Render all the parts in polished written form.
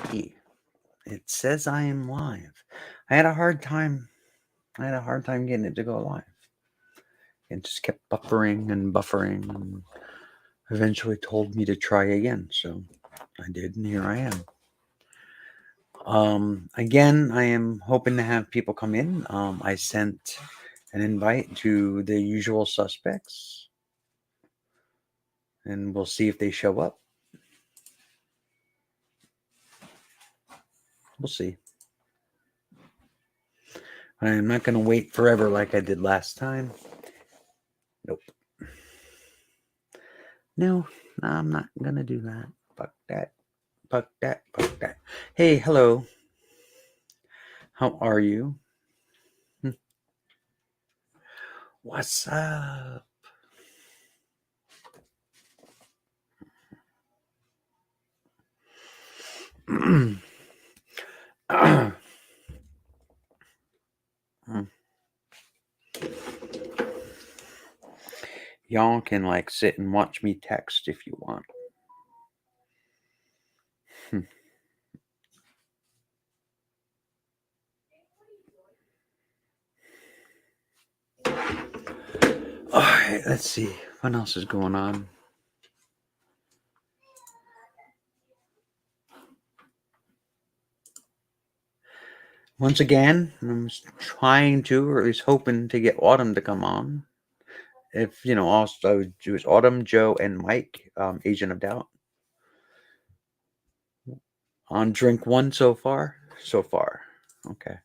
Hey, it says I am live. I had a hard time. Getting it to go live. It just kept buffering and buffering, and eventually told me to try again. So I did, and here I am. Again, I am hoping to have people come in. I sent an invite to the usual suspects, and we'll see if they show up. We'll see. I'm not going to wait forever like I did last time. Nope. No, I'm not going to do that. Fuck that. Fuck that. Fuck that. Hey, hello. How are you? What's up? Y'all can like sit and watch me text if you want. All right, let's see what else is going on. Once again, I'm trying to, or at least hoping to get Autumn to come on. If also it was Autumn, Joe, and Mike, Agent of Doubt. On drink one so far. Okay.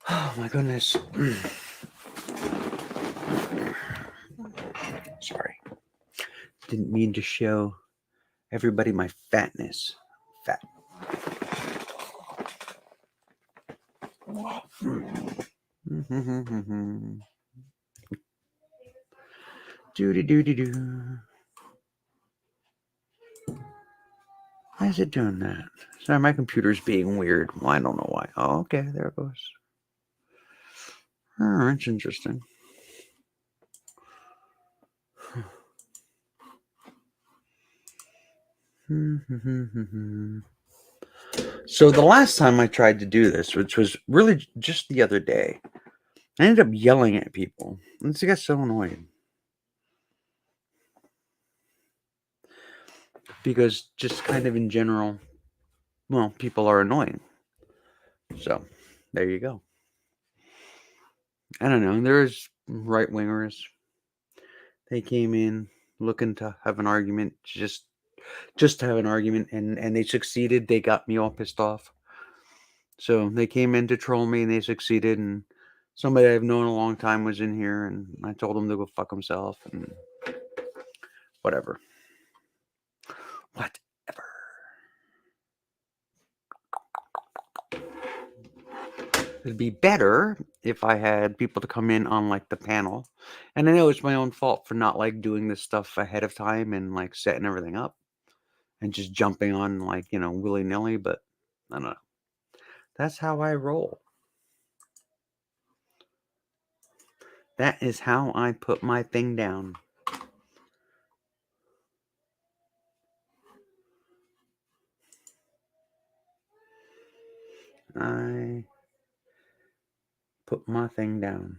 Oh my goodness. Sorry. Didn't mean to show everybody my fatness. Fat. Doo-doo-doo-doo-doo. Why is it doing that? Sorry, my computer's being weird. Well, I don't know why. Oh, okay, there it goes. Oh, that's interesting. So the last time I tried to do this, which was really just the other day, I ended up yelling at people. This got so annoying. Because just kind of in general, well, people are annoying. So there you go. I don't know. There's right wingers. They came in looking to have an argument, just to have an argument, and they succeeded. They got me all pissed off. So they came in to troll me, and they succeeded. And somebody I've known a long time was in here, and I told him to go fuck himself, and whatever. It'd be better if I had people to come in on like the panel. And I know it's my own fault for not like doing this stuff ahead of time and like setting everything up and just jumping on like, willy-nilly, but I don't know. That's how I roll. That is how I put my thing down. I put my thing down.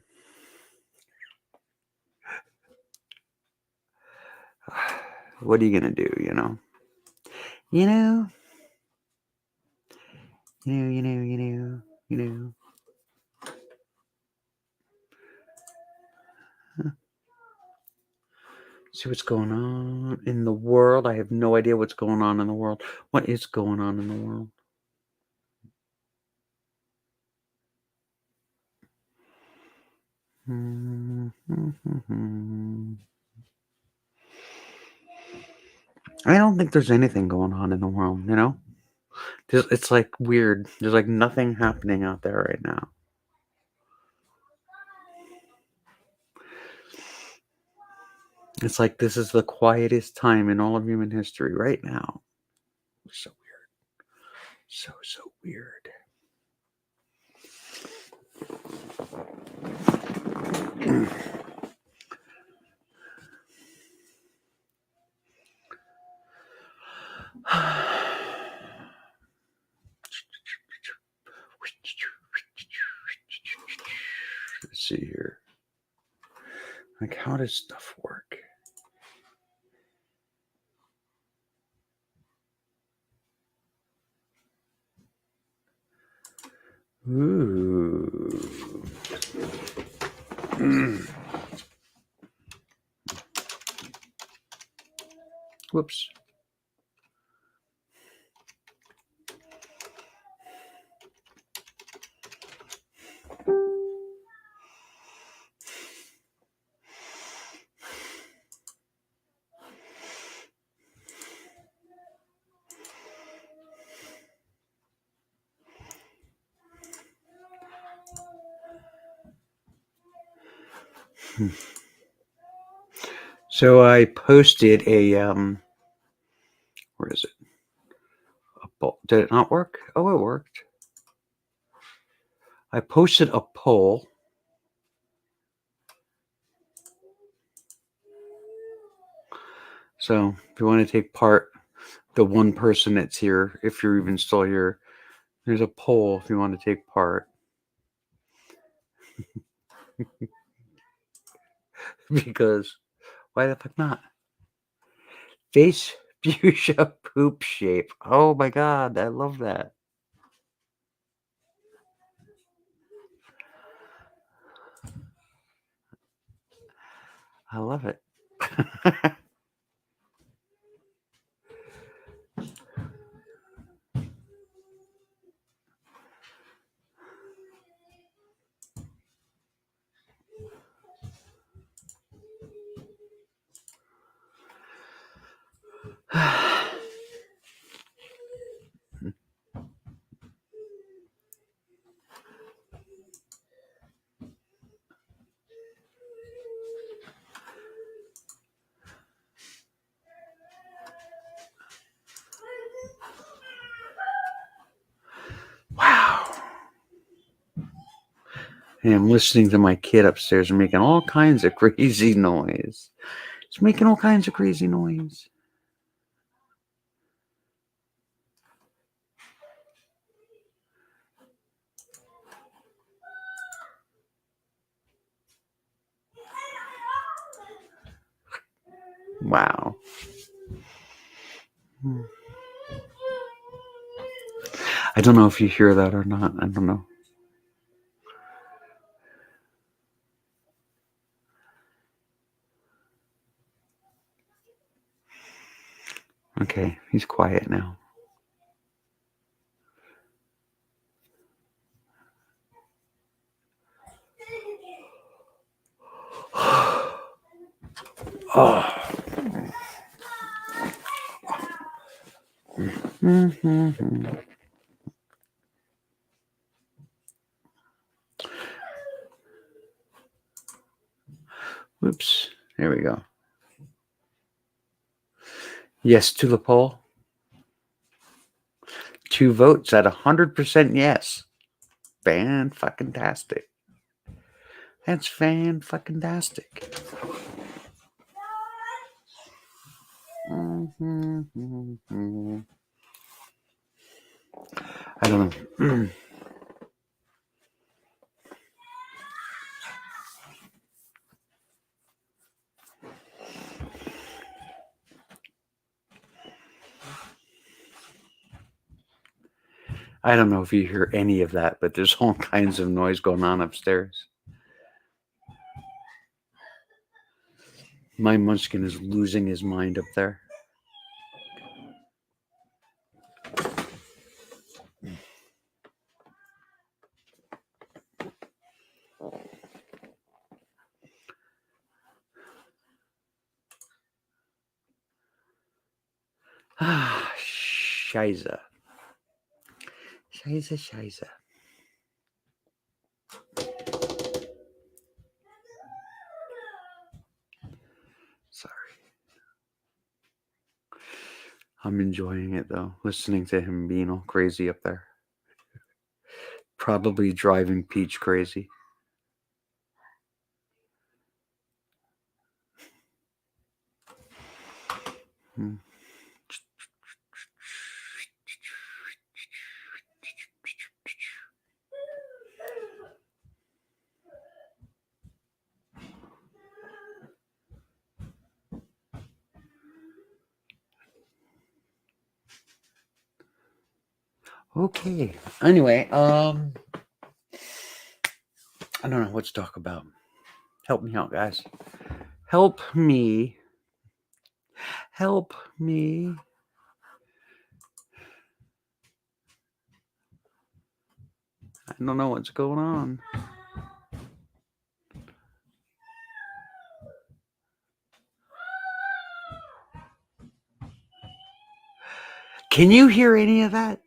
What are you gonna do, You know. Huh. See what's going on in the world. I have no idea what's going on in the world. What is going on in the world? I don't think there's anything going on in the world, It's like weird. There's like nothing happening out there right now. It's like this is the quietest time in all of human history right now. So weird. So weird. Let's see here. Like, how does stuff work? Ooh. Whoops. So I posted a where is it? A poll. Did it not work? Oh, it worked. I posted a poll. So if you want to take part, the one person that's here, if you're even still here, there's a poll if you want to take part. Because why the fuck not? Face fuchsia poop shape. Oh my god, I love that. I love it. Wow. And I'm listening to my kid upstairs making all kinds of crazy noise. He's making all kinds of crazy noise. Wow. I don't know if you hear that or not. I don't know. Okay, he's quiet now. Oh. Mm-hmm. Whoops. There we go. Yes to the poll. 2 votes at 100% yes. Fan-fucking-tastic. That's fan-fucking-tastic. Mm-hmm. I don't know. I don't know if you hear any of that, but there's all kinds of noise going on upstairs. My munchkin is losing his mind up there. Ah, Scheiße. Scheiße. Sorry. I'm enjoying it though, listening to him being all crazy up there. Probably driving Peach crazy. Hmm. Okay. Anyway, I don't know what to talk about. Help me out, guys. Help me. Help me. I don't know what's going on. Can you hear any of that?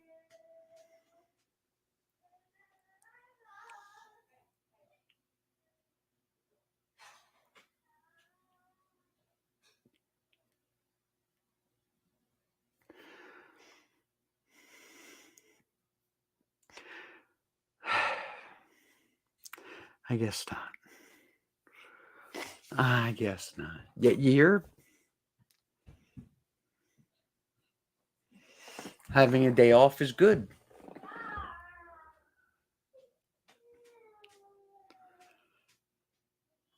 I guess not. I guess not. Yeah, you hear? Having a day off is good.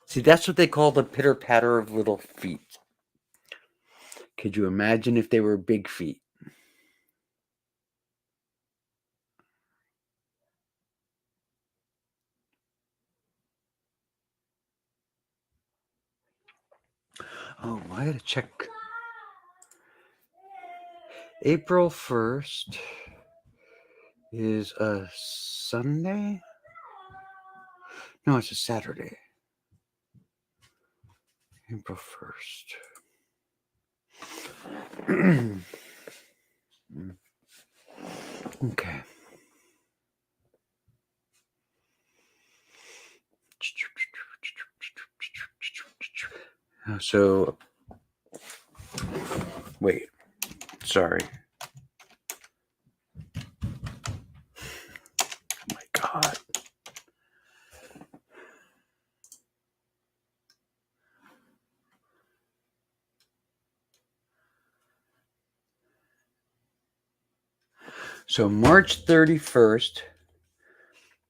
See, that's what they call the pitter patter of little feet. Could you imagine if they were big feet? Oh, I gotta check. April 1st is a Sunday? No, it's a Saturday. April 1st. Okay. So, wait. Sorry. Oh my God. So, March 31st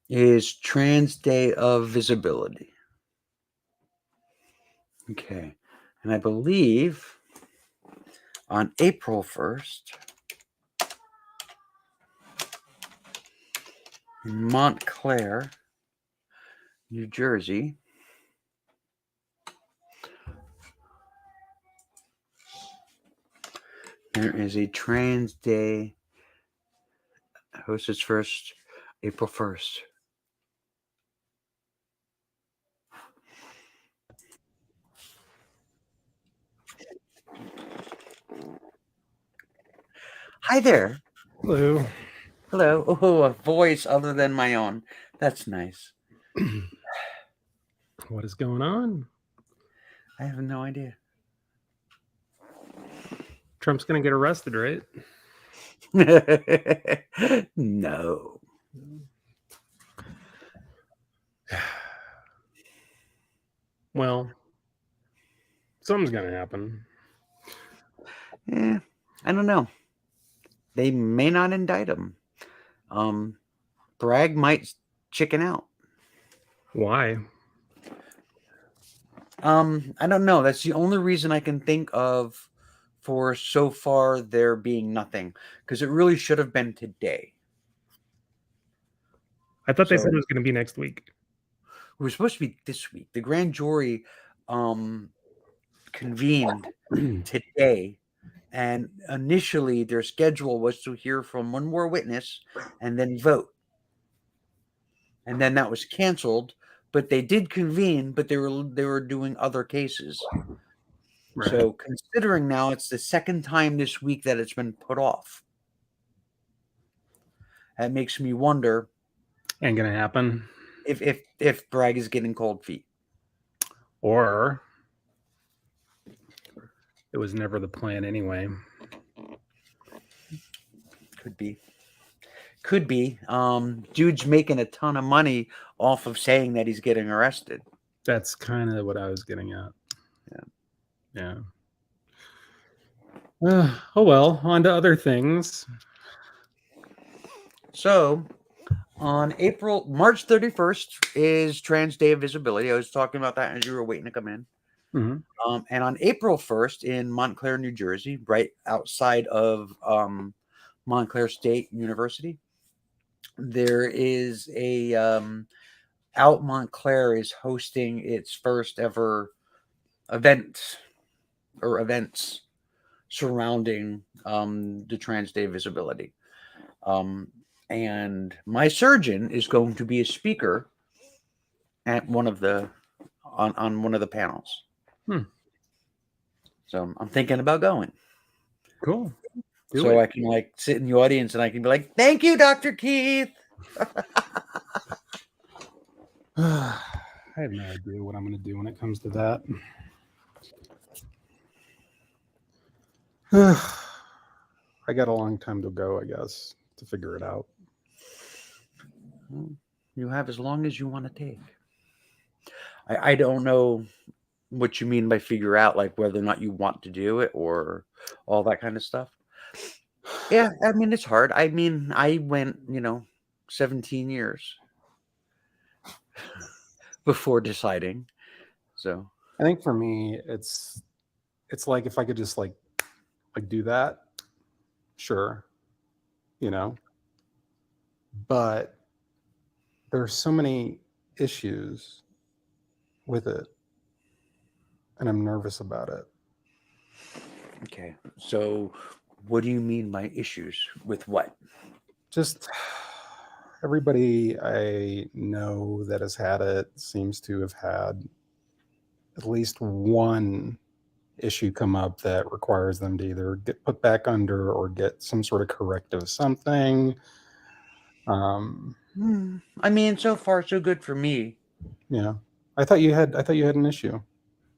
is Trans Day of Visibility. Okay. And I believe on April 1st, in Montclair, New Jersey, there is a Trans Day hosted first, April 1st. Hi there. Hello. Hello. Oh, a voice other than my own. That's nice. What is going on? I have no idea. Trump's going to get arrested, right? No. Well, something's going to happen. I don't know. They may not indict him. Bragg might chicken out. Why? I don't know. That's the only reason I can think of for so far there being nothing, because it really should have been today. I thought they said it was going to be next week. It was supposed to be this week. The grand jury convened today, and initially their schedule was to hear from one more witness and then vote. And then that was canceled, but they did convene, but they were doing other cases. Right. So considering now it's the second time this week that it's been put off, that makes me wonder Ain't going to happen. if Bragg is getting cold feet. Or it was never the plan anyway. Could be. Could be. Dude's making a ton of money off of saying that he's getting arrested. That's kind of what I was getting at. Yeah. Oh well, on to other things. So, on March 31st is Trans Day of Visibility. I was talking about that as you were waiting to come in. And on April 1st in Montclair, New Jersey, right outside of Montclair State University, there is Out Montclair is hosting its first ever events surrounding the Trans Day of Visibility. And my surgeon is going to be a speaker at one of the panels. So I'm thinking about going. Cool. So I can like sit in the audience and I can be like, "Thank you, Dr. Keith." I have no idea what I'm going to do when it comes to that. I got a long time to go, I guess, to figure it out. You have as long as you want to take. I don't know what you mean by figure out, like whether or not you want to do it or all that kind of stuff. Yeah, I mean, it's hard. I mean, I went, 17 years before deciding. So I think for me, it's like if I could just like do that, sure, but there's so many issues with it, and I'm nervous about it. Okay, so what do you mean by issues with what? Just everybody I know that has had it seems to have had at least one issue come up that requires them to either get put back under or get some sort of corrective something. I mean, so far so good for me. Yeah, I thought you had an issue.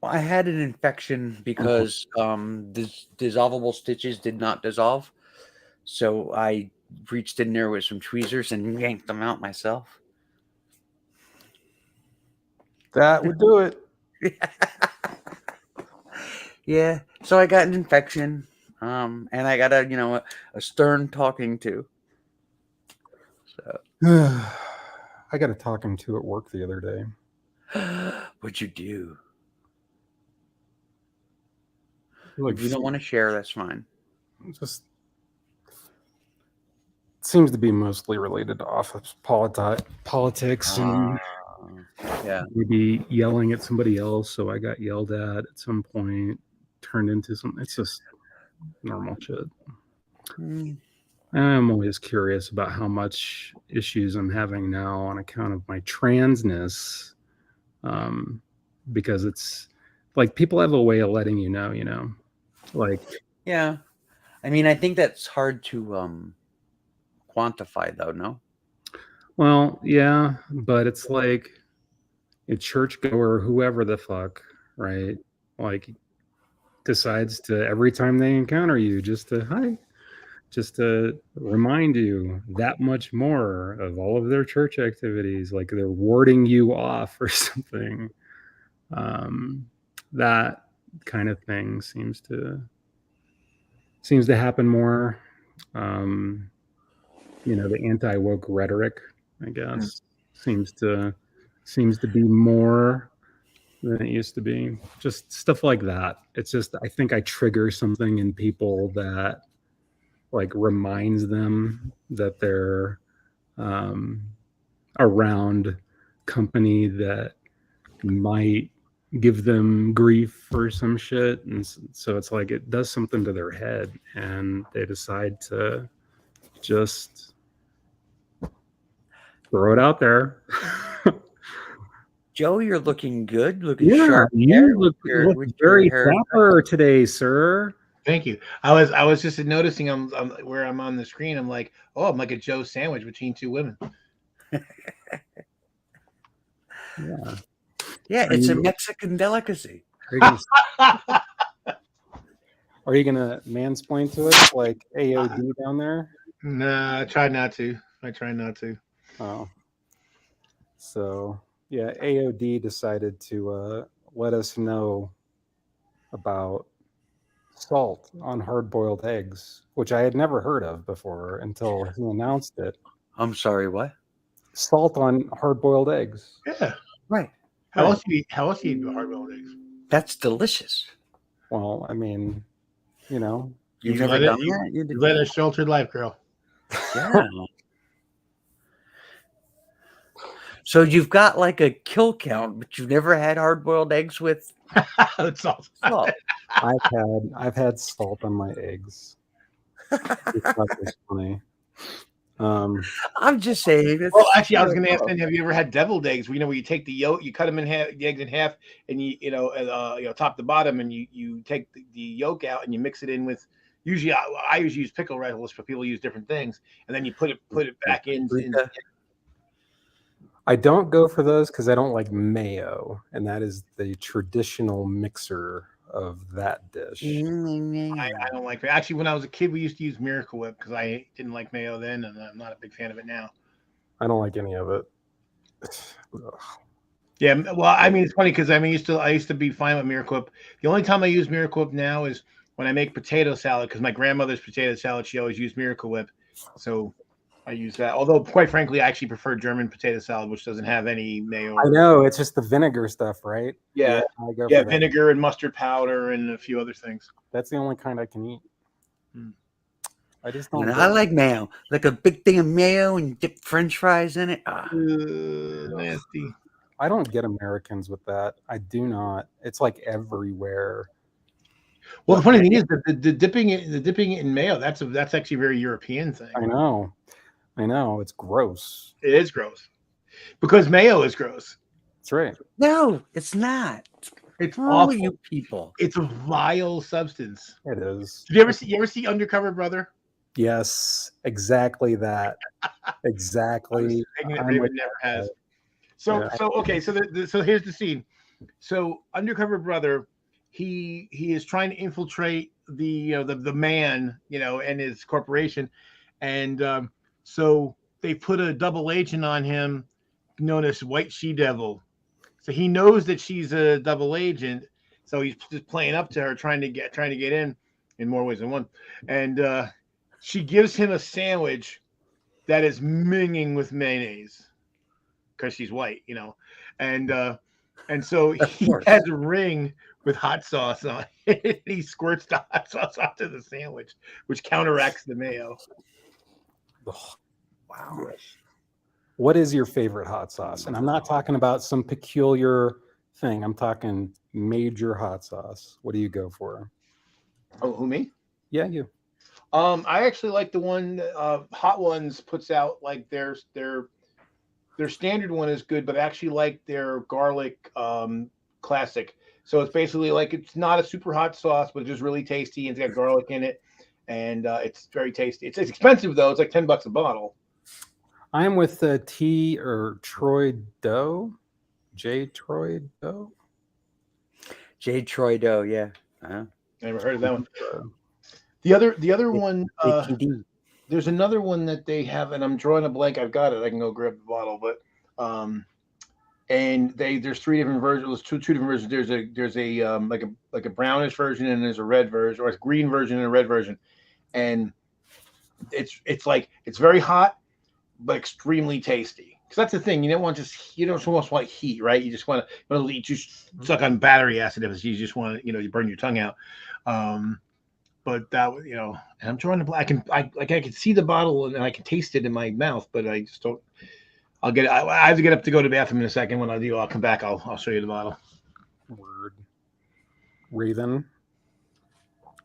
Well, I had an infection because this dissolvable stitches did not dissolve, so I reached in there with some tweezers and yanked them out myself. That would do it. Yeah, so I got an infection, and I got a stern talking to. So I got a talking to at work the other day. What'd you do? Like, if you don't want to share, that's fine. Just seems to be mostly related to office politics and maybe yelling at somebody else. So I got yelled at some point, turned into something. It's just normal shit. I'm always curious about how much issues I'm having now on account of my transness, because it's like people have a way of letting you know, like. Yeah, I mean, I think that's hard to quantify, though. No. Well, yeah, but it's like a churchgoer, whoever the fuck, right? Like, decides to every time they encounter you, just to remind you that much more of all of their church activities, like they're warding you off or something. That kind of thing seems to happen more. The anti-woke rhetoric, I guess, seems to be more than it used to be. Just stuff like that. It's just, I think I trigger something in people that like reminds them that they're around company that might give them grief or some shit, and so it's like it does something to their head and they decide to just throw it out there. Joe, you're looking good. Looking yeah, sharp. You look very dapper today, sir. Thank you. I was just noticing I'm where I'm on the screen. I'm like, oh, I'm like a Joe sandwich between two women. Yeah, it's a Mexican delicacy. Are you gonna mansplain to it like AOD down there? Nah, I try not to. I try not to. Oh. So yeah, AOD decided to let us know about salt on hard-boiled eggs, which I had never heard of before until he announced it. I'm sorry, what? Salt on hard-boiled eggs. Yeah. Right. How else do you eat hard-boiled eggs? That's delicious. Well, I mean, you know, You've You never led it- done you- that? You led a sheltered life, girl. Yeah. So you've got like a kill count, but you've never had hard-boiled eggs with That's awesome. salt. I've had salt on my eggs. It's funny. I'm just saying. It's, Well, actually, I was going to ask, then, have you ever had deviled eggs? Where you take the yolk, you cut them in half, the eggs in half, and top to bottom, and you take the yolk out and you mix it in with. Usually, I usually use pickle relish, but people use different things, and then you put it back in. I don't go for those because I don't like mayo, and that is the traditional mixer of that dish. I don't like it. Actually, when I was a kid, we used to use Miracle Whip because I didn't like mayo then, and I'm not a big fan of it now. I don't like any of it. Ugh. Yeah, well, I mean, it's funny because I used to be fine with Miracle Whip. The only time I use Miracle Whip now is when I make potato salad because my grandmother's potato salad, she always used Miracle Whip, so I use that. Although, quite frankly, I actually prefer German potato salad, which doesn't have any mayo. I know, it's just the vinegar stuff, right? Yeah, I go yeah, for that. vinegar and mustard powder and a few other things. That's the only kind I can eat. Hmm. I just don't. And I like mayo, like a big thing of mayo and dip French fries in it. Ah. Nasty. I don't get Americans with that. I do not. It's like everywhere. Well, the funny thing is that the dipping it in mayo, that's actually a very European thing. I know. It's gross. It is gross because mayo is gross. That's right. No, it's not. It's What's wrong with awful. you people? It's a vile substance. It is. Did you ever see Undercover Brother? Yes, exactly that. Exactly. Thing that I'm Raven with never has. that. So Yeah. so okay. So here's the scene. So Undercover Brother, he is trying to infiltrate the man and his corporation, and so they put a double agent on him, known as White She-Devil. So he knows that she's a double agent, so he's just playing up to her, trying to get in more ways than one. And she gives him a sandwich that is minging with mayonnaise because she's white, and so he course. has a ring with hot sauce on it. He squirts the hot sauce onto the sandwich, which counteracts the mayo. Ugh, wow. What is your favorite hot sauce? And I'm not talking about some peculiar thing. I'm talking major hot sauce. What do you go for? Oh, who, me? Yeah, you. I actually like the one Hot Ones puts out. Like their standard one is good, but I actually like their garlic classic. So it's basically like it's not a super hot sauce, but it's just really tasty and it's got garlic in it, and it's very tasty. It's expensive though; it's like $10 a bottle. I'm with T or Troy Doe, J Troy Doe. J. Troy Doe, yeah. Uh-huh. Never heard of that one. The other one. JTD. There's another one that they have, and I'm drawing a blank. I've got it. I can go grab the bottle, but and there's three different versions. Two different versions. There's a like a brownish version, and there's a red version, or a green version and a red version, and it's like it's very hot, but extremely tasty. Because that's the thing. You don't almost want heat, right? You just want to just suck on battery acid. If you just want to, you burn your tongue out. But that, and I'm drawing the black. I can see the bottle and I can taste it in my mouth, but I just don't. I have to get up to go to the bathroom in a second. When I do, I'll come back. I'll show you the bottle. Word. Raven,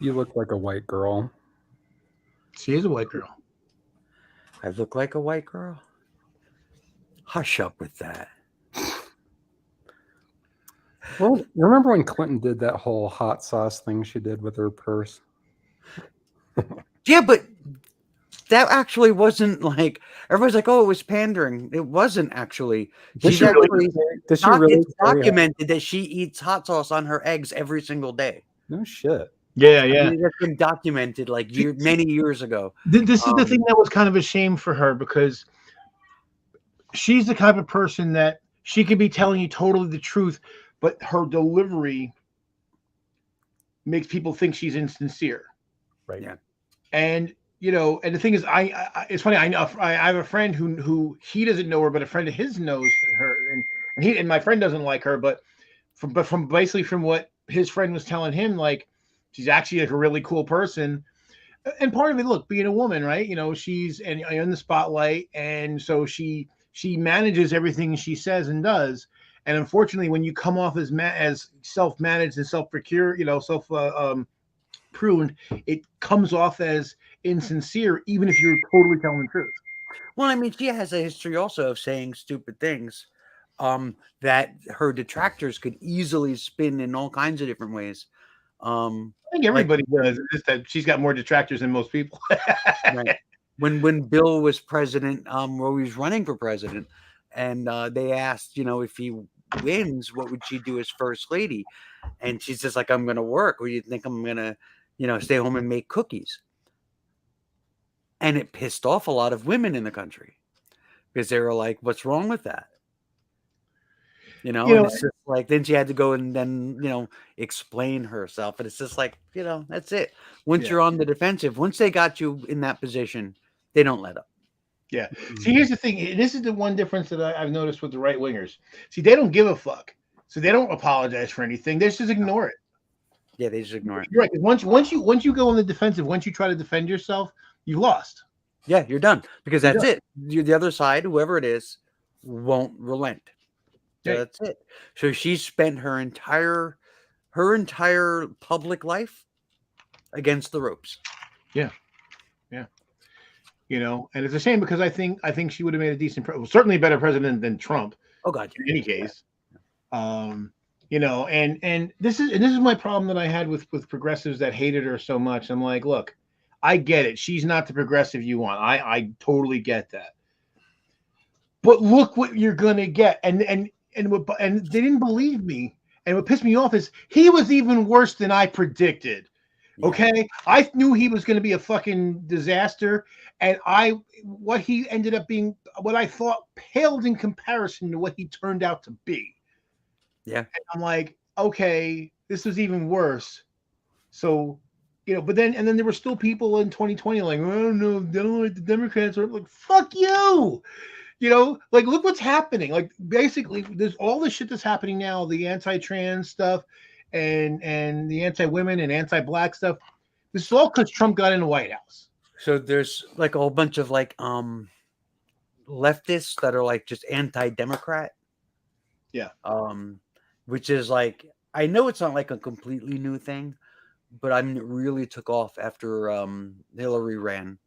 you look like a white girl. She is a white girl. I look like a white girl. Hush up with that. Well, remember when Clinton did that whole hot sauce thing she did with her purse? Yeah, but that actually wasn't like everybody's like, oh, it was pandering. It wasn't actually. Did She's she actually Did she really it's documented that she eats hot sauce on her eggs every single day. No shit. Yeah, I yeah. mean, that's been documented like many years ago. This is the thing that was kind of a shame for her, because she's the type of person that she could be telling you totally the truth, but her delivery makes people think she's insincere. Right. Yeah. And and the thing is, it's funny. I know I have a friend who he doesn't know her, but a friend of his knows her, and my friend doesn't like her, but from basically from what his friend was telling him, like she's actually like a really cool person. And part of it, look, being a woman, right? She's in the spotlight, and so she manages everything she says and does. And unfortunately, when you come off as self-managed and self-procure, pruned, it comes off as insincere, even if you're totally telling the truth. Well, I mean, she has a history also of saying stupid things that her detractors could easily spin in all kinds of different ways. I think everybody does. It's just that she's got more detractors than most people. Right. When Bill was president, or he was running for president, and they asked, if he wins, what would she do as first lady? And she's just like, I'm going to work. Or you think I'm going to, stay home and make cookies? And it pissed off a lot of women in the country because they were like, what's wrong with that? And it's just like, then she had to go and then, explain herself. And it's just like, that's it. Once you're on the defensive, once they got you in that position, they don't let up. Yeah. See, here's the thing. This is the one difference that I've noticed with the right wingers. See, they don't give a fuck. So they don't apologize for anything. They just ignore it. Yeah, they just ignore it. You're right. Once you go on the defensive, once you try to defend yourself, you lost. Yeah, you're done, because that's it. The other side, whoever it is, won't relent. So that's it. So she spent her entire public life against the ropes. Yeah. Yeah. And it's a shame, because I think she would have made a decent, certainly a better president than Trump. Oh God. In any case. And this is my problem that I had with progressives that hated her so much. I'm like, look, I get it. She's not the progressive you want. I totally get that. But look what you're gonna get. And they didn't believe me. And what pissed me off is he was even worse than I predicted. Okay, I knew he was going to be a fucking disaster, and what he ended up being, what I thought paled in comparison to what he turned out to be. Yeah, and I'm like, okay, this was even worse. So, but then there were still people in 2020 like, oh no, they don't like the Democrats. Or like, fuck you. Like, look what's happening. Like, basically, there's all the shit that's happening now, the anti-trans stuff and the anti-women and anti-black stuff. This is all because Trump got in the White House. So there's like a whole bunch of like leftists that are like just anti-Democrat. Yeah. Which is like, I know it's not like a completely new thing, but I mean, it really took off after Hillary ran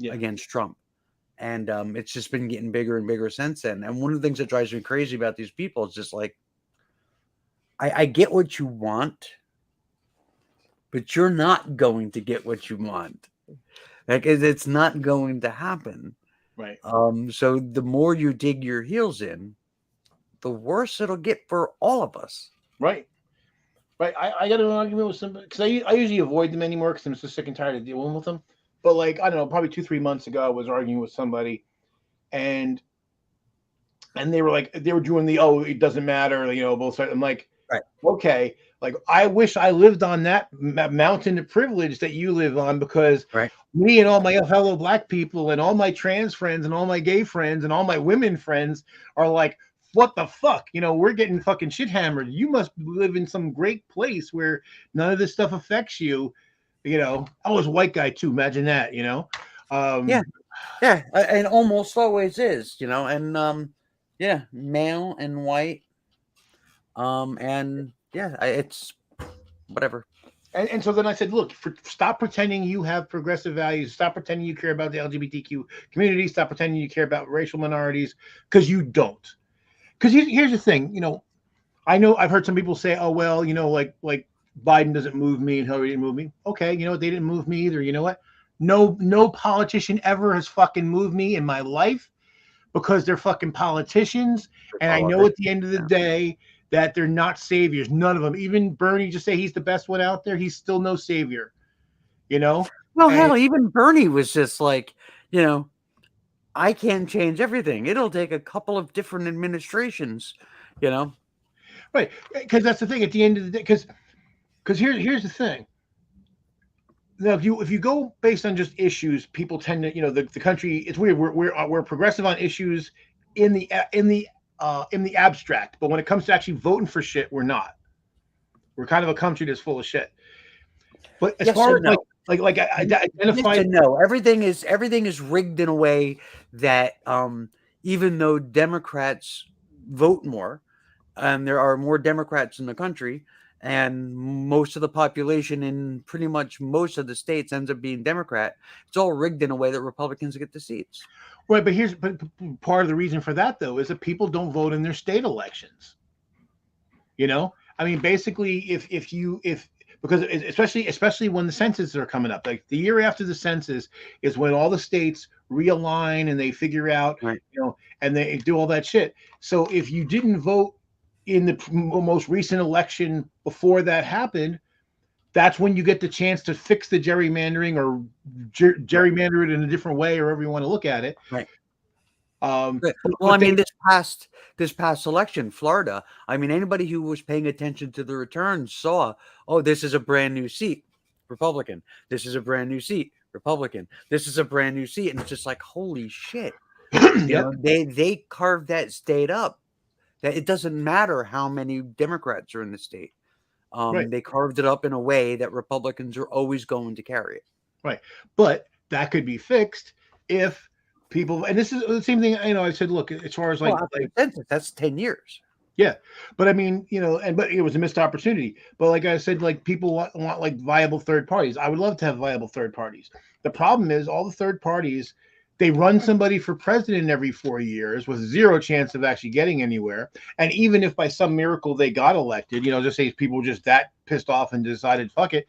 against Trump. And it's just been getting bigger and bigger since then. And one of the things that drives me crazy about these people is just like, I get what you want, but you're not going to get what you want. Like, it's not going to happen. Right. So the more you dig your heels in, the worse it'll get for all of us. Right. Right. I got an argument with somebody, because I usually avoid them anymore because I'm so sick and tired of dealing with them. But like, I don't know, probably 2-3 months ago, I was arguing with somebody, and they were like, they were doing it doesn't matter, both sides. I'm like, right, okay, like, I wish I lived on that mountain of privilege that you live on, because me and all my fellow black people and all my trans friends and all my gay friends and all my women friends are like, what the fuck? We're getting fucking shit hammered. You must live in some great place where none of this stuff affects you. I was a white guy too. Imagine that, yeah, and almost always is, and male and white, and it's whatever. And so then I said, look, stop pretending you have progressive values. Stop pretending you care about the LGBTQ community. Stop pretending you care about racial minorities, because you don't. Because here's the thing, I know I've heard some people say, oh well, like Biden doesn't move me and Hillary didn't move me. Okay, they didn't move me either. You know what? No politician ever has fucking moved me in my life, because they're fucking politicians. And I know at the end of the day, that they're not saviors. None of them. Even Bernie just say he's the best one out there. He's still no savior. You know? Well, And- hell, even Bernie was just like, you know, I can't change everything. It'll take a couple of different administrations, you know. Right. Because that's the thing at the end of the day. Because here's the thing. Now, if you go based on just issues, people tend to, the country. It's weird. We're progressive on issues in the abstract, but when it comes to actually voting for shit, we're not. We're kind of a country that's full of shit. But as Yes far and as no. I identified, Yes and no. Everything is rigged in a way that even though Democrats vote more, and there are more Democrats in the country, and most of the population in pretty much most of the states ends up being Democrat, it's all rigged in a way that Republicans get the seats. right? But part of the reason for that though is that people don't vote in their state elections. I mean, basically, because especially when the censuses are coming up, like the year after the census is when all the states realign and they figure out, Right. and they do all that shit. So if you didn't vote in the most recent election before that happened, that's when you get the chance to fix the gerrymandering or gerrymander it in a different way, or however you want to look at it. Right. Well, I mean, this past election, Florida. I mean, anybody who was paying attention to the returns saw, oh, this is a brand new seat, Republican. This is a brand new seat, Republican. This is a brand new seat, and it's just like, holy shit! They carved that state up. That it doesn't matter how many Democrats are in the state. Right. They carved it up in a way that Republicans are always going to carry it. Right. But that could be fixed if people, and this is the same thing, I said, look, as far as that's 10 years. Yeah. But I mean, but it was a missed opportunity. But like I said, like people want like viable third parties. I would love to have viable third parties. The problem is all the third parties, they run somebody for president every 4 years with zero chance of actually getting anywhere. And even if by some miracle they got elected, just say people were just that pissed off and decided, fuck it.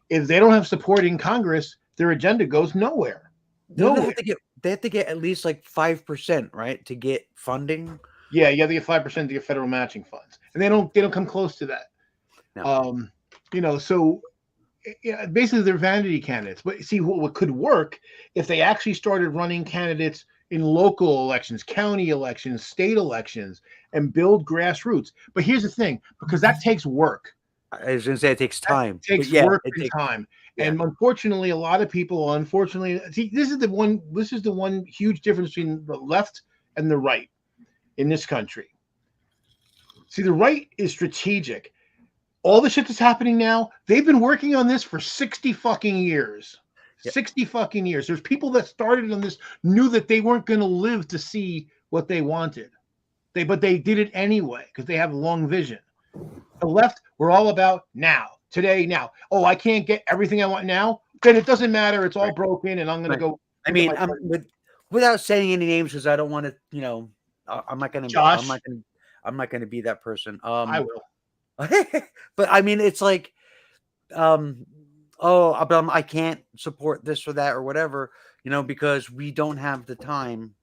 If they don't have support in Congress, their agenda goes nowhere. Nowhere. They have to get at least like 5%, right, to get funding. Yeah, you have to get 5% to get federal matching funds, and they don't come close to that. No. So basically they're vanity candidates. But see, what could work if they actually started running candidates in local elections, county elections, state elections, and build grassroots. But here's the thing, because that takes work. I was going to say it takes time. It takes work and time. Yeah. And unfortunately, a lot of people, see, this is the one huge difference between the left and the right in this country. See, the right is strategic. All the shit that's happening now, they've been working on this for 60 fucking years. Yep. 60 fucking years. There's people that started on this, knew that they weren't going to live to see what they wanted. But they did it anyway because they have a long vision. The left, we're all about now, today, now. Oh, I can't get everything I want now. Then it doesn't matter. It's all broken, and I'm going to go. I mean, without saying any names, because I don't want to, I'm not going to. Josh. I'm not going to be that person. I will. But I mean, it's like, I can't support this or that or whatever, because we don't have the time,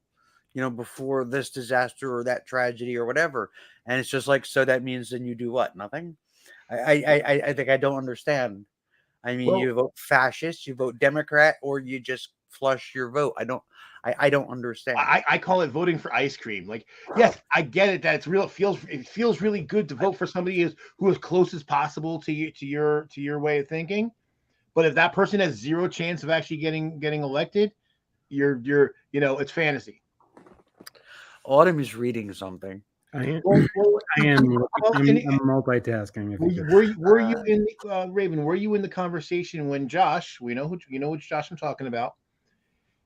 before this disaster or that tragedy or whatever. And it's just like, so that means then you do what? Nothing. I think I don't understand. I mean, you vote fascist, you vote Democrat, or you just flush your vote. I don't understand. I call it voting for ice cream. Like, yes, I get it that it's real. It feels really good to vote for somebody who is close as possible to your way of thinking. But if that person has zero chance of actually getting elected, you're it's fantasy. Autumn is reading something. I am multitasking. Were you in Raven? Were you in the conversation when Josh, which Josh I'm talking about,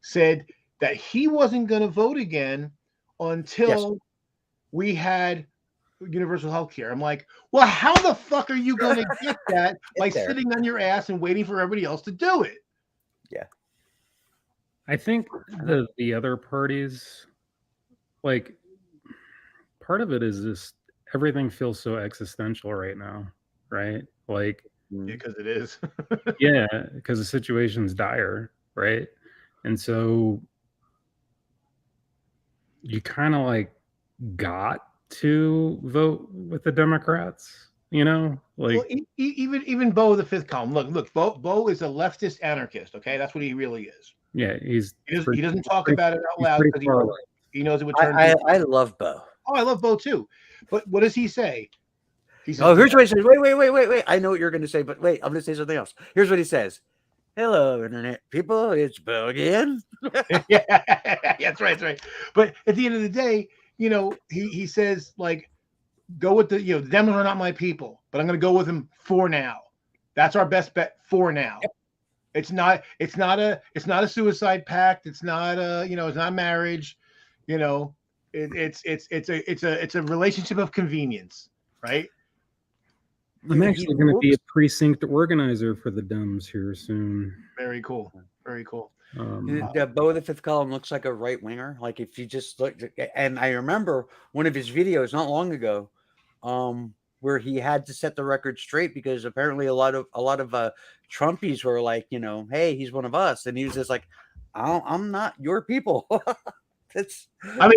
said that he wasn't going to vote again until we had universal health care? I'm like, well, how the fuck are you going to get that by sitting on your ass and waiting for everybody else to do it? Yeah. I think the other parties, like, part of it is just everything feels so existential right now, right? Like, because it is. Yeah, because the situation's dire, right? And so you kind of like got to vote with the Democrats. You know, like Well, even Bo, the fifth column. Look, Bo is a leftist anarchist. Okay, that's what he really is. yeah, He doesn't talk about it out he's loud pretty because far left. he knows it would turn. I love Bo. Oh, I love Bo too. But what does he say? He says, Oh, here's what he says. Wait. I know what you're going to say, but wait, I'm going to say something else. Here's what he says. Hello, internet people. It's Bo again. yeah, that's right. But at the end of the day, he says like, go with the Dems are not my people, but I'm going to go with them for now. That's our best bet for now. Yep. It's not a suicide pact. It's not it's not marriage. It's a relationship of convenience, right? I'm actually going to be a precinct organizer for the Dems here soon. Very cool. Bo the fifth column looks like a right winger. Like if you just look, and I remember one of his videos not long ago, where he had to set the record straight because apparently a lot of Trumpies were like, hey, he's one of us, and he was just like, I'm not your people. He's not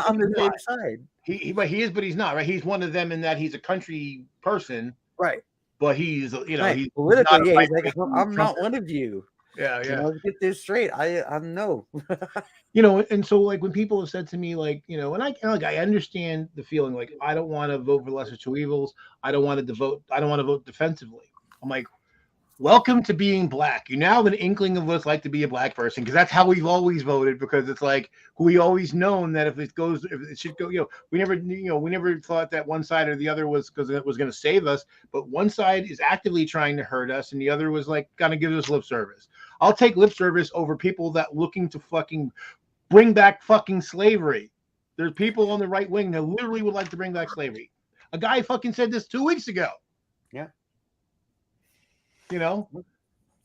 on the same side. He is, but he's not, right? He's one of them in that he's a country person, right? But he's he's politically, he's like, I'm not one of you. Yeah. Get this straight. I'm no. And so like when people have said to me like, and I understand the feeling like I don't want to vote for lesser two evils. I don't want to vote defensively. I'm like, welcome to being black. You now have an inkling of what it's like to be a black person, because that's how we've always voted, because it's like we always known that if it should go, we never thought that one side or the other was because it was going to save us, but one side is actively trying to hurt us and the other was like going to give us lip service. I'll take lip service over people that looking to fucking bring back fucking slavery. There's people on the right wing that literally would like to bring back slavery. A guy fucking said this 2 weeks ago. Yeah.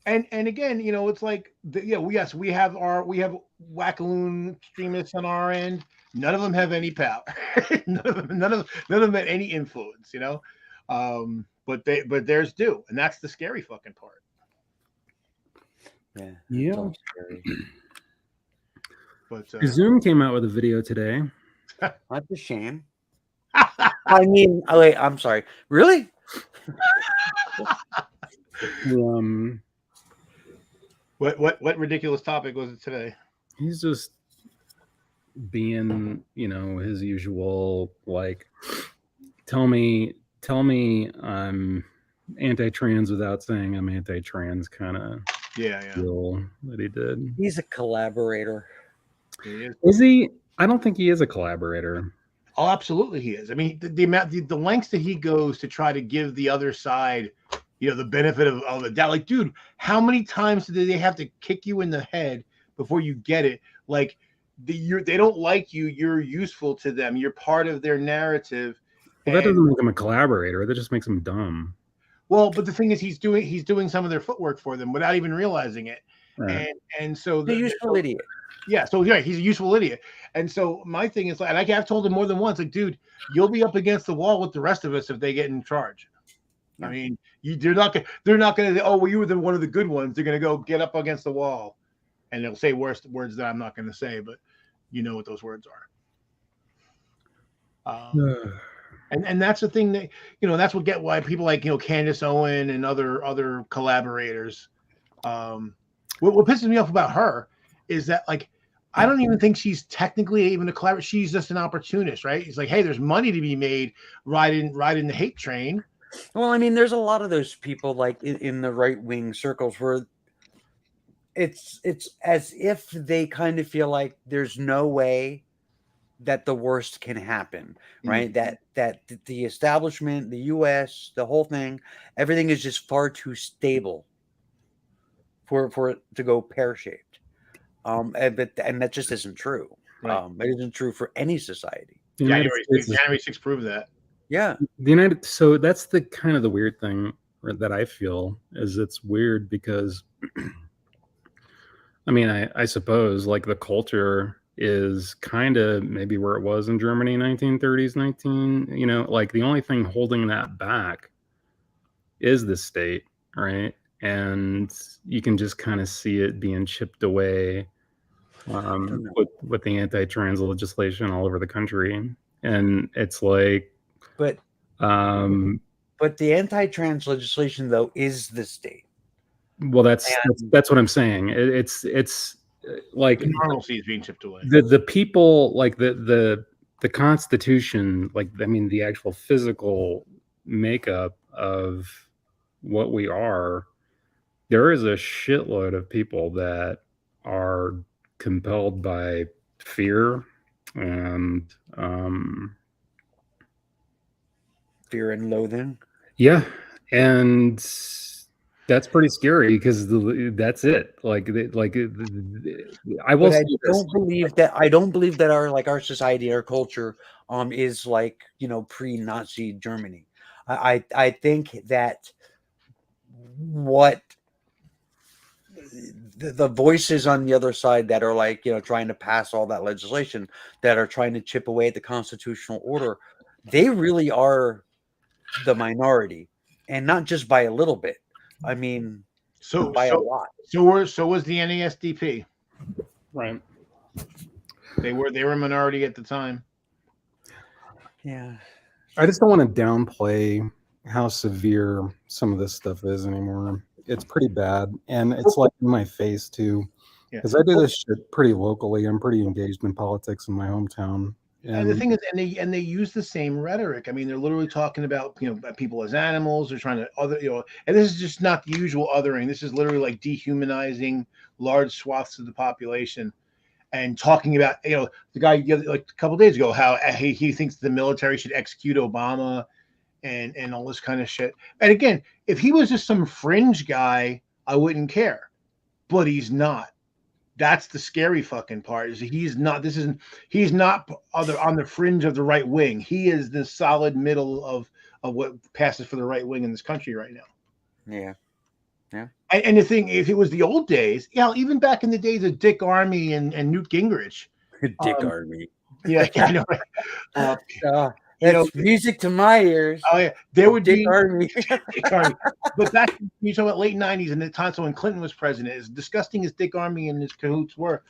And again, it's like, we have wackaloon extremists on our end. None of them have any power. none of them have any influence, but theirs do. And that's the scary fucking part. Yeah. But Zoom came out with a video today. That's a shame. I mean, wait, I'm sorry. Really? What ridiculous topic was it today? He's just being, his usual like, tell me I'm anti-trans without saying I'm anti-trans kind of deal that he did. He's a collaborator. He is. Is he? I don't think he is a collaborator. Oh, absolutely he is. I mean, the lengths that he goes to try to give the other side, the benefit of the doubt. Like, dude, how many times do they have to kick you in the head before you get it? Like, they don't like you. You're useful to them. You're part of their narrative. Well, that doesn't make him a collaborator. That just makes him dumb. Well, but the thing is, he's doing some of their footwork for them without even realizing it. Right. And so the useful idiot. Yeah, so he's a useful idiot. And so my thing is, like, and I've told him more than once, like, dude, you'll be up against the wall with the rest of us if they get in charge. Yeah. I mean, they're not going to. Oh, well, you were one of the good ones. They're going to go get up against the wall, and they'll say words that I'm not going to say, but you know what those words are. And that's the thing that that's why people like Candace Owen and other collaborators. What pisses me off about her is that, like, I don't even think she's technically even a collaborator. She's just an opportunist, right? It's like, hey, there's money to be made riding the hate train. Well, I mean, there's a lot of those people like in the right wing circles where it's as if they kind of feel like there's no way that the worst can happen, right? Mm-hmm. That the establishment, the U.S., the whole thing, everything is just far too stable for it to go pear-shaped. And that just isn't true. Right. It isn't true for any society. January 6th proved that. Yeah. So that's the kind of the weird thing that I feel is it's weird because, I mean, I suppose like the culture is kind of maybe where it was in Germany, 1930s, like the only thing holding that back is the state, right? And you can just kind of see it being chipped away with the anti-trans legislation all over the country. and it's like, But um, but the anti-trans legislation though is the state. well, that's And that's what I'm saying. It's like The normalcy is being chipped away. the people, like the Constitution, like I mean the actual physical makeup of what we are. There is a shitload of people that are compelled by fear and fear and loathing. yeah, and that's pretty scary because that's it. I will But I say this. don't believe that our society, our culture, is like, you know, pre-Nazi Germany. I think that what the voices on the other side that are like, you know, trying to pass all that legislation, that are trying to chip away at the constitutional order, they really are the minority, and not just by a little bit. I mean, So by a lot. so was the NASDP. Right. They were a minority at the time. Yeah. I just don't want to downplay how severe some of this stuff is anymore. It's pretty bad, and it's like in my face too. Yeah. Because I do this shit pretty locally. I'm pretty engaged in politics in my hometown. And the thing is, and they use the same rhetoric. I mean, they're literally talking about, you know, people as animals. They're trying to other, you know, and this is just not the usual othering. This is literally like dehumanizing large swaths of the population, and talking about, you know, the guy like a couple of days ago how he thinks the military should execute Obama, and all this kind of shit. And again, if he was just some fringe guy, I wouldn't care, but he's not. That's the scary fucking part. Is he's not. He's not on the fringe of the right wing. He is the solid middle of what passes for the right wing in this country right now. Yeah. And the thing, if it was the old days, yeah, even back in the days of Dick Armey and Newt Gingrich, Dick Army. yeah, I know. That's music to my ears. Oh yeah, there would Dick be Army. Dick Armey. But back, you talk about late '90s and the time when Clinton was president, as disgusting as Dick Armey and his cahoots were,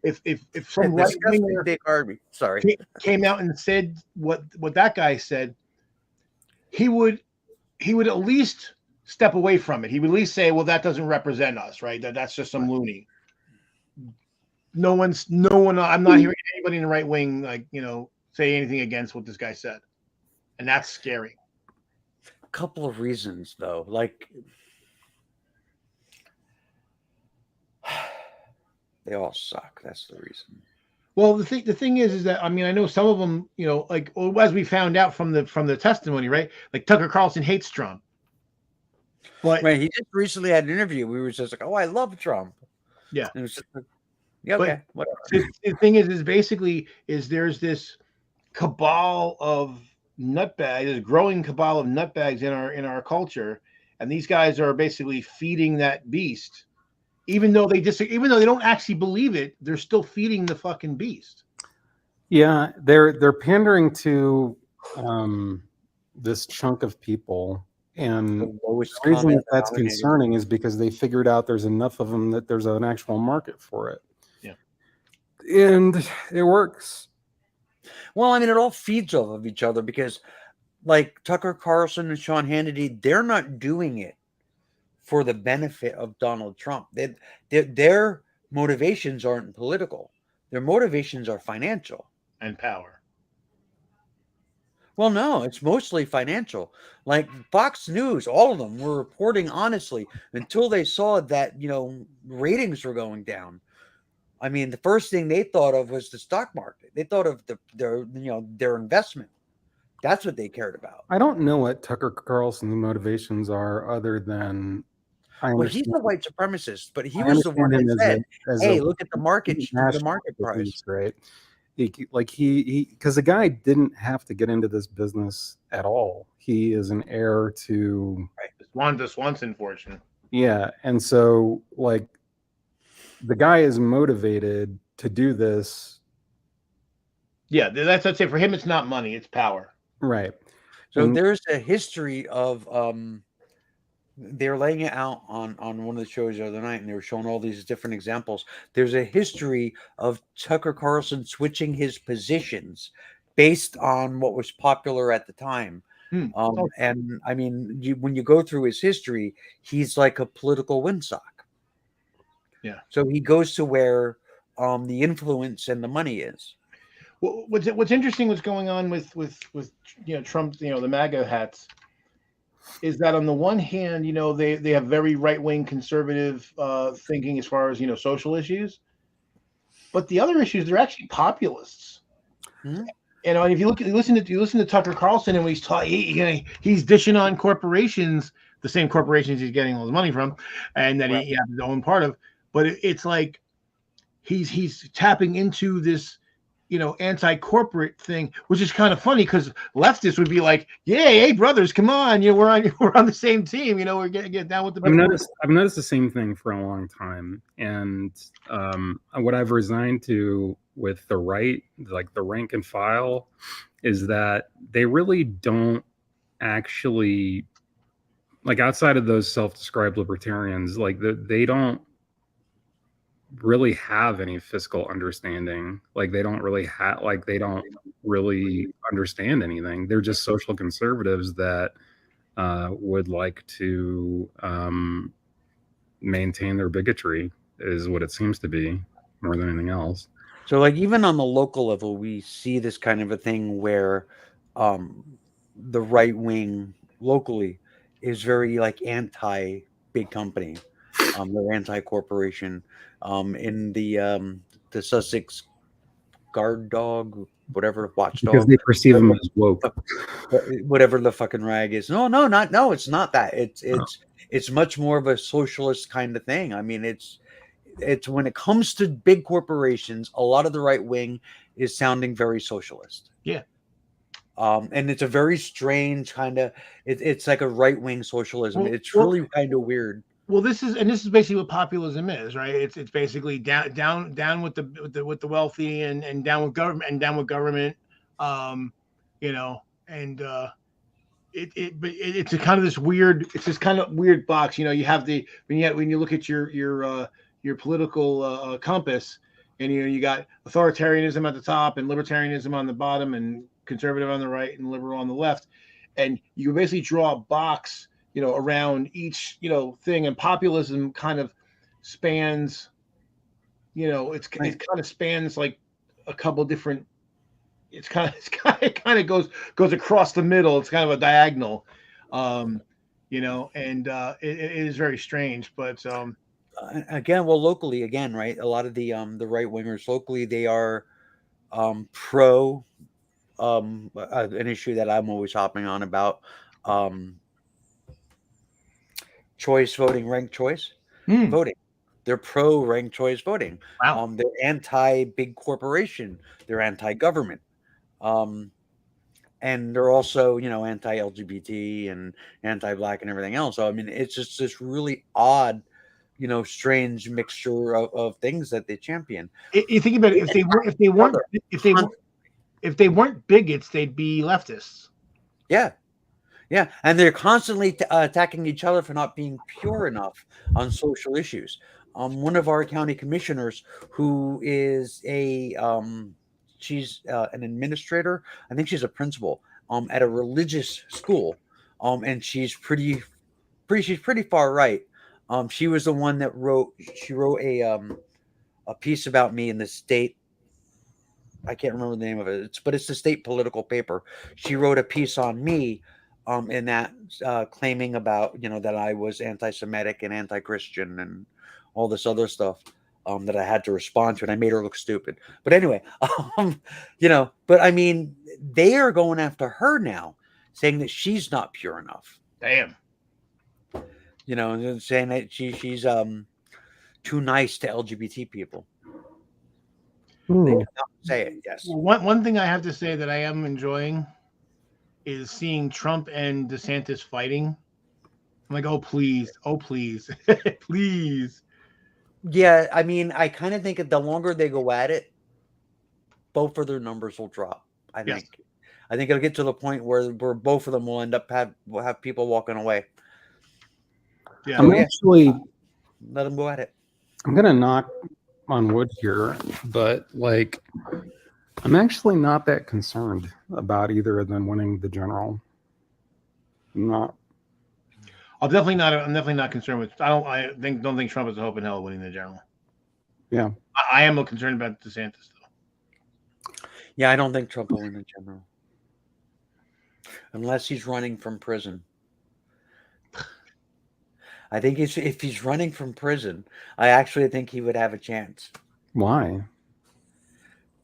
if some right winger Dick Army, sorry, came out and said what that guy said, he would at least step away from it. He would at least say, "Well, that doesn't represent us, right? That's just some loony." No one. I'm not hearing anybody in the right wing, like, you know, say anything against what this guy said, and that's scary. a couple of reasons though, like they all suck. That's the reason. Well, the thing is that, I mean, I know some of them, you know, like, as we found out from the testimony, right? Like Tucker Carlson hates Trump, but Right, he just recently had an interview. We were just like, "Oh, I love Trump." Yeah. And it was just like, yeah, okay, whatever. the thing is basically there's this cabal of nutbags, this growing cabal of nutbags in our culture, and these guys are basically feeding that beast. Even though they don't actually believe it, they're still feeding the fucking beast. yeah, they're pandering to this chunk of people, and The lowest the reason common that's denominator. concerning is because they figured out there's enough of them that there's an actual market for it. Yeah. And it works. Well, I mean, it all feeds off of each other because, like Tucker Carlson and Sean Hannity, they're not doing it for the benefit of Donald Trump. Their motivations aren't political. Their motivations are financial. And power. Well, no, it's mostly financial. Like Fox News, all of them were reporting honestly until they saw that, you know, ratings were going down. I mean, the first thing they thought of was the stock market. They thought of their investment. That's what they cared about. I don't know what Tucker Carlson's motivations are other than Well, he's a white supremacist, but he was the one that said, "Hey, look at the market price." Right? Because the guy didn't have to get into this business at all. He is an heir to The Swanson fortune. Yeah, and so like the guy is motivated to do this. Yeah, that's, I'd say for him, it's not money, it's power. Right. So there's a history of they're laying it out on one of the shows the other night, and they were showing all these different examples. There's a history of Tucker Carlson switching his positions based on what was popular at the time. Oh, And I mean, when you go through his history, he's like a political windsock. Yeah. So he goes to where the influence and the money is. well, what's interesting, what's going on with Trump, the MAGA hats, is that on the one hand, they have very right wing conservative thinking as far as social issues, but the other issues, they're actually populists. Mhm. And if you listen to Tucker Carlson, and when he's dishing on corporations, the same corporations he's getting all his money from, and that he has his own part of. But it's like he's tapping into this anti-corporate thing, which is kind of funny because leftists would be like, "Yeah, hey brothers, come on, we're on the same team, we're get down with the." I've noticed the same thing for a long time, and what I've resigned to with the right, like the rank and file, is that they really don't actually, like, outside of those self-described libertarians, like they don't really have any fiscal understanding. Like they don't really understand anything. They're just social conservatives that would like to maintain their bigotry, is what it seems to be, more than anything else. So, like, even on the local level, we see this kind of a thing where the right wing locally is very like anti big company. They're anti corporation. In the Sussex guard dog, whatever Because watchdog, they perceive them as woke. whatever the fucking rag is. No, it's not that. It's much more of a socialist kind of thing. I mean, it's when it comes to big corporations, a lot of the right wing is sounding very socialist. Yeah. And it's a very strange kind of it's like a right wing socialism. Well, It's really kind of weird. Well, this is basically what populism is, right? It's basically down with the wealthy and down with government, and it's a kind of this weird, it's this kind of weird box. You have when you look at your political compass, and you got authoritarianism at the top and libertarianism on the bottom and conservative on the right and liberal on the left, and you basically draw a box around each thing, and populism kind of spans it kind of spans like a couple different, it kind of goes across the middle. It's kind of a diagonal, and it is very strange, but Again, well, locally, again, right, a lot of the right wingers locally, they are pro an issue that I'm always hopping on about, choice voting, ranked choice voting. They're pro ranked choice voting. Wow. They're anti big corporation. They're anti government. And they're also, anti LGBT and anti black and everything else. So I mean, it's just this really odd, strange mixture of things that they champion. You think about it, if they weren't bigots, they'd be leftists. Yeah, and they're constantly attacking each other for not being pure enough on social issues. One of our county commissioners, who is she's an administrator. I think she's a principal at a religious school, and she's pretty far right. She was the one that wrote a piece about me in the state. I can't remember the name of it, but it's the state political paper. She wrote a piece on me. In that claiming about that I was anti-Semitic and anti-Christian and all this other stuff that I had to respond to, and I made her look stupid. But anyway, but I mean, they are going after her now, saying that she's not pure enough. Damn. Saying that she's too nice to LGBT people. They cannot say it. Yes. One thing I have to say that I am enjoying is seeing Trump and DeSantis fighting. I'm like, oh please, please. Yeah, I mean, I kind of think that the longer they go at it, both of their numbers will drop. I think it'll get to the point where both of them will end up will have people walking away. Yeah, I'm actually let them go at it. I'm gonna knock on wood here, but like I'm actually not that concerned about either of them winning the general. I'm not. I'm definitely not concerned with. Don't think Trump is a hope in hell of winning the general. Yeah. I am concerned about DeSantis though. Yeah, I don't think Trump will win the general. Unless he's running from prison. I think if he's running from prison, I actually think he would have a chance. Why?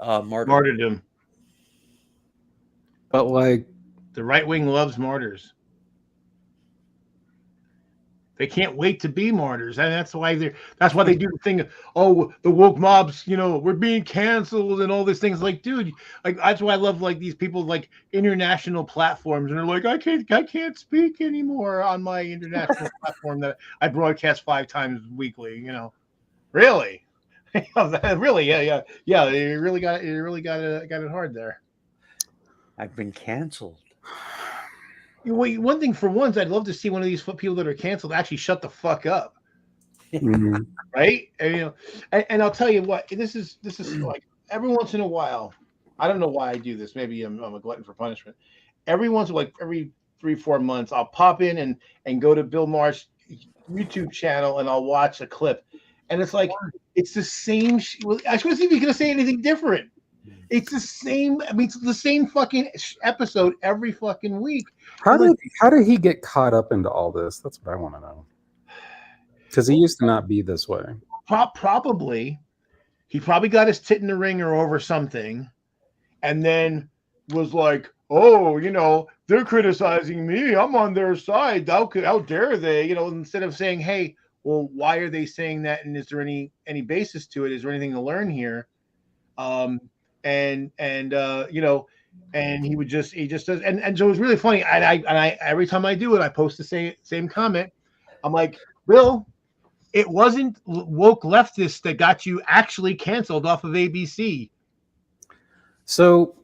Martyrdom. But like, the right wing loves martyrs. They can't wait to be martyrs, and that's why they do the thing. Oh, the woke mobs, we're being canceled and all these things. Like, dude, like that's why I love like these people like international platforms, and they're like, I can't speak anymore on my international platform that I broadcast 5 times weekly. Really, really, yeah. You really got it hard there. I've been canceled. One thing for once, I'd love to see one of these people that are canceled actually shut the fuck up, right? And, and I'll tell you what, this is like every once in a while. I don't know why I do this. Maybe I'm a glutton for punishment. Every 3-4 months, I'll pop in and go to Bill Maher's YouTube channel and I'll watch a clip, and it's like it's the same. I just want to see if he's gonna say anything different. It's the same. I mean, it's the same fucking episode every fucking week. How did he get caught up into all this? That's what I want to know. Because he used to not be this way. Probably, he probably got his tit in the ringer over something, and then was like, "Oh, they're criticizing me. I'm on their side. How dare they?" Instead of saying, "Hey, well, why are they saying that? And is there any basis to it? Is there anything to learn here?" And he just does, and so it was really funny. I every time I do it, I post the same comment. I'm like, Bill, it wasn't woke leftists that got you actually canceled off of ABC. So,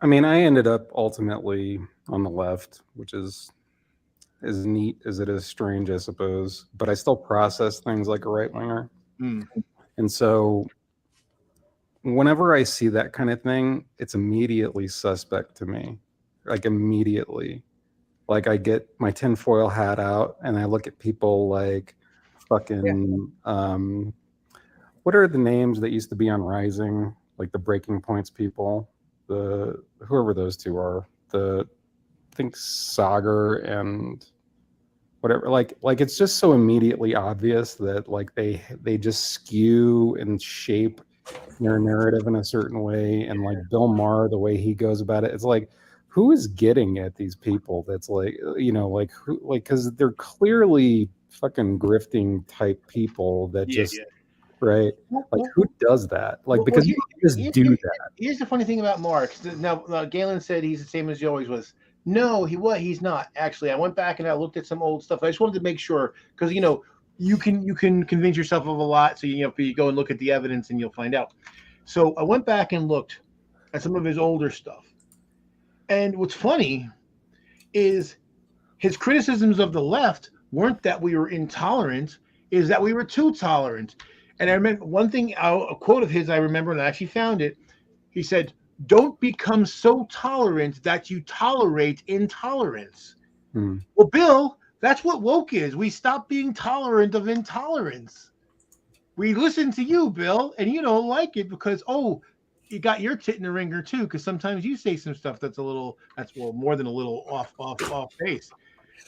I mean, I ended up ultimately on the left, which is as neat as it is strange, I suppose. But I still process things like a right winger, and so whenever I see that kind of thing, it's immediately suspect to me. Like immediately. Like I get my tinfoil hat out and I look at people like fucking what are the names that used to be on Rising? Like the Breaking Points people. Whoever those two are. I think Sagar and whatever. Like it's just so immediately obvious that like they just skew and shape their narrative in a certain way, and like Bill Maher, the way he goes about it, it's like, who is getting at these people? That's like, like who, like, because they're clearly fucking grifting type people that right, like who does that? Like because you just do that. Here's the funny thing about Mark. Now Galen said he's the same as he always was. No, he's not. Actually, I went back and I looked at some old stuff. I just wanted to make sure because you can convince yourself of a lot. So you go and look at the evidence and you'll find out. So I went back and looked at some of his older stuff. And what's funny is his criticisms of the left weren't that we were intolerant, is that we were too tolerant. And I remember one thing, a quote of his I remember, and I actually found it. He said, "Don't become so tolerant that you tolerate intolerance." Well, Bill, that's what woke is. We stop being tolerant of intolerance. We listen to you, Bill, and you don't like it because, you got your tit in the ringer too, because sometimes you say some stuff that's more than a little off base.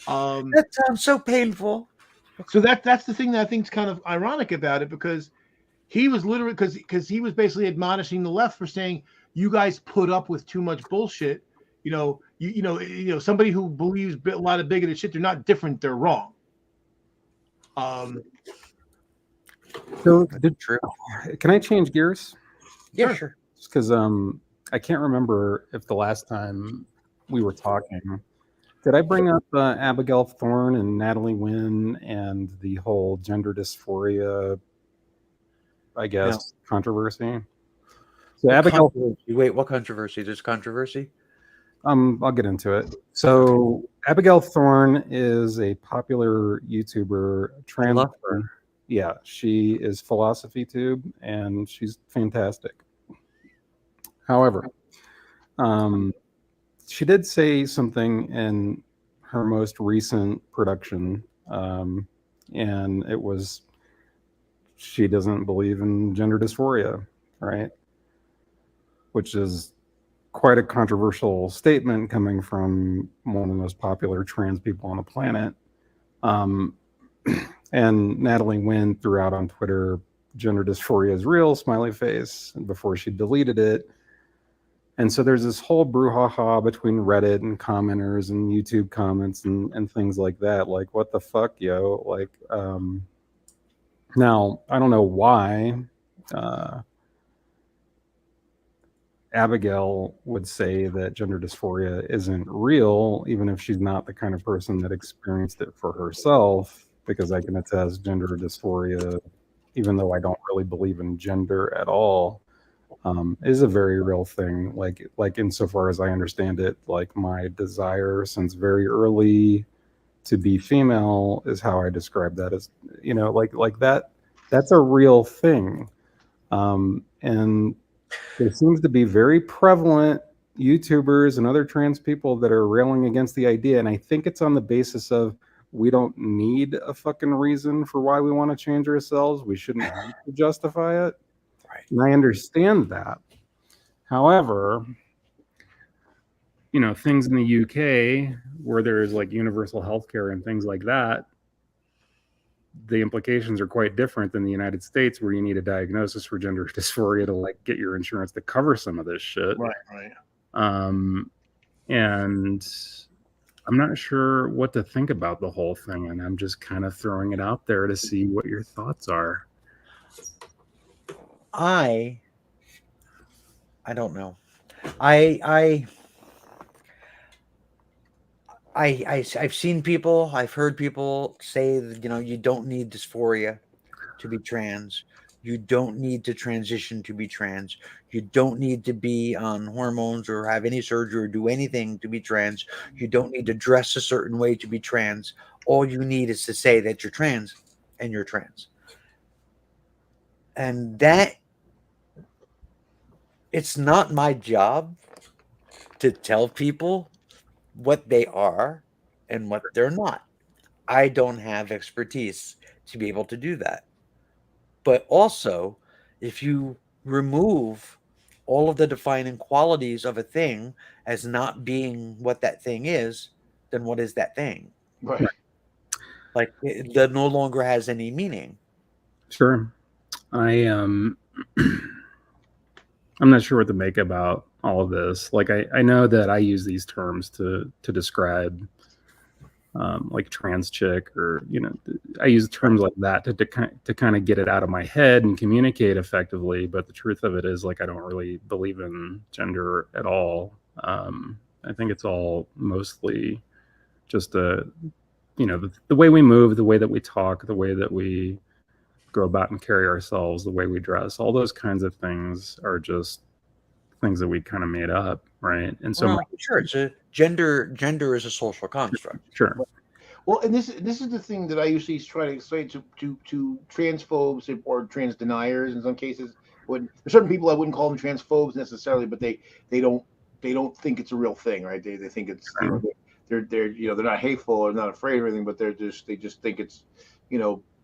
That sounds so painful. So that's the thing that I think is kind of ironic about it, because he was literally because he was basically admonishing the left for saying, you guys put up with too much bullshit. Somebody who believes a lot of bigoted shit, they're not different, they're wrong. So True. Can I change gears? Yeah, sure. Just because I can't remember if the last time we were talking, did I bring up Abigail Thorne and Natalie Wynn and the whole gender dysphoria, I guess, controversy? So Abigail, wait, what controversy? There's controversy? I'll get into it. So Abigail Thorne is a popular YouTuber, trans. I love her. Yeah, she is Philosophy Tube, and she's fantastic. However, she did say something in her most recent production, and it was she doesn't believe in gender dysphoria, right? Which is quite a controversial statement coming from one of the most popular trans people on the planet. And Natalie Wynn threw out on Twitter, gender dysphoria is real, smiley face, before she deleted it. And so there's this whole brouhaha between Reddit and commenters and YouTube comments and things like that. Like, what the fuck, yo? Like, now, I don't know why Abigail would say that gender dysphoria isn't real, even if she's not the kind of person that experienced it for herself, because I can attest gender dysphoria, even though I don't really believe in gender at all, is a very real thing. Like insofar as I understand it, like my desire since very early to be female is how I describe that as, like that's a real thing. And there seems to be very prevalent YouTubers and other trans people that are railing against the idea. And I think it's on the basis of we don't need a fucking reason for why we want to change ourselves. We shouldn't have to justify it. Right. And I understand that. However, things in the UK where there's like universal healthcare and things like that, the implications are quite different than the United States, where you need a diagnosis for gender dysphoria to like get your insurance to cover some of this shit. Right. And I'm not sure what to think about the whole thing, and I'm just kind of throwing it out there to see what your thoughts are. I don't know. I've seen people, I've heard people say that, you don't need dysphoria to be trans. You don't need to transition to be trans. You don't need to be on hormones or have any surgery or do anything to be trans. You don't need to dress a certain way to be trans. All you need is to say that you're trans and you're trans. And that, it's not my job to tell people what they are and what they're not. I don't have expertise to be able to do that. But also, if you remove all of the defining qualities of a thing as not being what that thing is, then what is that thing? Right. Like, that no longer has any meaning. Sure. I'm not sure what to make about all of this. Like, I know that I use these terms to describe like trans chick, or I use terms like that to kind of get it out of my head and communicate effectively. But the truth of it is, like, I don't really believe in gender at all. I think it's all mostly just the way we move, the way that we talk, the way that we go about and carry ourselves, the way we dress. All those kinds of things are just things that we kind of made up, right? And so, sure, it's a gender is a social construct. Sure. Well, and this is the thing that I usually try to explain to transphobes or trans deniers in some cases. There's certain people, I wouldn't call them transphobes necessarily, but they don't think it's a real thing, right? They think it's they're not hateful or not afraid or anything, but they just think it's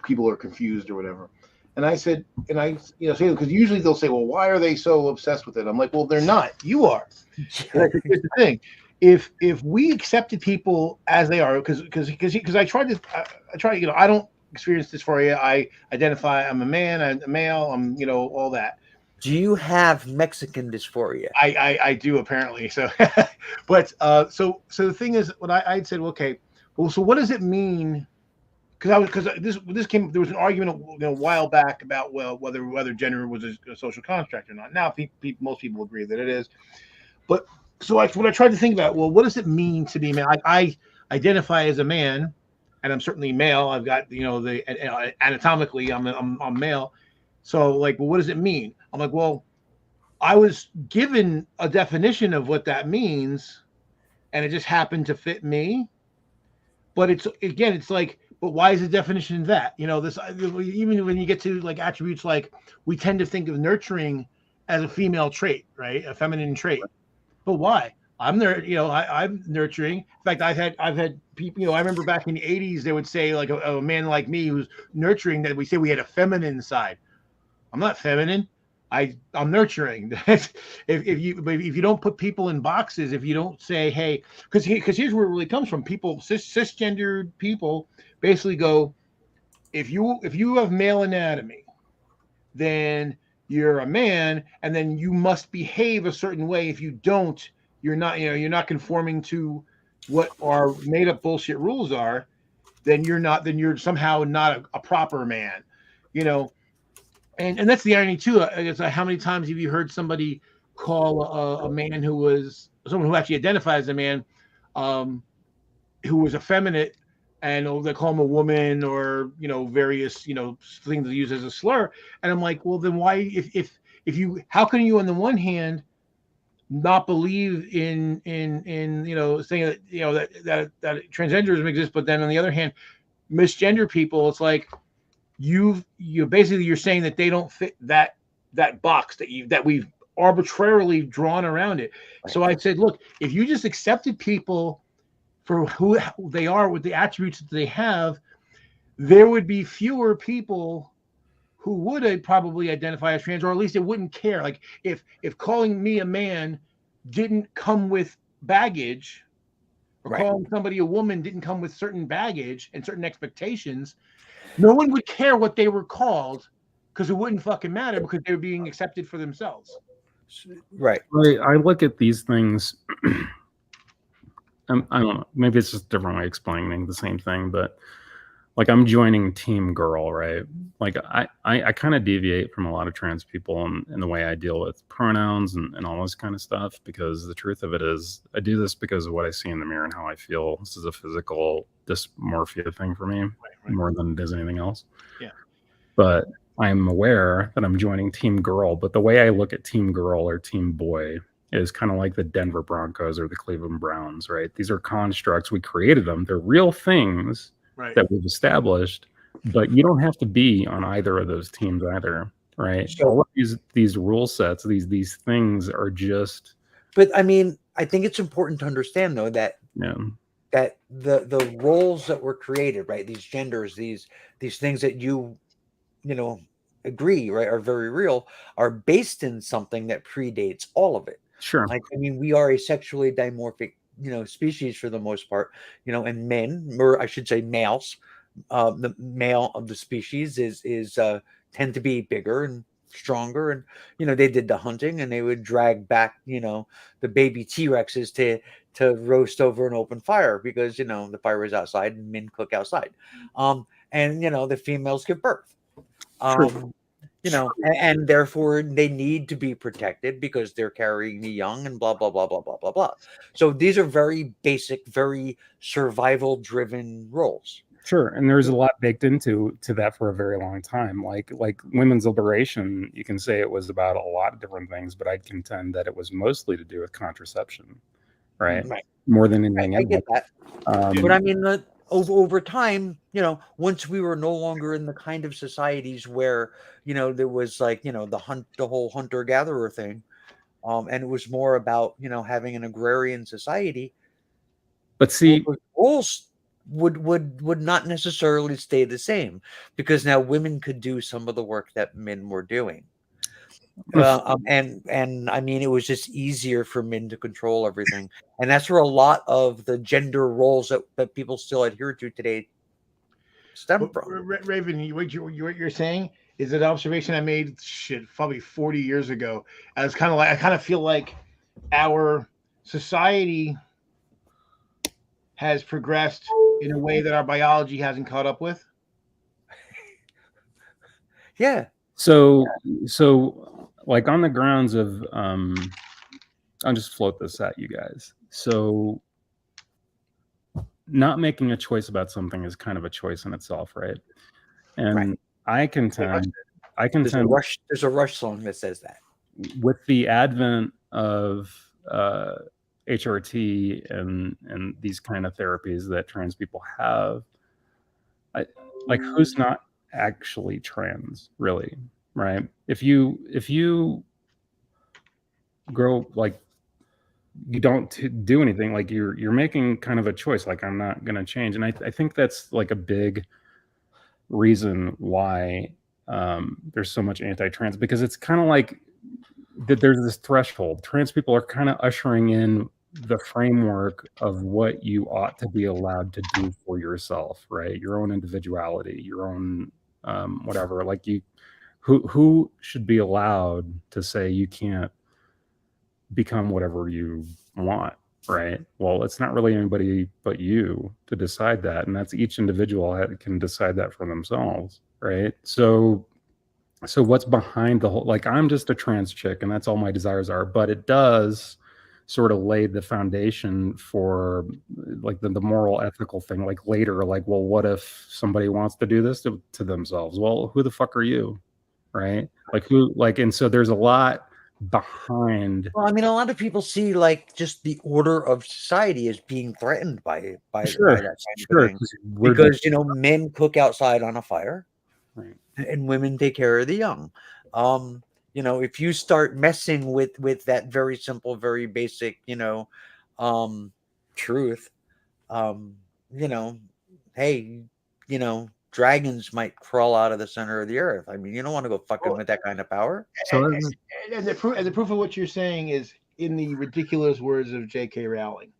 people are confused or whatever. And I said, say, because usually they'll say, well, why are they so obsessed with it? I'm like, well, they're not. You are. Here's the thing. If we accepted people as they are, because I try to, I don't experience dysphoria. I identify, I'm a man, I'm a male, I'm, all that. Do you have Mexican dysphoria? I do, apparently. So, but so the thing is, when I said, okay, well, so what does it mean? Because this came, there was an argument a while back about whether gender was a social construct or not. Now most people agree that it is, but so when I tried to think about, well, what does it mean to be male? I identify as a man, and I'm certainly male. I've got the anatomically I'm male. So like, well, what does it mean? I'm like, well, I was given a definition of what that means, and it just happened to fit me. But it's like, but why is the definition that? This, even when you get to like attributes, like we tend to think of nurturing as a female trait, right? A feminine trait. But why? I'm nurturing. In fact, I've had people. I remember back in the '80s, they would say like a man like me who's nurturing, that we say we had a feminine side. I'm not feminine. I'm nurturing. If you don't put people in boxes, if you don't say, hey, because here's where it really comes from. People, cisgendered people, basically go, if you have male anatomy, then you're a man, and then you must behave a certain way. If you don't, you're not conforming to what our made up bullshit rules are. Then you're somehow not a proper man. You know, and that's the irony too. It's like, how many times have you heard somebody call a man who was someone who actually identifies as a man, who was effeminate, and they call him a woman, or various things they use as a slur. And I'm like, well, then why, if you, how can you on the one hand not believe in saying that that transgenderism exists, but then on the other hand misgender people? It's like you basically, you're saying that they don't fit that box that we've arbitrarily drawn around it. Right. So I said, look, if you just accepted people for who they are with the attributes that they have, there would be fewer people who would probably identify as trans, or at least it wouldn't care. Like if calling me a man didn't come with baggage, or Right. calling somebody a woman didn't come with certain baggage and certain expectations, no one would care what they were called, because it wouldn't fucking matter, because they were being accepted for themselves. Right. I look at these things. I don't know. Maybe it's just a different way of explaining the same thing, but like I'm joining Team Girl, right? Like I kind of deviate from a lot of trans people in the way I deal with pronouns and all this kind of stuff, because the truth of it is I do this because of what I see in the mirror and how I feel. This is a physical dysmorphia thing for me, Right. more than it is anything else. Yeah. But I'm aware that I'm joining Team Girl, but the way I look at Team Girl or Team Boy is kind of like the Denver Broncos or the Cleveland Browns, right? These are constructs. We created them. They're real things that we've established, but you don't have to be on either of those teams either, right? So, all of these rule sets, these things are just. But I mean, I think it's important to understand though that that the roles that were created, right? These genders, these things that you agree, right, are very real, are based in something that predates all of it. Sure. Like, I mean, we are a sexually dimorphic, species for the most part, and men, or I should say males, the male of the species is tend to be bigger and stronger, and they did the hunting, and they would drag back the baby T-Rexes to roast over an open fire, because the fire is outside and men cook outside, and the females give birth. And therefore they need to be protected because they're carrying the young, and blah, blah, blah, blah, blah, blah, blah. So these are very basic, very survival driven roles. Sure. And there's a lot baked into that for a very long time. Like women's liberation, you can say it was about a lot of different things, but I'd contend that it was mostly to do with contraception, right? More than anything else. I get that. But I mean, over time, once we were no longer in the kind of societies where, there was like, the whole hunter-gatherer thing, and it was more about, having an agrarian society. But see, roles would not necessarily stay the same, because now women could do some of the work that men were doing. And I mean, it was just easier for men to control everything, and that's where a lot of the gender roles that people still adhere to today stem from. Raven, what you're saying is an observation I made probably 40 years ago. I kind of feel like our society has progressed in a way that our biology hasn't caught up with. Yeah. So like on the grounds of, I'll just float this at you guys. So not making a choice about something is kind of a choice in itself, right? And I contend there's a Rush song that says that. With the advent of HRT and these kind of therapies that trans people have, who's not actually trans, really? Right? If you grow like you don't do anything. Like you're making kind of a choice. Like I'm not going to change, and I think that's like a big reason why there's so much anti-trans, because it's kind of like that there's this threshold. Trans people are kind of ushering in the framework of what you ought to be allowed to do for yourself, right? Your own individuality, your own whatever. Like who should be allowed to say you can't become whatever you want, right? Well, it's not really anybody but you to decide that, and that's each individual can decide that for themselves, right? So what's behind the whole, like, I'm just a trans chick and that's all my desires are, but it does sort of lay the foundation for like the moral ethical thing, like later, like, well, what if somebody wants to do this to themselves? Well, who the fuck are you, right? Like who, like, and so there's a lot behind. Well, I mean, a lot of people see like just the order of society as being threatened by Sure, that kind sure, of thing, because men cook outside on a fire, right, and women take care of the young. If you start messing with that very simple, very basic, truth, hey, dragons might crawl out of the center of the earth. I mean, you don't want to go fucking with that kind of power. And the proof of what you're saying is in the ridiculous words of J.K. Rowling,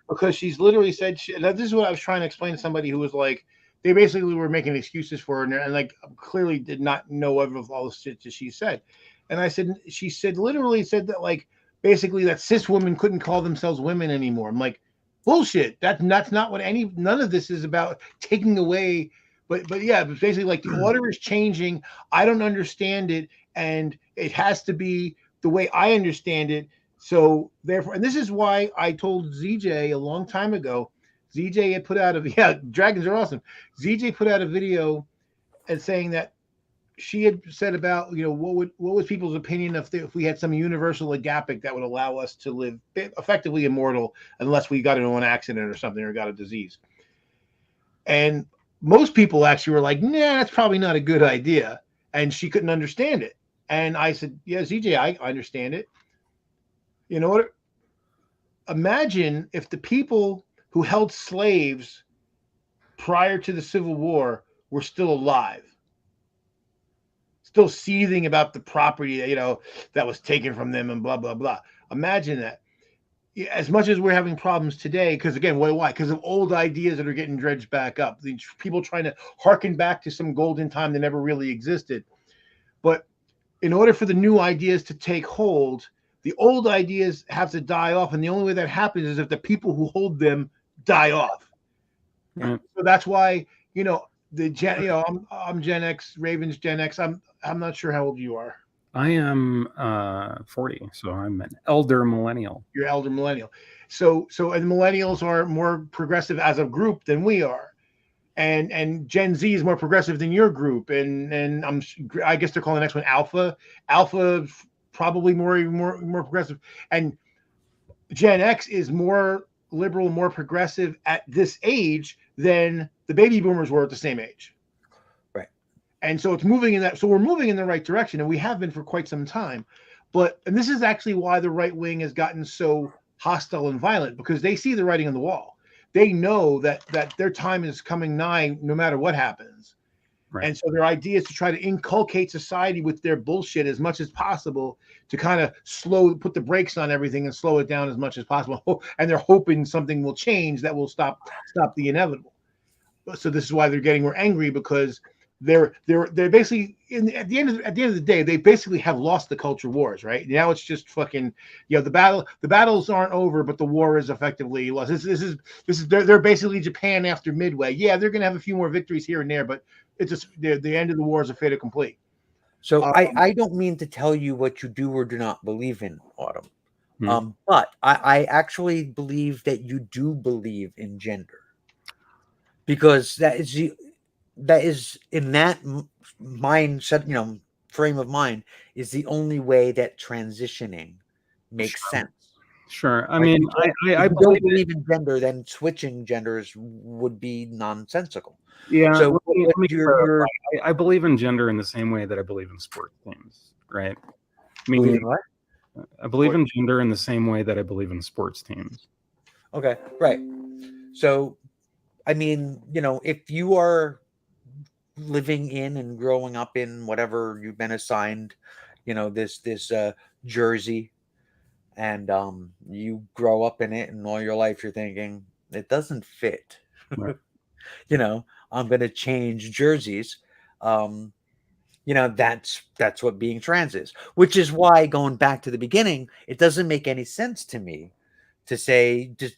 because she's literally said, now this is what I was trying to explain to somebody who was like, they basically were making excuses for her and like clearly did not know of all the shit that she said. And I said, she literally said that like basically that cis women couldn't call themselves women anymore. I'm like, bullshit. That's not what none of this is about, taking away. But yeah, but basically like the order is changing. I don't understand it, and it has to be the way I understand it. So therefore, and this is why I told ZJ a long time ago. ZJ had put out dragons are awesome. ZJ put out a video and saying that she had said about, what was people's opinion if we had some universal agapic that would allow us to live effectively immortal unless we got into an accident or something or got a disease. And most people actually were like, nah, that's probably not a good idea. And she couldn't understand it. And I said, yeah, ZJ, I understand it. You know what? Imagine if the people who held slaves prior to the Civil War were still alive, still seething about the property, that was taken from them and blah, blah, blah. Imagine that. As much as we're having problems today, because again, why? Because of old ideas that are getting dredged back up. The people trying to harken back to some golden time that never really existed. But in order for the new ideas to take hold, the old ideas have to die off. And the only way that happens is if the people who hold them die off. So that's why, I'm Gen X, Raven's Gen X. I'm not sure how old you are. I am 40, so I'm an elder millennial. You're elder millennial. So and millennials are more progressive as a group than we are. And Gen Z is more progressive than your group. And I guess they're calling the next one Alpha. Alpha probably more progressive. And Gen X is more liberal, more progressive at this age than the baby boomers were at the same age. Right. And so it's moving in that. So we're moving in the right direction, and we have been for quite some time. And this is actually why the right wing has gotten so hostile and violent, because they see the writing on the wall. They know that their time is coming nigh no matter what happens. Right. And so their idea is to try to inculcate society with their bullshit as much as possible to kind of put the brakes on everything and slow it down as much as possible. And they're hoping something will change that will stop the inevitable. So this is why they're getting more angry, because they're basically at the end of the day, they basically have lost the culture wars. Right now, it's just fucking, the battles aren't over, but the war is effectively lost. This is they're basically Japan after Midway. Yeah, they're gonna have a few more victories here and there, but it's just the end of the war is a fait accompli. So I don't mean to tell you what you do or do not believe in, Autumn. But I actually believe that you do believe in gender, because that is in that mindset, frame of mind, is the only way that transitioning makes sense. Sure. I mean, I believe in gender, then switching genders would be nonsensical. Yeah. So I believe in gender in the same way that I believe in sports teams, right? I mean, what? I believe in gender in the same way that I believe in sports teams. Okay, right. So, I mean, if you are living in and growing up in whatever you've been assigned, this jersey, and you grow up in it, and all your life you're thinking it doesn't fit. Right. I'm going to change jerseys. Um, that's what being trans is, which is why, going back to the beginning, it doesn't make any sense to me to say just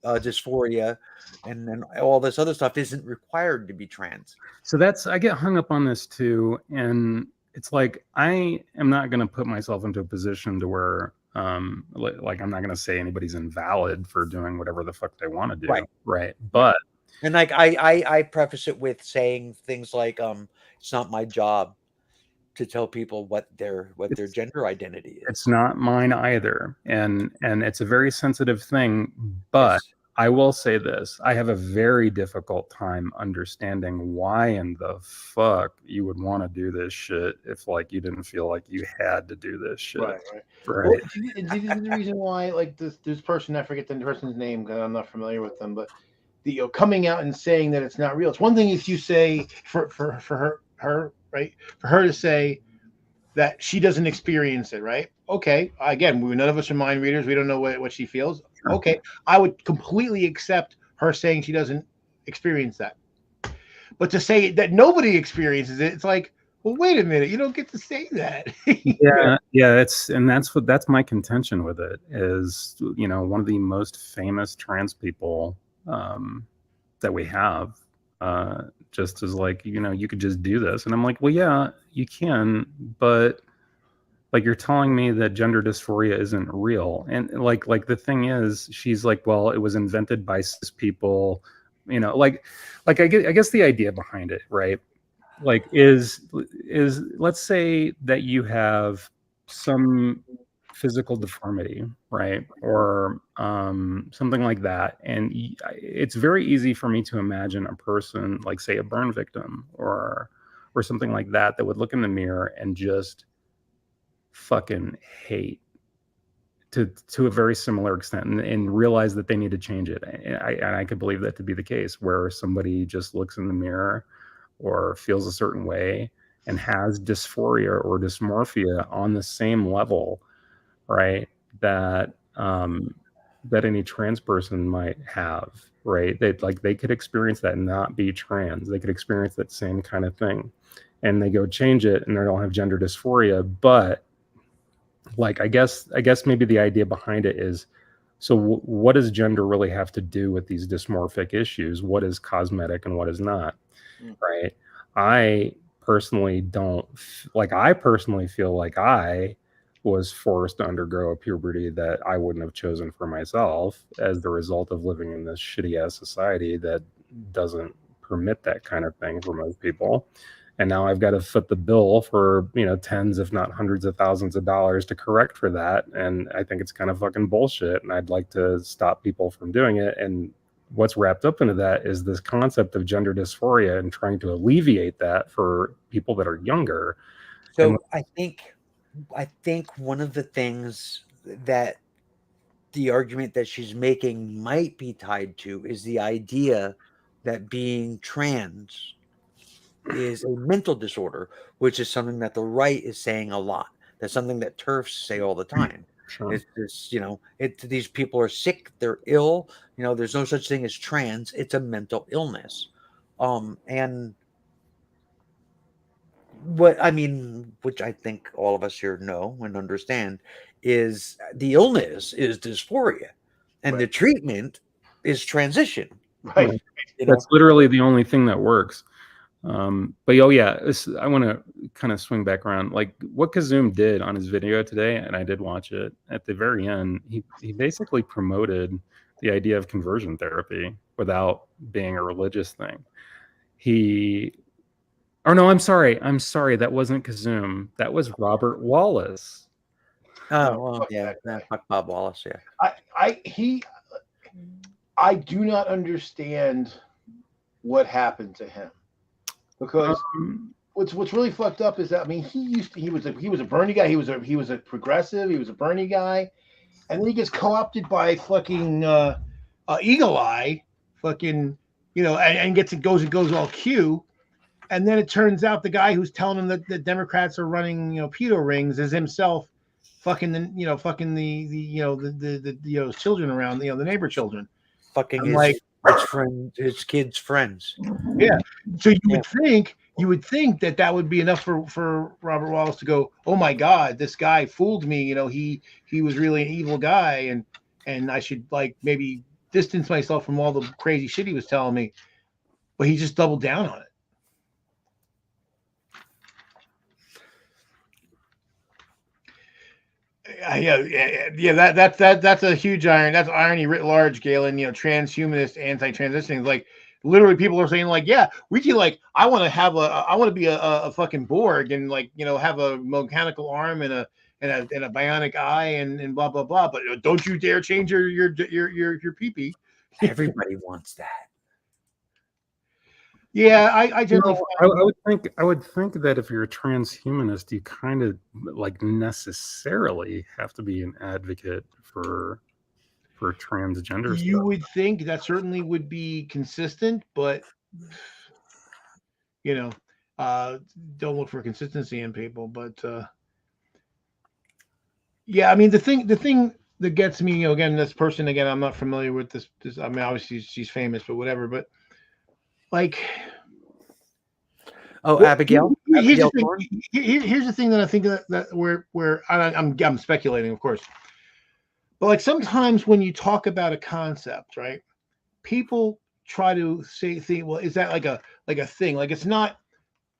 dysphoria and then all this other stuff isn't required to be trans. So I get hung up on this too, and it's like I am not going to put myself into a position to where like I'm not going to say anybody's invalid for doing whatever the fuck they want to do, right? But and like I preface it with saying things like it's not my job to tell people what their gender identity is. It's not mine either, and it's a very sensitive thing. But Yes. I will say this: I have a very difficult time understanding why in the fuck you would want to do this shit if like you didn't feel like you had to do this shit. Right. Right. Well, this is the reason why, like this person, I forget the person's name because I'm not familiar with them, but the coming out and saying that it's not real. It's one thing if you say for her right, for her to say that she doesn't experience it, right? Okay, again, none of us are mind readers. We don't know what she feels. Sure. Okay, I would completely accept her saying she doesn't experience that. But to say that nobody experiences it, it's like, well, wait a minute, you don't get to say that. Yeah, that's my contention with it is, one of the most famous trans people that we have just is like, you could just do this. And I'm like, well, yeah, you can, but like you're telling me that gender dysphoria isn't real. And like the thing is, she's like, well, it was invented by cis people, like I guess the idea behind it, right? Like is let's say that you have some physical deformity, right? Or something like that. And it's very easy for me to imagine a person like, say, a burn victim or something like that would look in the mirror and just fucking hate to a very similar extent and realize that they need to change it. And I could believe that to be the case, where somebody just looks in the mirror or feels a certain way and has dysphoria or dysmorphia on the same level, right, that any trans person might have, right? They could experience that and not be trans. They could experience that same kind of thing, and they go change it and they don't have gender dysphoria. But like, I guess maybe the idea behind it is, so what does gender really have to do with these dysmorphic issues? What is cosmetic and what is not? Right? I personally feel like I was forced to undergo a puberty that I wouldn't have chosen for myself as the result of living in this shitty ass society that doesn't permit that kind of thing for most people. And now I've got to foot the bill for, tens, if not hundreds of thousands of dollars to correct for that. And I think it's kind of fucking bullshit. And I'd like to stop people from doing it. And what's wrapped up into that is this concept of gender dysphoria and trying to alleviate that for people that are younger. So I think one of the things that the argument that she's making might be tied to is the idea that being trans is a mental disorder, which is something that the right is saying a lot. That's something that TERFs say all the time. Sure. It's this, these people are sick, they're ill. There's no such thing as trans. It's a mental illness. And which I think all of us here know and understand, is the illness is dysphoria, and the treatment is transition. Right. That's literally the only thing that works. But I want to kind of swing back around. Like what Kazum did on his video today, and I did watch it, at the very end, he basically promoted the idea of conversion therapy without being a religious thing. I'm sorry, that wasn't Kazum. That was Robert Wallace. Oh, well, yeah, fuck Bob Wallace, yeah. I do not understand what happened to him, because what's really fucked up is that, I mean, he was a Bernie guy. He was a progressive. He was a Bernie guy, and then he gets co-opted by fucking Eagle Eye, fucking, and goes all Q. And then it turns out the guy who's telling him that the Democrats are running, pedo rings is himself fucking the children around, the neighbor children. Fucking his kids' friends. Yeah. So you would think that would be enough for Robert Wallace to go, oh my God, this guy fooled me. He was really an evil guy, and I should maybe distance myself from all the crazy shit he was telling me. But he just doubled down on it. Yeah. That's a huge iron. That's irony writ large, Galen. Transhumanist, anti-transitioning. Like, literally, people are saying, yeah, we can, I want to be a fucking Borg and have a mechanical arm and a bionic eye and blah blah blah. But don't you dare change your pee-pee. Everybody wants that. Yeah, I generally. I would think that if you're a transhumanist, you kind of necessarily have to be an advocate for transgender You stuff. would think that certainly would be consistent, but don't look for consistency in people. But yeah, I mean, the thing that gets me, again, this person, again, I'm not familiar with this. I mean, obviously she's famous, but whatever. But Abigail. Here's the thing that I think that where I'm speculating, of course. But sometimes when you talk about a concept, right? People try to think, well, is that like a thing? It's not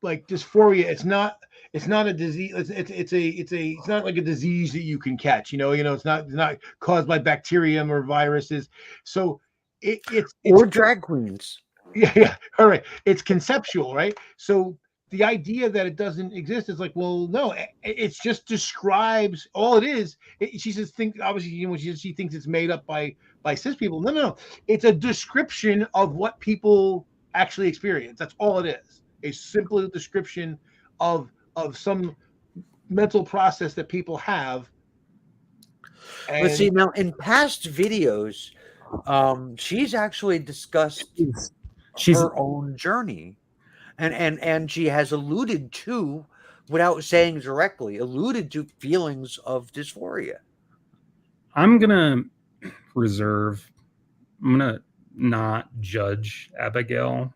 like dysphoria. It's not a disease. It's not like a disease that you can catch. It's not caused by bacterium or viruses. So it's or drag queens. Yeah. All right. It's conceptual, right? So the idea that it doesn't exist is well, no, it just describes all it is. She just thinks, obviously, she thinks it's made up by cis people. No. It's a description of what people actually experience. That's all it is. A simple description of some mental process that people have. And Let's see, now in past videos, she's actually discussed her own journey, and she has alluded to, without saying directly, feelings of dysphoria. I'm gonna not judge Abigail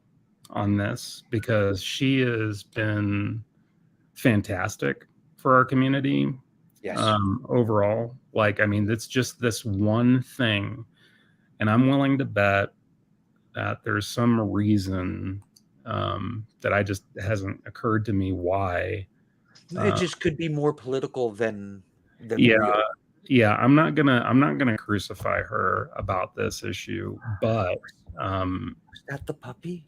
on this because she has been fantastic for our community. Yes. Overall, it's just this one thing, and I'm willing to bet that there's some reason that I just hasn't occurred to me why. It just could be more political than yeah. real. Yeah, I'm not gonna crucify her about this issue, but is that the puppy?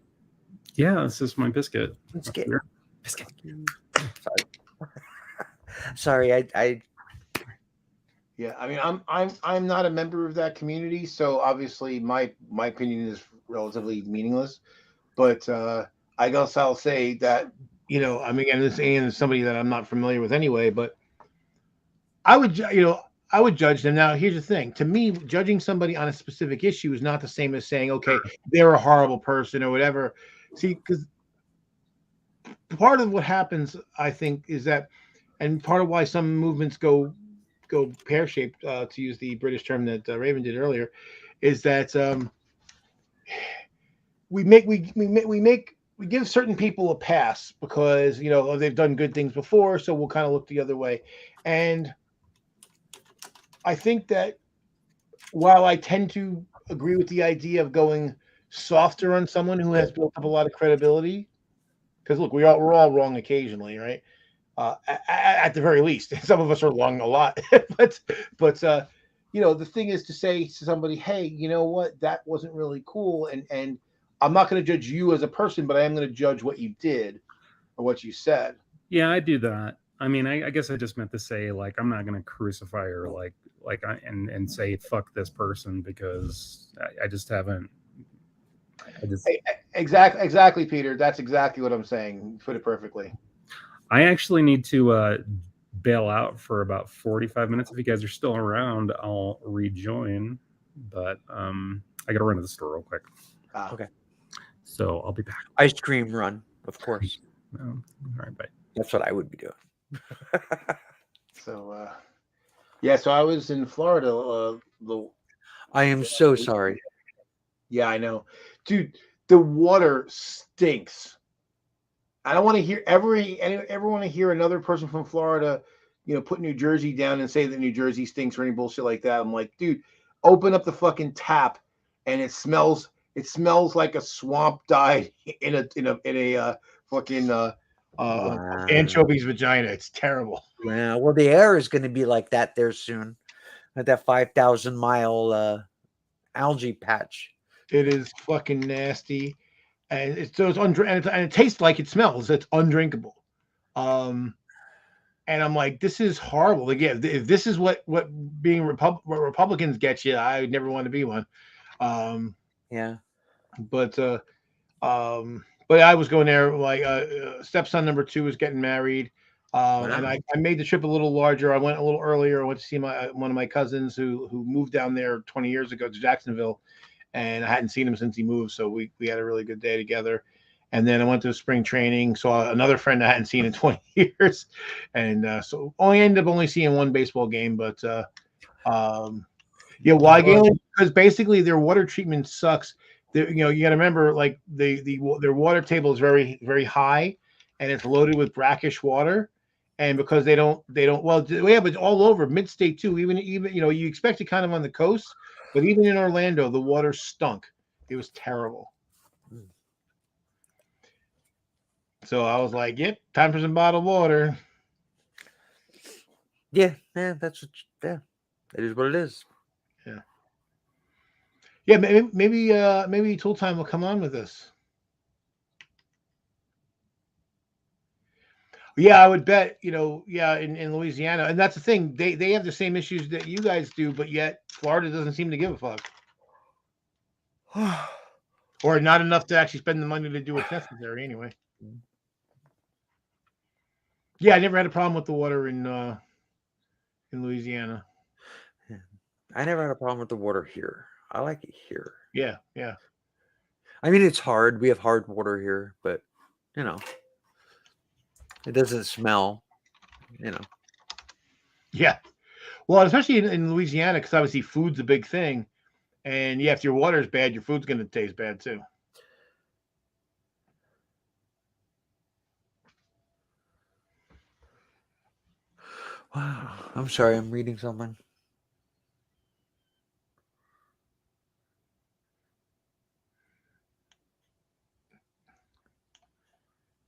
Yeah, this is my biscuit. Biscuit. Sorry, I. Yeah, I mean, I'm not a member of that community, so obviously my opinion is relatively meaningless. But I guess I'll say that, I mean, again, this is somebody that I'm not familiar with anyway, but I would judge them. Now, here's the thing. To me, judging somebody on a specific issue is not the same as saying, okay, they're a horrible person or whatever. See, because part of what happens, I think, is that, and part of why some movements go pear-shaped, to use the British term that Raven did earlier, is that we give certain people a pass because they've done good things before, so we'll kind of look the other way. And I think that while I tend to agree with the idea of going softer on someone who has built up a lot of credibility, because look, we're all wrong occasionally, right? At the very least, some of us are wrong a lot, but the thing is to say to somebody, hey, you know what, that wasn't really cool, and I'm not going to judge you as a person, but I am going to judge what you did or what you said. Yeah, I do that. I mean, I guess I just meant to say, I'm not going to crucify her, and say fuck this person, because I just haven't. Exactly, Peter. That's exactly what I'm saying. You put it perfectly. I actually need to bail out for about 45 minutes. If you guys are still around, I'll rejoin. But I got to run to the store real quick. Okay. So I'll be back. Ice cream run, of course. All right, bye. That's what I would be doing. So, yeah, so I was in Florida. I am so sorry. Yeah, I know. Dude, the water stinks. I don't want to hear ever want to hear another person from Florida, put New Jersey down and say that New Jersey stinks or any bullshit like that. I'm like, dude, open up the fucking tap and it smells like a swamp died in a fucking Wow. anchovy's vagina. It's terrible. Yeah, well, the air is going to be like that there soon at that 5,000-mile algae patch. It is fucking nasty, and it's and it tastes like it smells. It's undrinkable. And I'm like, this is horrible. Like, yeah, if this is what being what Republicans get you, I would never want to be one. Yeah. But I was going there. Like, stepson number 2 was getting married. And I made the trip a little larger. I went a little earlier. I went to see one of my cousins who moved down there 20 years ago to Jacksonville, and I hadn't seen him since he moved. So we had a really good day together. And then I went to spring training, saw another friend I hadn't seen in 20 years, and so ended up seeing one baseball game. But yeah, why? Because basically their water treatment sucks. You got to remember, like their water table is very, very high, and it's loaded with brackish water. And because they don't well, yeah, but all over mid-state too. Even you expect it kind of on the coast, but even in Orlando, the water stunk. It was terrible. So I was like, "Yep, time for some bottled water." Yeah, that's it is what it is. Yeah, maybe Tool Time will come on with us. Yeah, I would bet, in Louisiana. And that's the thing. They have the same issues that you guys do, but yet Florida doesn't seem to give a fuck. Or not enough to actually spend the money to do what's necessary anyway. Yeah, I never had a problem with the water in Louisiana. Yeah. I never had a problem with the water here. I like it here. Yeah. I mean, it's hard. We have hard water here, but it doesn't smell. Yeah. Well, especially in Louisiana, because obviously food's a big thing. And yeah, if your water's bad, your food's going to taste bad too. Wow. I'm sorry. I'm reading something.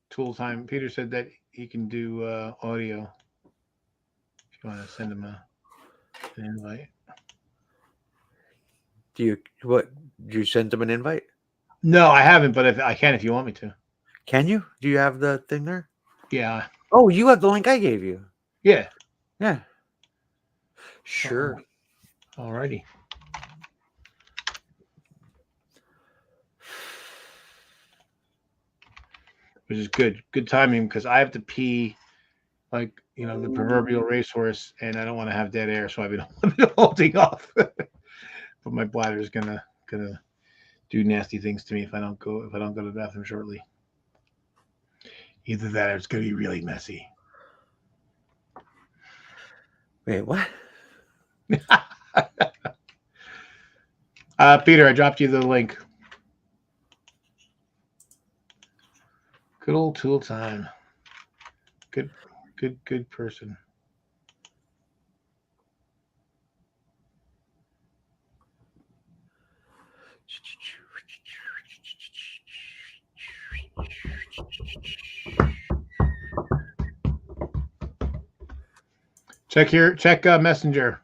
Tool Time. Peter said that he can do audio. If you want to send him an invite. Do you send them an invite? No, I haven't, but I can if you want me to. Can you? Do you have the thing there? Yeah. Oh, you have the link I gave you. Yeah. Yeah. Sure. Alrighty. Which is good. Good timing because I have to pee like, the proverbial racehorse, and I don't want to have dead air, so I've been holding off. But my bladder is gonna do nasty things to me if I don't go to the bathroom shortly. Either that or it's gonna be really messy. Wait, what? Peter, I dropped you the link. Good old Tool Time. Good person. Check Messenger.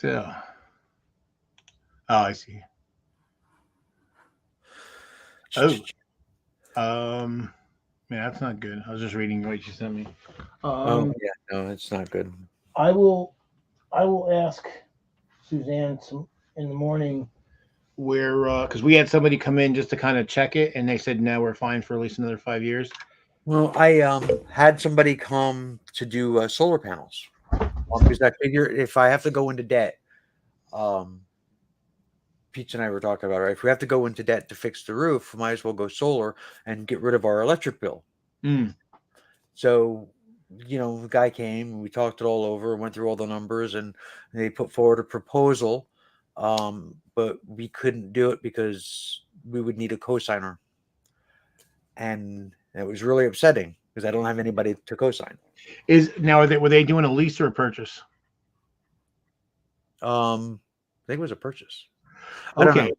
So, oh, I see. Man, that's not good. I was just reading what you sent me. Oh yeah, no, it's not good. I will ask Suzanne in the morning where because we had somebody come in just to kind of check it, and they said no, we're fine for at least another 5 years. Well, I had somebody come to do solar panels because I figure if I have to go into debt, Peach and I were talking about, right? If we have to go into debt to fix the roof, we might as well go solar and get rid of our electric bill. So, the guy came, we talked it all over, went through all the numbers, and they put forward a proposal. But we couldn't do it because we would need a cosigner. And it was really upsetting because I don't have anybody to cosign. Were they doing a lease or a purchase? I think it was a purchase. I don't know.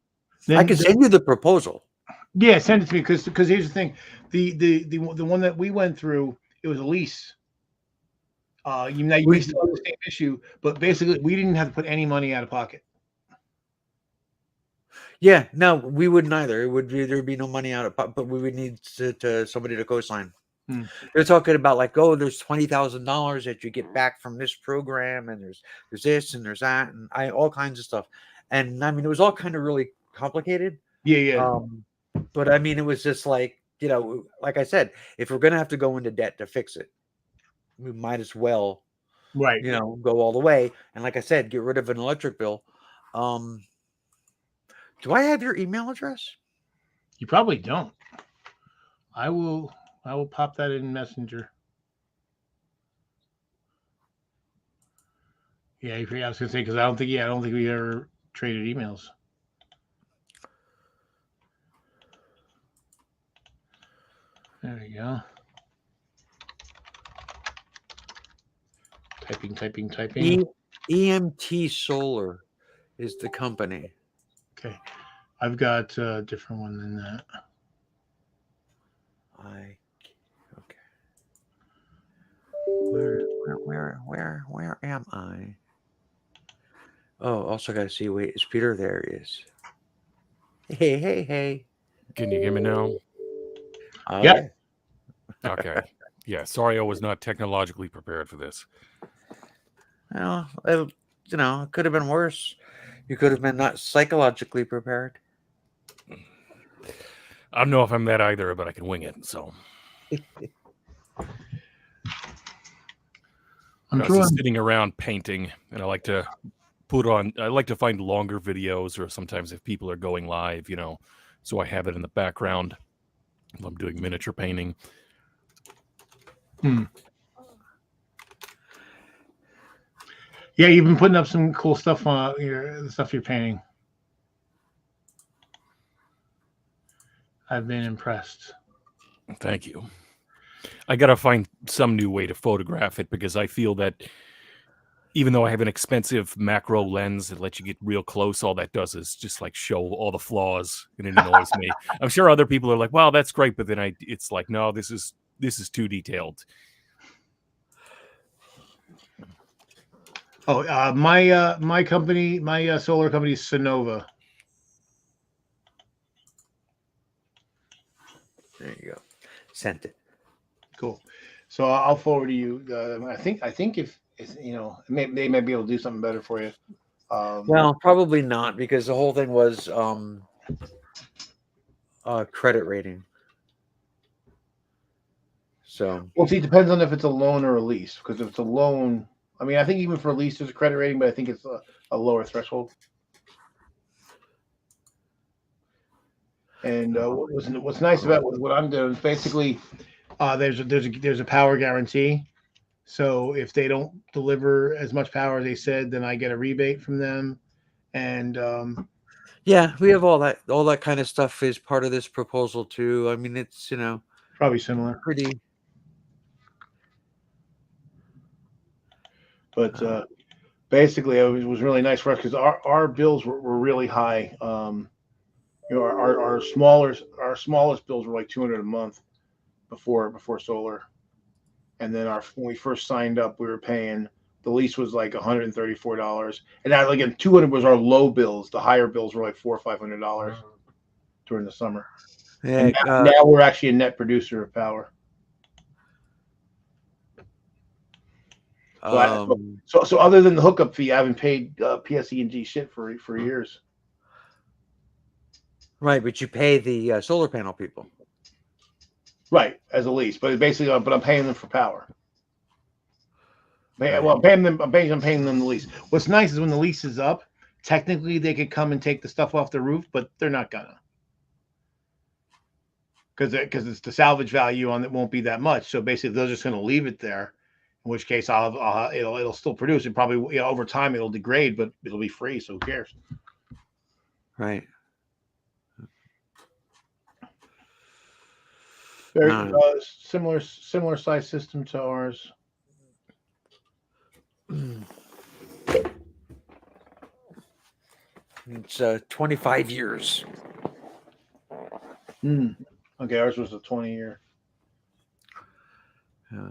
Then, I can send you the proposal. Yeah, send it to me because here's the thing: the one that we went through, it was a lease. You still have the same issue, but basically we didn't have to put any money out of pocket. Yeah, no, we wouldn't either. There'd be no money out of pocket, but we would need somebody to co-sign. They're talking about like, oh, there's $20,000 that you get back from this program, and there's this and there's that, and all kinds of stuff. And I mean, it was all kind of really complicated. Yeah. But I mean, it was just like, like I said, if we're gonna have to go into debt to fix it, we might as well, right, go all the way. And like I said, get rid of an electric bill. Do I have your email address? You probably don't. I will pop that in Messenger. Yeah, I was gonna say because I don't think we ever traded emails. There we go. Typing. EMT Solar is the company. Okay, I've got a different one than that. Okay. Where am I? Oh, also got to see. Wait, is Peter there? He is. Hey. Can you hear me now? Yeah. Okay. Yeah. Sorry, I was not technologically prepared for this. Well, it could have been worse. You could have been not psychologically prepared. I don't know if I'm that either, but I can wing it. So I was just sitting around painting, and I like to find longer videos, or sometimes if people are going live, so I have it in the background while I'm doing miniature painting. Yeah, you've been putting up some cool stuff on the stuff you're painting. I've been impressed. Thank you. I got to find some new way to photograph it because I feel that even though I have an expensive macro lens that lets you get real close, all that does is just like show all the flaws, and it annoys me. I'm sure other people are like, "Wow, that's great," but then it's like, "No, this is too detailed." Oh, my company, my solar company is Sonova. There you go. Sent it. Cool. So I'll forward to you. I think if they might be able to do something better for you. Well, probably not, because the whole thing was credit rating. So, well, see, it depends on if it's a loan or a lease. Because if it's a loan, I mean, I think even for a lease, there's a credit rating, but I think it's a lower threshold. And what's nice about what I'm doing is basically there's a power guarantee. So if they don't deliver as much power as they said, then I get a rebate from them. And yeah, we have all that kind of stuff is part of this proposal too. I mean, it's probably similar. Pretty. But basically, it was really nice for us because our bills were really high. Our smallest bills were like $200 a month before solar, and then when we first signed up, we were paying The lease was like $134, and that, again, 200 was our low bills. The higher bills were like $400 or $500 during the summer. Yeah, And now we're actually a net producer of power. So other than the hookup fee, I haven't paid PSE&G shit for years. right, but you pay the solar panel people. Right, as a lease, but basically, but I'm paying them for power. Well, I'm paying them the lease. What's nice is when the lease is up, technically they could come and take the stuff off the roof, but they're not gonna, because it's the salvage value on it won't be that much. So basically, they're just gonna leave it there. In which case, it'll still produce. It probably, over time it'll degrade, but it'll be free. So who cares? Right. Very similar size system to ours. It's 25 years. Okay, ours was a 20-year. Yeah.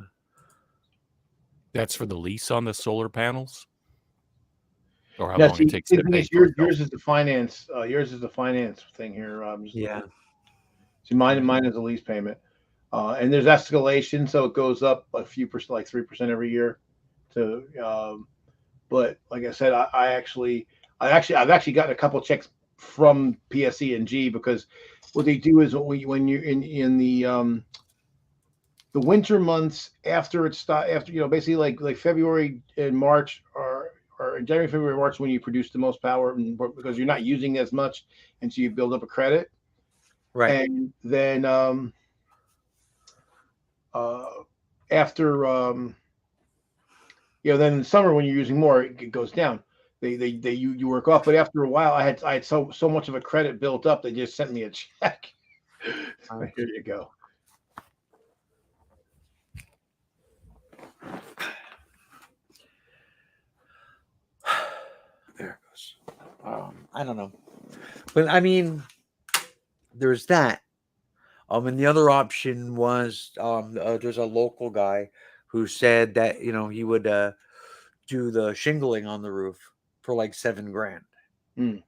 That's for the lease on the solar panels, or how Yeah, long it takes to pay. Yours is the finance. Yours is the finance thing here. Yeah. See, mine is a lease payment, and there's escalation, so it goes up a few percent, like 3% every year. But like I said, I've actually gotten a couple checks from PSE&G, because what they do is when you're in the winter months, after basically like February and March, or January, February, March, when you produce the most power, because you're not using as much, and so you build up a credit. Right. And then after then in summer, when you're using more, it goes down. You work off, but after a while, I had so much of a credit built up, they just sent me a check. Here you go. There it goes. I don't know, but I mean, there's that. And the other option was there's a local guy who said that he would do the shingling on the roof for like $7,000.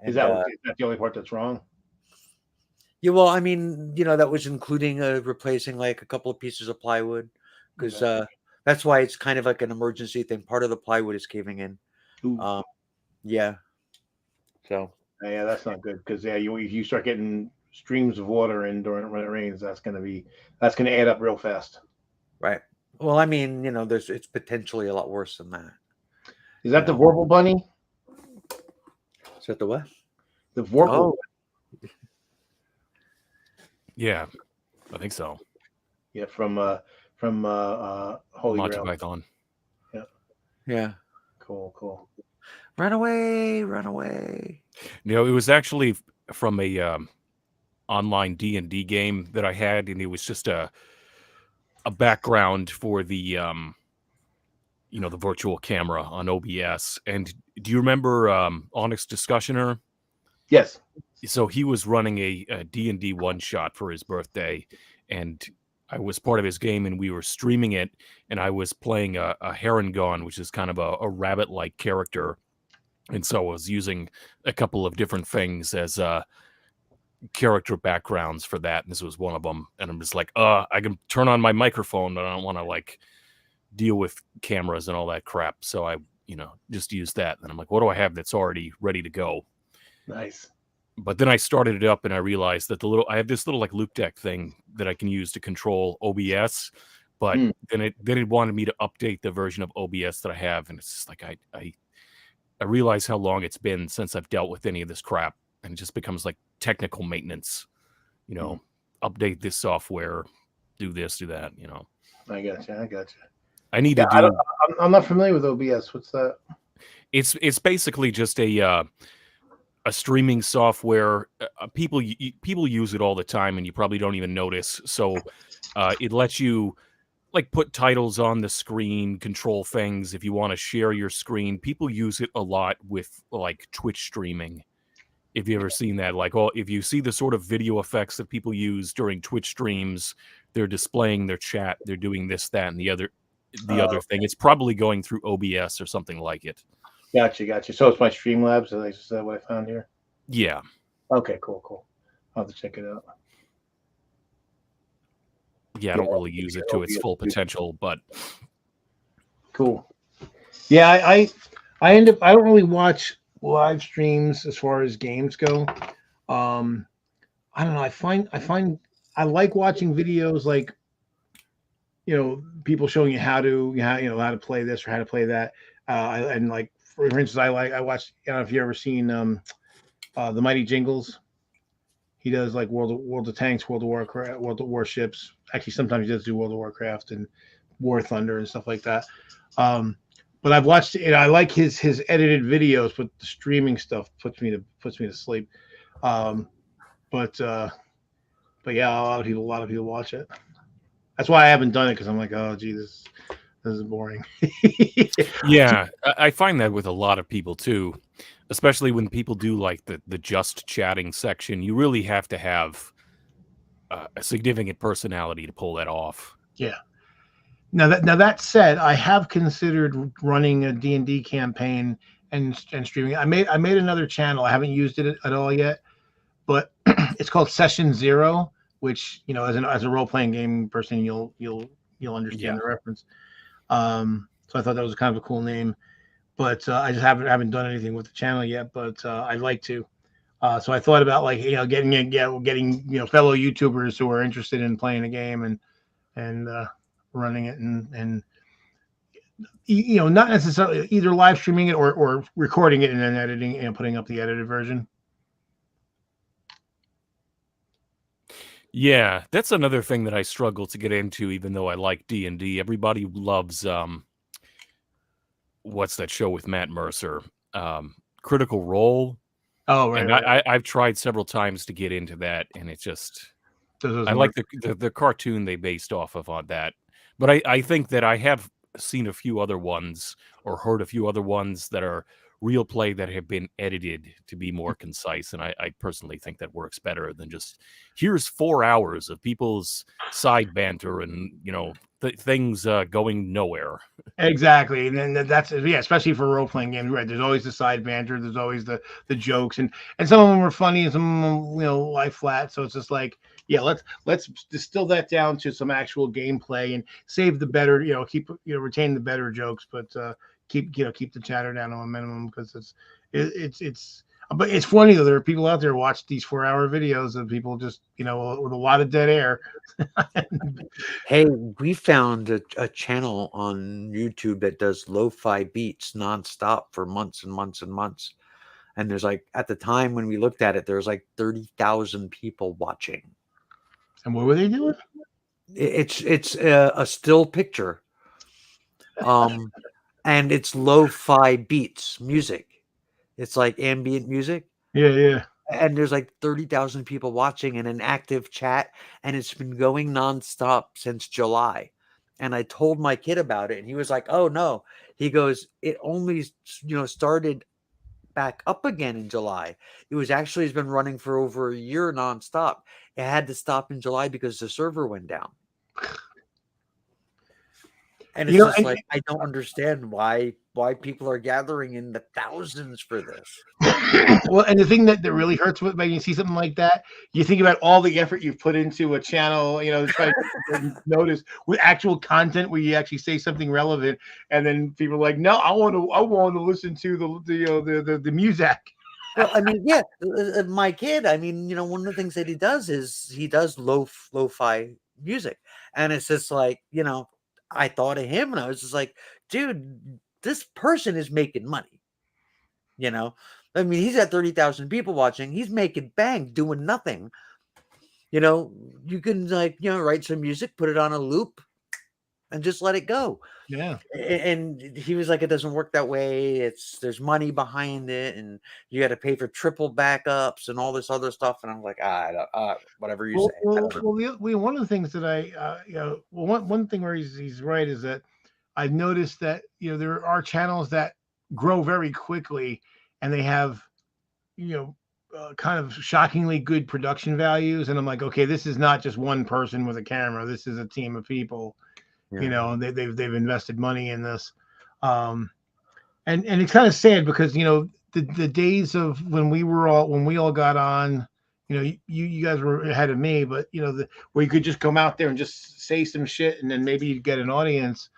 Is that the only part that's wrong? Yeah, well, I mean, that was including replacing like a couple of pieces of plywood, because that's why it's kind of like an emergency thing. Part of the plywood is caving in. Yeah. So. Yeah, that's not good, because you start getting streams of water in when it rains, that's gonna add up real fast. Right. Well, I mean, it's potentially a lot worse than that. Is that the Vorpal bunny? Is that the what? The Vorpal. Oh. Yeah, I think so. Yeah, from Holy Monty Grail. Python. Yeah. Cool. Run away. It was actually from a online D&D game that I had, and it was just a background for the the virtual camera on OBS. And do you remember Onyx Discussioner? Yes. So he was running a D&D one-shot for his birthday, and I was part of his game, and we were streaming it, and I was playing a Heron, which is kind of a rabbit-like character. And so I was using a couple of different things as character backgrounds for that, and this was one of them. And I'm just like, I can turn on my microphone, but I don't want to like deal with cameras and all that crap. So I, just use that. And I'm like, what do I have that's already ready to go? Nice. But then I started it up, and I realized that I have this little like loop deck thing that I can use to control OBS. But then it wanted me to update the version of OBS that I have, and it's just like I realize how long it's been since I've dealt with any of this crap, and it just becomes like technical maintenance. Update this software, do this, do that. I got you. I need to do. I'm not familiar with OBS. What's that? It's basically just a streaming software. People use it all the time, and you probably don't even notice. So it lets you like put titles on the screen, control things if you want to share your screen. People use it a lot with like Twitch streaming. If you ever seen that, like, if you see the sort of video effects that people use during Twitch streams, they're displaying their chat, they're doing this, that, and the other. the other thing. It's probably going through OBS or something like it. Gotcha. So it's my Streamlabs. Is that what I found here? Yeah. Okay, cool. I'll have to check it out. Yeah, I don't really use it to its full potential, but Cool. Yeah, I end up, I don't really watch live streams as far as games go. I don't know. I find I like watching videos like, you know, people showing you how to play this or how to play that. And like for instance, I watched. I don't know if you ever seen the Mighty Jingles. He does like World of Tanks, World of Warcraft, World of Warships. Actually, sometimes he does do World of Warcraft and War Thunder and stuff like that. But I've watched it. I like his edited videos, but the streaming stuff puts me to sleep. But yeah, a lot of people watch it. That's why I haven't done it, because I'm like, oh, gee, this is boring. yeah, I find that with a lot of people too, especially when people do like the just chatting section. You really have to have a significant personality to pull that off. Yeah. Now that said, I have considered running a D&D campaign and streaming. I made another channel. I haven't used it at all yet, but it's called Session Zero, which, you know, as a role playing game person, you'll understand the reference. So I thought that was kind of a cool name, but I just haven't done anything with the channel yet. But I'd like to. So I thought about, like, you know, getting you know, fellow YouTubers who are interested in playing a game and running it and you know, not necessarily either live streaming it or recording it and then editing and putting up the edited version. Yeah, that's another thing that I struggle to get into, even though I like D&D. Everybody loves what's that show with Matt Mercer? Critical Role. Oh, right. And I've tried several times to get into that, and it just I like the cartoon they based off of on that. But I think that I have seen a few other ones or heard a few other ones that are real play that have been edited to be more concise. And I personally think that works better than just here's 4 hours of people's side banter and, you know, things going nowhere. Exactly. And then that's, yeah, especially for role-playing games, right? There's always the side banter, there's always the jokes, and some of them are funny and some of them, you know, lie flat. So it's just like, yeah, let's distill that down to some actual gameplay and save the better, you know, retain the better jokes, but keep the chatter down to a minimum, because it's but it's funny though, there are people out there watch these 4-hour videos of people just, you know, with a lot of dead air. Hey, we found a channel on YouTube that does lo-fi beats nonstop for months and months and months. And there's like, at the time when we looked at it, there was like 30,000 people watching. And what were they doing? It's a still picture. And it's lo-fi beats music. It's like ambient music. Yeah. And there's like 30,000 people watching in an active chat, and it's been going nonstop since July. And I told my kid about it, and he was like, "Oh no." He goes, "It only, you know, started back up again in July. It's been running for over a year nonstop. It had to stop in July because the server went down." And it's just like, I don't understand why people are gathering in the thousands for this. Well, and the thing that really hurts when you see something like that, you think about all the effort you've put into a channel, you know, to try to notice with actual content where you actually say something relevant, and then people are like, "No, I want to listen to the music." Well, I mean, yeah, my kid, I mean, you know, one of the things that he does is he does lo-fi music, and it's just like, you know, I thought of him and I was just like, dude, this person is making money. You know, I mean, he's got 30,000 people watching. He's making bank doing nothing. You know, you can, like, you know, write some music, put it on a loop and just let it go. Yeah. And he was like, it doesn't work that way. There's money behind it, and you got to pay for triple backups and all this other stuff. And I'm like, whatever you say. Well, one of the things that you know, one thing where he's right is that I've noticed that, you know, there are channels that grow very quickly, and they have, you know, kind of shockingly good production values. And I'm like, okay, this is not just one person with a camera. This is a team of people. You know, and they've invested money in this. And it's kind of sad because, you know, the days of when we all got on, you know, you guys were ahead of me, but you know, where you could just come out there and just say some shit and then maybe you'd get an audience.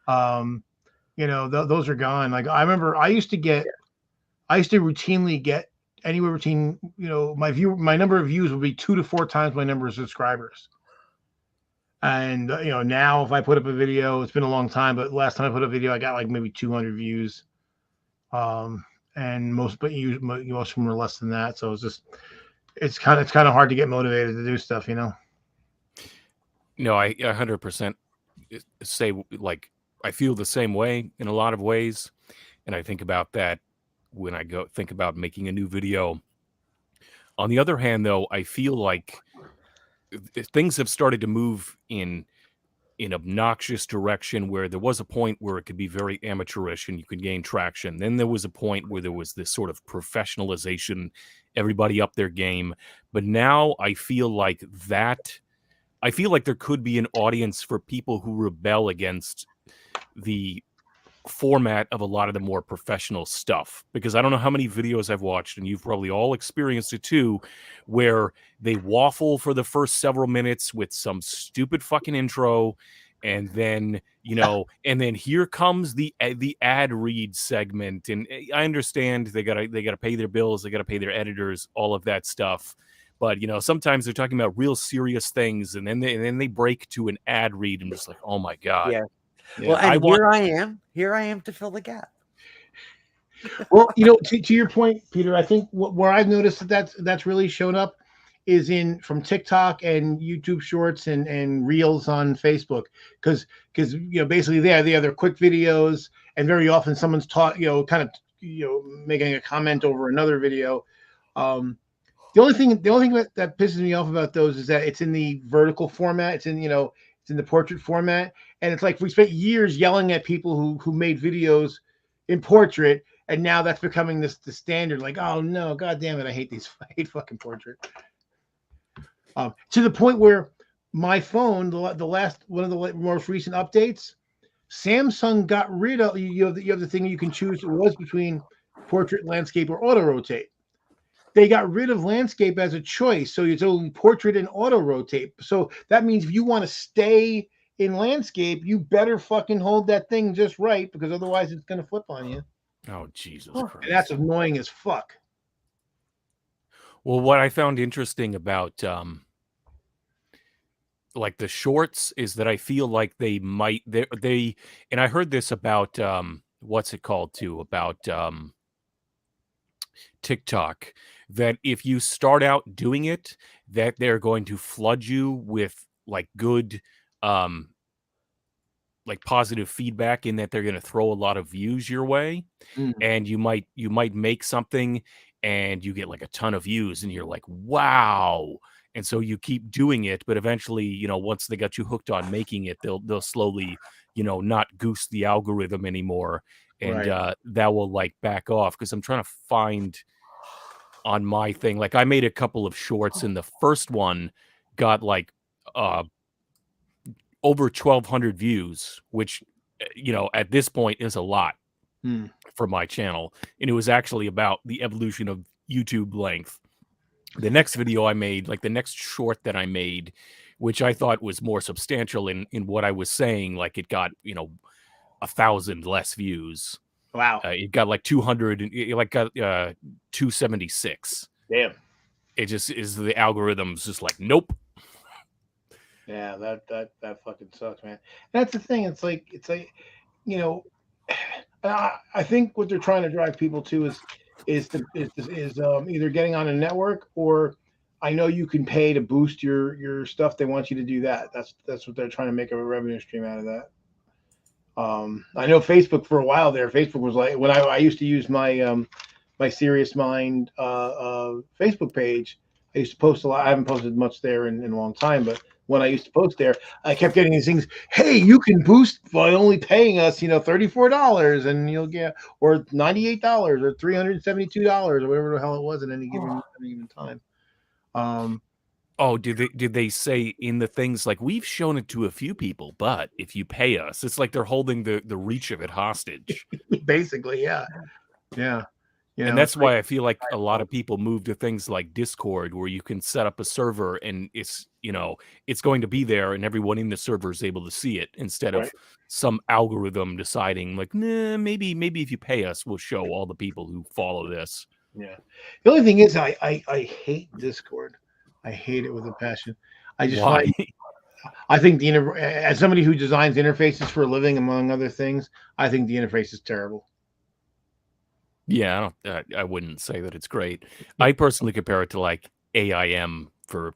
You know, those are gone. Like I remember I used to routinely get anywhere between, you know, my number of views would be 2 to 4 times my number of subscribers. And you know, now if I put up a video, it's been a long time, but last time I put up a video, I got like maybe 200 views. And most of them are less than that. So it's kind of hard to get motivated to do stuff, you know? No, I 100% say, like, I feel the same way in a lot of ways. And I think about that when I think about making a new video. On the other hand, though, I feel like things have started to move in obnoxious direction where there was a point where it could be very amateurish and you could gain traction. Then there was a point where there was this sort of professionalization, everybody up their game. But now I feel like there could be an audience for people who rebel against the format of a lot of the more professional stuff, because I don't know how many videos I've watched, and you've probably all experienced it too, where they waffle for the first several minutes with some stupid fucking intro, and then, you know, and then here comes the ad read segment. And I understand they gotta pay their bills, they gotta pay their editors, all of that stuff. But you know, sometimes they're talking about real serious things, and then they break to an ad read, and just like, oh my god. Yeah. Well, and here I am to fill the gap. Well, you know, to your point, Peter, I think where I've noticed that's really shown up is from TikTok and YouTube Shorts and Reels on Facebook, because you know, basically they have their quick videos, and very often someone's making a comment over another video. The only thing that pisses me off about those is that it's in the vertical format. It's in the portrait format. And it's like we spent years yelling at people who made videos in portrait, and now that's becoming the standard. Like, oh no, god damn it, I hate fucking portrait. To the point where my phone, one of the most recent updates, Samsung got rid of you have the thing you can choose. It was between portrait, landscape, or auto rotate. They got rid of landscape as a choice, so it's only portrait and auto rotate. So that means if you want to stay in landscape, you better fucking hold that thing just right, because otherwise it's going to flip on you. Oh, Jesus Christ. And that's annoying as fuck. Well, what I found interesting about like the shorts is that I feel like they and I heard this about what's it called too, about TikTok, that if you start out doing it, that they're going to flood you with like good like positive feedback, in that they're going to throw a lot of views your way. And you might make something and you get like a ton of views and you're like, wow. And so you keep doing it, but eventually, you know, once they got you hooked on making it, they'll slowly, you know, not goose the algorithm anymore. And that will like back off, because I'm trying to find on my thing. Like I made a couple of shorts, and the first one got like over 1,200 views, which, you know, at this point is a lot for my channel. And it was actually about the evolution of YouTube length. The next video I made, like the next short that I made, which I thought was more substantial in what I was saying, like it got, you know, 1,000 less views. Wow. It got like 200, it like got 276. Damn. It just is, the algorithm's just like, nope. Yeah, that fucking sucks, man. That's the thing. It's like, you know, I think what they're trying to drive people to is either getting on a network, or I know you can pay to boost your stuff. They want you to do that. That's what they're trying to make a revenue stream out of that. I know Facebook for a while there. Facebook was like, when I used to use my my Serious Mind Facebook page, I used to post a lot. I haven't posted much there in a long time, but when I used to post there, I kept getting these things. Hey, you can boost by only paying us, you know, $34, and you'll get, or $98 or $372 or whatever the hell it was at any given time. Oh, did they say in the things like we've shown it to a few people, but if you pay us, it's like they're holding the reach of it hostage. Basically, yeah, yeah. You And know, that's it's like, why I feel like a lot of people move to things like Discord where you can set up a server and it's going to be there and everyone in the server is able to see it instead right. of some algorithm deciding like, nah, maybe if you pay us, we'll show all the people who follow this. Yeah. The only thing is, I hate Discord. I hate it with a passion. I just Why? find I think as somebody who designs interfaces for a living, among other things, I think the interface is terrible. Yeah, I wouldn't say that it's great. I personally compare it to like AIM for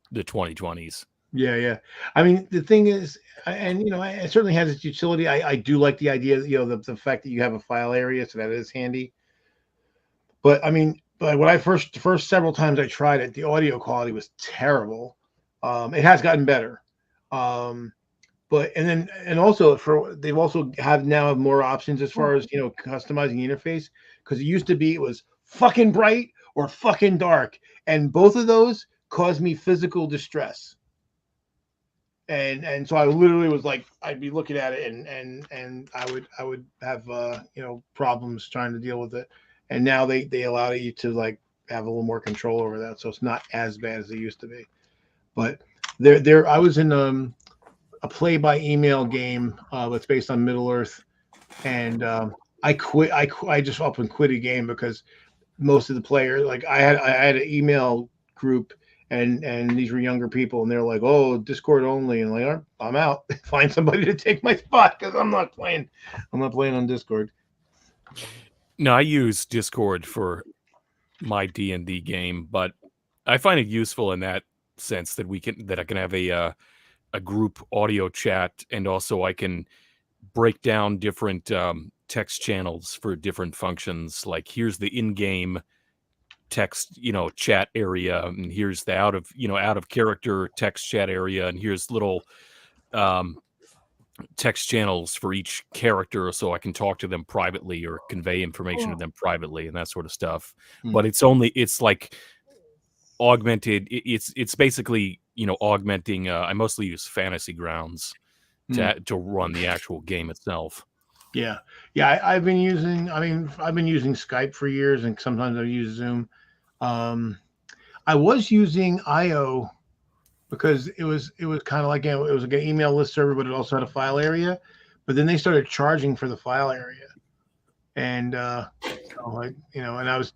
the 2020s. Yeah, yeah. I mean, the thing is, and it certainly has its utility. I do like the idea, the fact that you have a file area, so that is handy. But I mean, but when I first several times I tried it, the audio quality was terrible. It has gotten better. But and also they've also have more options as far as customizing the interface, because it used to be it was fucking bright or fucking dark, and both of those caused me physical distress. And so I literally was like, I'd be looking at it and I would have problems trying to deal with it. And now they allow you to like have a little more control over that, so it's not as bad as it used to be. But there I was in a play by email game that's based on Middle Earth, and I quit. I just up and quit a game because most of the players, like I had an email group, and these were younger people, and they're like, oh, Discord only, and like, I'm out. Find somebody to take my spot because I'm not playing on Discord. No, I use Discord for my D&D game, but I find it useful in that sense that I can have a group audio chat, and also I can break down different text channels for different functions. Like here's the in-game text, chat area, and here's the out of character text chat area, and here's little text channels for each character so I can talk to them privately or convey information to them privately and that sort of stuff. But it's like augmented. It's basically, augmenting. I mostly use Fantasy Grounds to run the actual game itself. Yeah. I've been using Skype for years, and sometimes I use Zoom. I was using IO because it was kind of like, it was like an email list server, but it also had a file area. But then they started charging for the file area, and and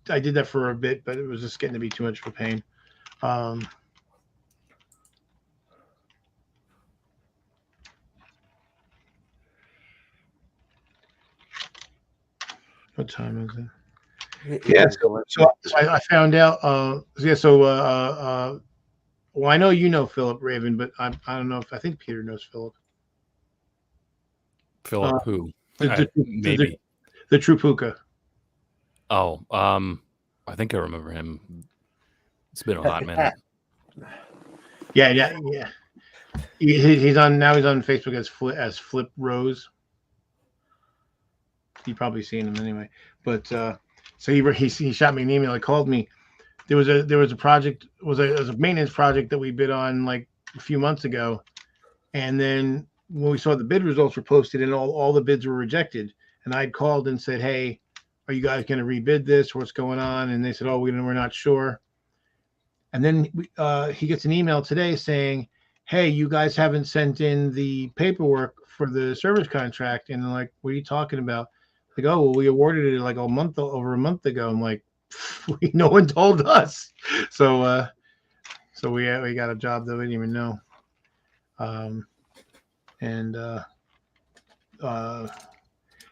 I did that for a bit, but it was just getting to be too much of a pain. What time is it? Yeah, so I found out. Well, I know Philip Raven, but I don't know I think Peter knows Philip. Philip who? Maybe the True Puka. Oh, I think I remember him. It's been a hot minute. Yeah. He's on Facebook as Flip Rose. You've probably seen him anyway. But so he shot me an email. He called me. There was a project. It was a maintenance project that we bid on like a few months ago, and then when we saw the bid results were posted and all the bids were rejected, and I'd called and said, hey, are you guys going to rebid this? What's going on? And they said, oh, we're not sure. And then he gets an email today saying, hey, you guys haven't sent in the paperwork for the service contract. And I'm like, what are you talking about? Like, oh, well, we awarded it like over a month ago. I'm like, no one told us. So we got a job that we didn't even know.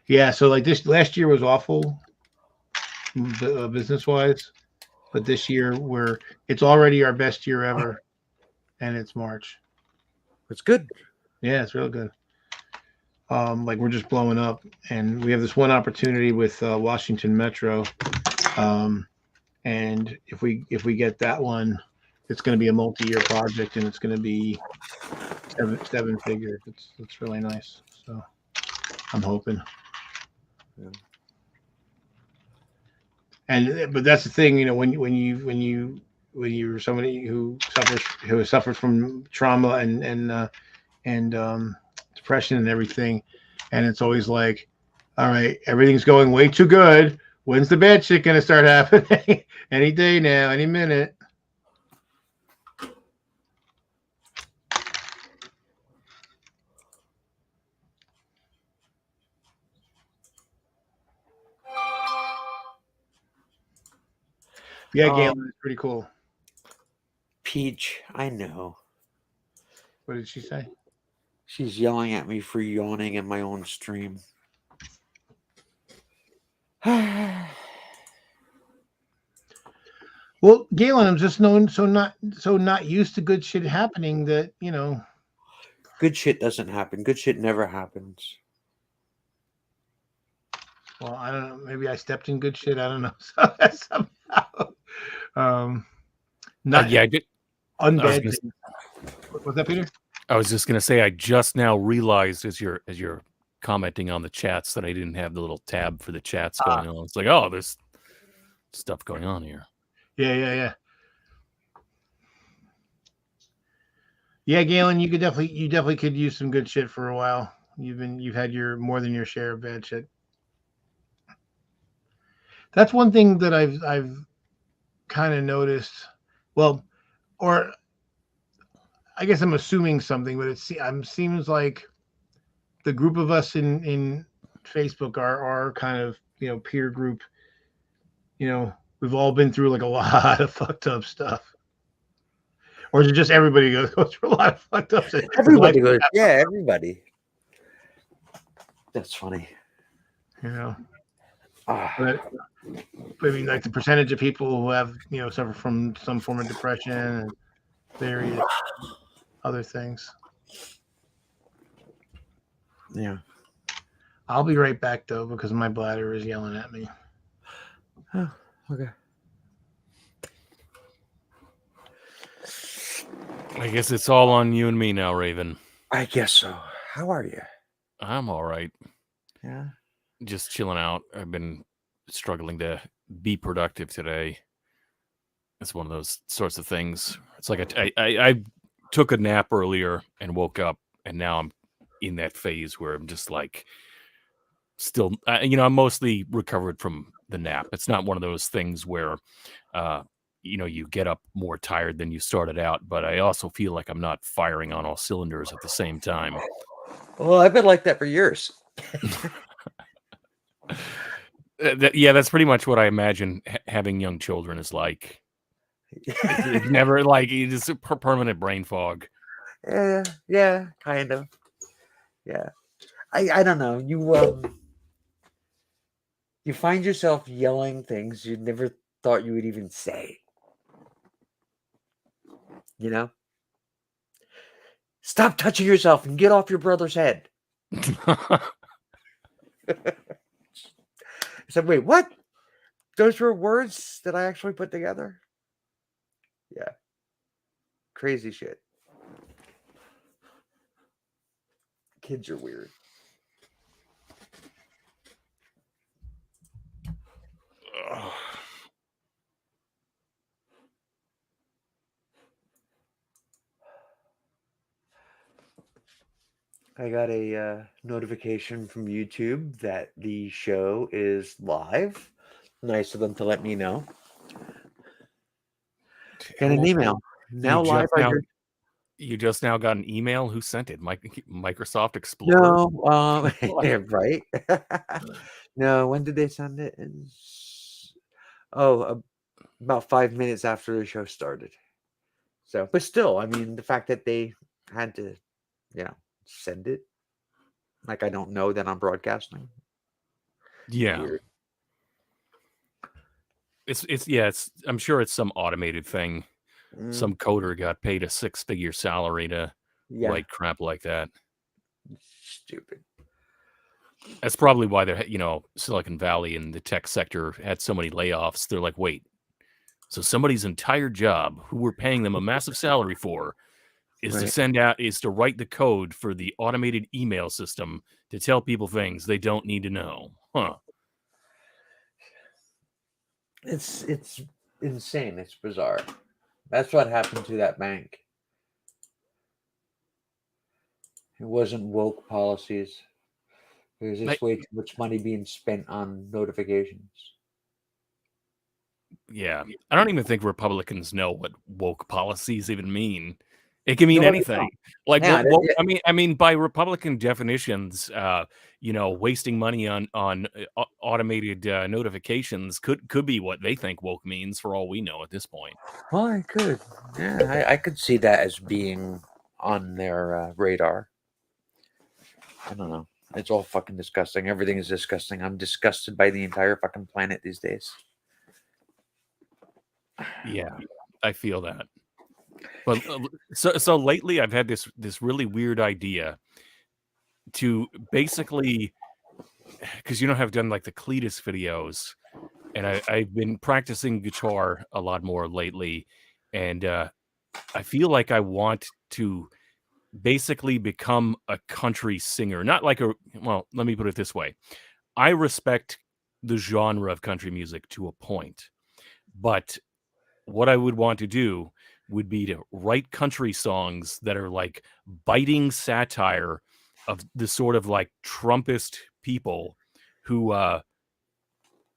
Yeah, so like this last year was awful business wise, but this year it's already our best year ever, and it's March. It's good. Yeah, it's real good. Like we're just blowing up, and we have this one opportunity with Washington Metro, and if we get that one, it's going to be a multi-year project, and it's going to be seven figures. It's really nice. So I'm hoping. Yeah. But that's the thing, when you when you're somebody who has suffered from trauma and depression and everything, and it's always like, all right, everything's going way too good. When's the bad shit gonna start happening? Any day now, any minute. Yeah, Galen, it's pretty cool. Peach, I know. What did she say? She's yelling at me for yawning in my own stream. Well, Galen, I'm just known so not used to good shit happening that, you know. Good shit doesn't happen. Good shit never happens. Well, I don't know. Maybe I stepped in good shit. I don't know. Somehow. Not Yeah, I did. unbad things. What's that, Peter? I was just gonna say I just now realized as you're commenting on the chats that I didn't have the little tab for the chats going on. It's like, oh, there's stuff going on here. Yeah. Yeah, Galen, you definitely could use some good shit for a while. You've had your more than your share of bad shit. That's one thing that I've kind of noticed. Well, or I guess I'm assuming something, but it seems like the group of us in Facebook are kind of, you know, peer group. You know, we've all been through like a lot of fucked up stuff. Or is it just everybody goes through a lot of fucked up stuff? Everybody goes, yeah, everybody. That's funny. You know. Ah, But I mean, like the percentage of people who have, you know, suffer from some form of depression and various other things. yeah. I'll be right back though, because my bladder is yelling at me. Oh, okay. I guess it's all on you and me now, Raven. I guess so. How are you? I'm all right. Yeah. Just chilling out. I've been struggling to be productive today. It's one of those sorts of things. It's like I took a nap earlier and woke up, and now I'm in that phase where I'm just like still, I'm mostly recovered from the nap. It's not one of those things where, you get up more tired than you started out, but I also feel like I'm not firing on all cylinders at the same time. Well, I've been like that for years. That's pretty much what I imagine having young children is like. It's never like it's just a permanent brain fog. Yeah, kind of. Yeah. I don't know. You find yourself yelling things you never thought you would even say. You know? Stop touching yourself and get off your brother's head. I said, wait, what? Those were words that I actually put together? Yeah. Crazy shit. Kids are weird. I got a notification from YouTube that the show is live. Nice of them to let me know. Get an email. Now live. You just now got an email. Who sent it? Microsoft Explorer? No, right. No, when did they send it? About 5 minutes after the show started. So, but still, I mean, the fact that they had to, send it, like I don't know that I'm broadcasting. Yeah. Weird. It's I'm sure it's some automated thing. Some coder got paid a 6-figure salary to write crap like that. Stupid. That's probably why they're, Silicon Valley and the tech sector had so many layoffs. They're like, wait, so somebody's entire job, who we're paying them a massive salary for, is to write the code for the automated email system to tell people things they don't need to know. Huh. It's insane. It's bizarre. That's what happened to that bank. It wasn't woke policies. There's just way too much money being spent on notifications. Yeah, I don't even think Republicans know what woke policies even mean. It can mean No, they anything. don't. Like Yeah, what I mean by Republican definitions, wasting money on automated notifications could be what they think woke means for all we know at this point. Well, I could. Yeah, I could see that as being on their radar. I don't know. It's all fucking disgusting. Everything is disgusting. I'm disgusted by the entire fucking planet these days. Yeah, I feel that. But so lately, I've had this really weird idea to basically, because I've done like the Cletus videos, and I've been practicing guitar a lot more lately, and I feel like I want to basically become a country singer. Not like well, let me put it this way. I respect the genre of country music to a point, but what I would want to do would be to write country songs that are like biting satire of the sort of like Trumpist people who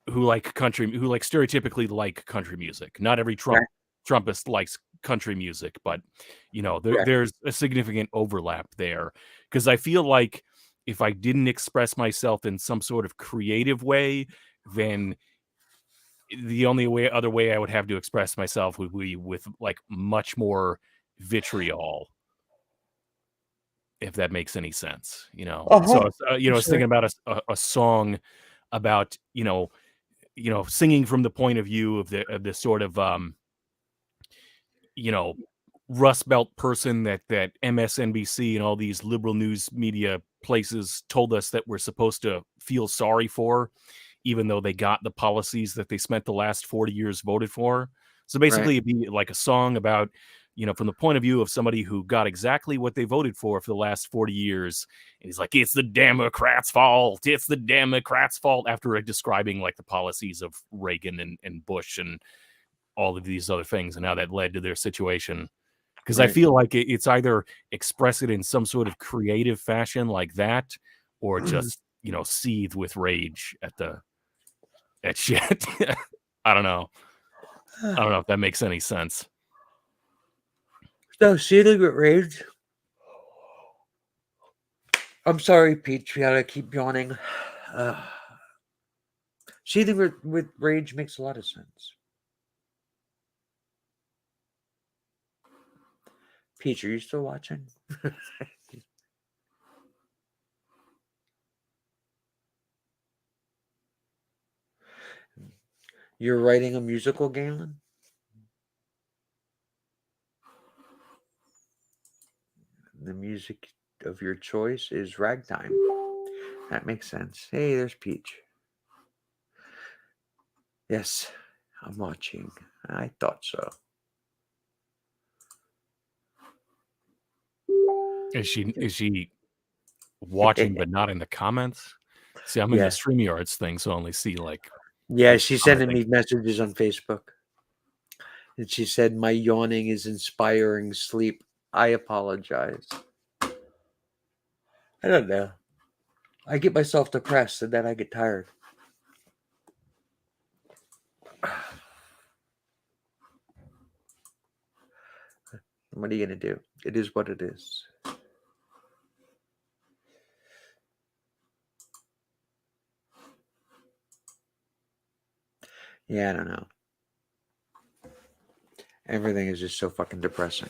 like country, who like stereotypically like country music. Not every Trumpist likes country music, but there's a significant overlap there, because I feel like if I didn't express myself in some sort of creative way, then the only other way I would have to express myself would be with like much more vitriol, if that makes any sense. So I was thinking about a song about singing from the point of view of the sort of Rust Belt person that MSNBC and all these liberal news media places told us that we're supposed to feel sorry for, even though they got the policies that they spent the last 40 years voted for. So basically, it'd be like a song about, from the point of view of somebody who got exactly what they voted for the last 40 years. And he's like, it's the Democrats' fault. It's the Democrats' fault, after describing like the policies of Reagan and Bush and all of these other things and how that led to their situation. Because I feel like it's either express it in some sort of creative fashion like that, or just, seethe with rage at shit. I don't know. I don't know if that makes any sense. No, seething with rage. I'm sorry, Peach. We gotta keep yawning. Seething with rage makes a lot of sense. Peach, are you still watching? You're writing a musical, Galen? The music of your choice is ragtime. That makes sense. Hey, there's Peach. Yes, I'm watching. I thought so. Is she watching but not in the comments? See, I'm in the StreamYards thing, so I only see like... Yeah, she's sending me messages on Facebook. And she said, my yawning is inspiring sleep. I apologize. I don't know. I get myself depressed and then I get tired. What are you going to do? It is what it is. Yeah, I don't know. Everything is just so fucking depressing.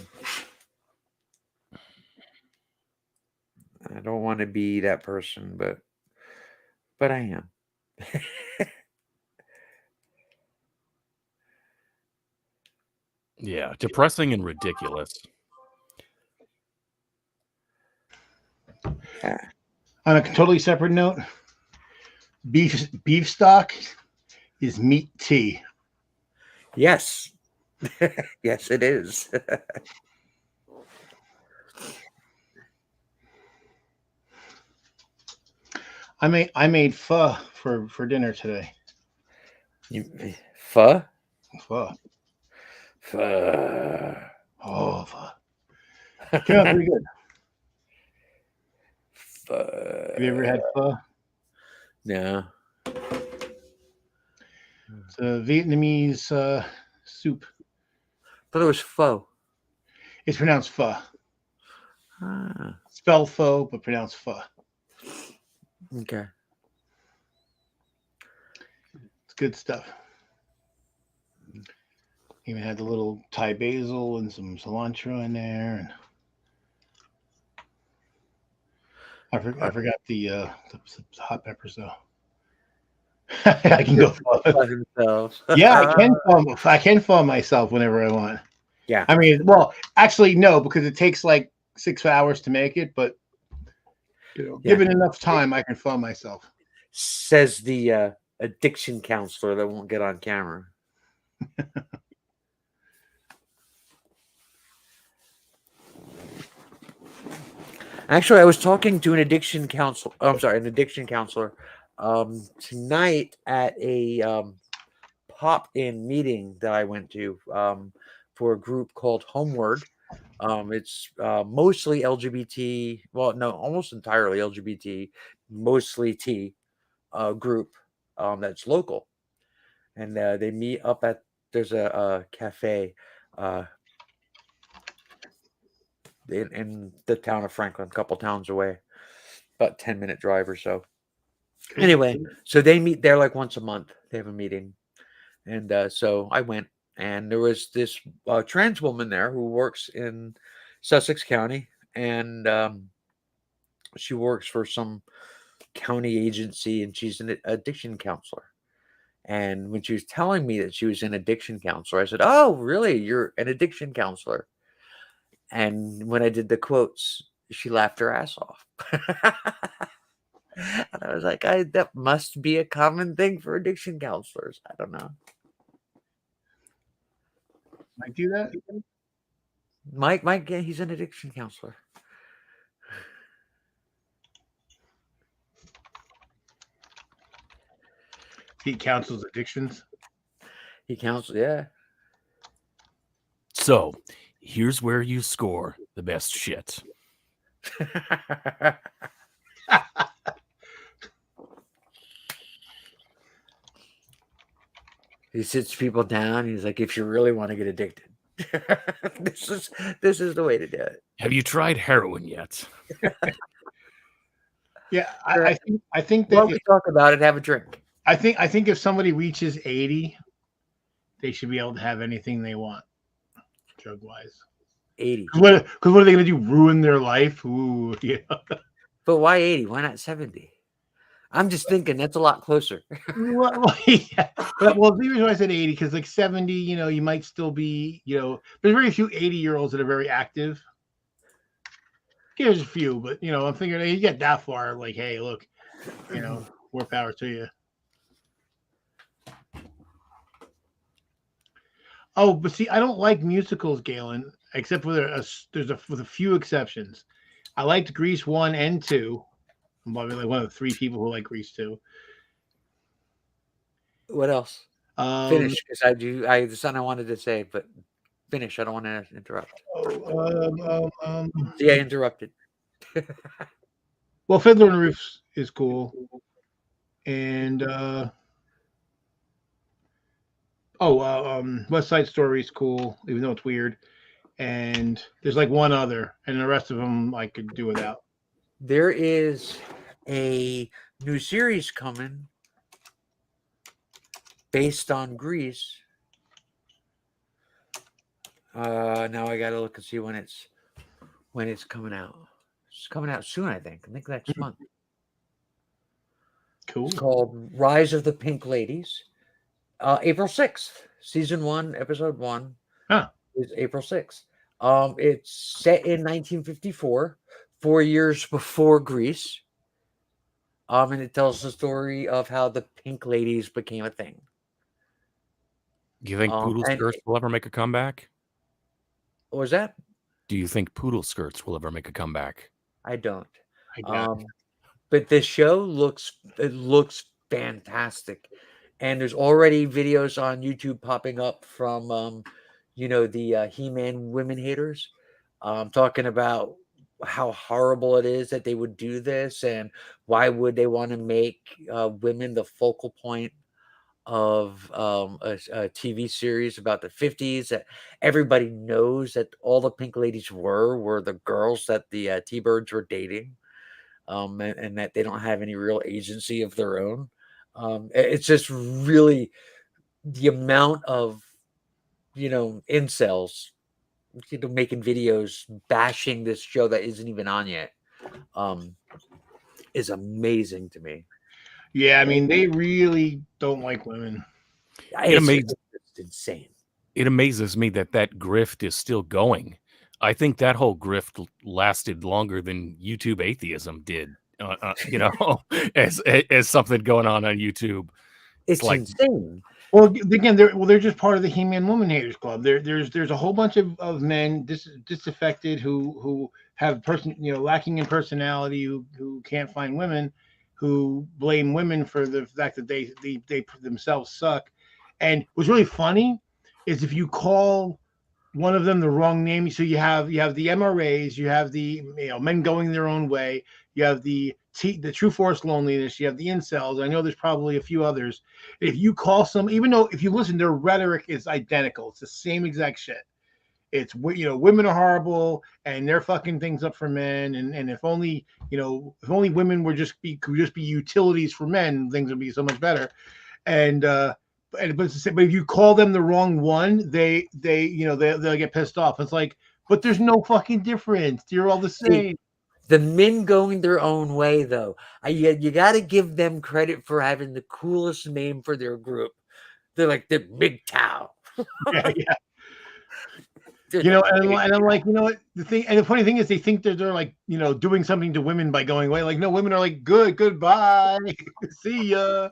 I don't want to be that person, but I am. Yeah, depressing and ridiculous. On a totally separate note, beef stock is meat tea. Yes. Yes, it is. I made pho for dinner today. Pho? Pho. Pho. Oh, fuck. Came out pretty good. Pho. Have you ever had pho? No. It's a Vietnamese soup. Thought it was pho. It's pronounced pho. Ah, Spell pho, but pronounced pho. okay. It's good stuff. Even had the little Thai basil and some cilantro in there, and I forgot the hot peppers though. I can go. By himself. Yeah, I can pho myself whenever I want. Yeah. I mean, well, actually, no, because it takes like 6 hours to make it. But Yeah. given enough time, I can pho myself. Says the addiction counselor that won't get on camera. Actually, I was talking to an addiction counselor. Oh, I'm sorry, an addiction counselor tonight at a pop-in meeting that I went to for a group called Homeward. It's mostly LGBT. Well, no, almost entirely LGBT, mostly T group that's local, and they meet up at there's a cafe in the town of Franklin, a couple towns away, about 10-minute drive or so. Anyway, so they meet there like once a month. They have a meeting, and so I went, and there was this trans woman there who works in Sussex County, and she works for some county agency, and she's an addiction counselor. And when she was telling me that she was an addiction counselor, I said, "Oh, really? You're an addiction counselor?" And when I did the quotes, she laughed her ass off. And I was like, that must be a common thing for addiction counselors. I don't know. Might do that. Mike, yeah, he's an addiction counselor. He counsels addictions. He counsels, yeah. So here's where you score the best shit. He sits people down. He's like, if you really want to get addicted, this is the way to do it. Have you tried heroin yet? Yeah, Sure. I think that While we talk about it, have a drink. I think if somebody reaches 80, they should be able to have anything they want, drug wise. 80. Because what are they going to do? Ruin their life? Ooh, yeah. But why 80? Why not 70? I'm just thinking that's a lot closer. Well, yeah. Well, the reason why I said 80 because like 70, you might still be, there's very few 80-year-olds that are very active. Yeah, there's a few, but I'm thinking you get that far, like, hey, look, more power to you. Oh, but see, I don't like musicals, Galen, except with with a few exceptions. I liked Grease 1 and 2. I'm probably like one of the 3 people who like Grease 2. What else? Finish, because I the something I wanted to say, but finish. I don't want to interrupt. See, I interrupted. Well, Fiddler on the Roof is cool, and West Side Story is cool, even though it's weird. And there's like one other, and the rest of them I could do without. There is a new series coming based on Grease. Now I gotta look and see when it's coming out. It's coming out soon, I think next month. Cool. It's called Rise of the Pink Ladies. April 6th, season 1, episode 1. Huh. Is April 6th. It's set in 1954, 4 years before Grease. And it tells the story of how the Pink Ladies became a thing. Do you think poodle skirts will ever make a comeback? What was that? Do you think poodle skirts will ever make a comeback? I don't. I But the show looks fantastic. And there's already videos on YouTube popping up from the He-Man women haters, talking about how horrible it is that they would do this, and why would they want to make women the focal point of a TV series about the 50s that everybody knows that all the pink ladies were the girls that the T-Birds were dating, and that they don't have any real agency of their own. It's just really the amount of incels making videos bashing this show that isn't even on yet is amazing to me. Yeah, I mean, they really don't like women. It's insane. It amazes me that grift is still going. I think that whole grift lasted longer than YouTube atheism did. As something going on YouTube. It's like insane. Well, again, they're just part of the He-Man Woman Haters Club. There's a whole bunch of men disaffected who have lacking in personality, who can't find women, who blame women for the fact that they themselves suck. And what's really funny is if you call one of them the wrong name, so you have the MRAs, you have the men going their own way, you have the True Force Loneliness, you have the incels. I know there's probably a few others. If you call some, even though if you listen, their rhetoric is identical. It's the same exact shit. It's women are horrible and they're fucking things up for men, and if only women could just be utilities for men, things would be so much better. But if you call them the wrong one, they'll get pissed off. It's like, but there's no fucking difference. You're all the same. The men going their own way, though, you got to give them credit for having the coolest name for their group. They're like the Big Cow. Yeah. And I'm like, the thing, and the funny thing is, they think that they're like, doing something to women by going away. Like, no, women are like, goodbye, see ya.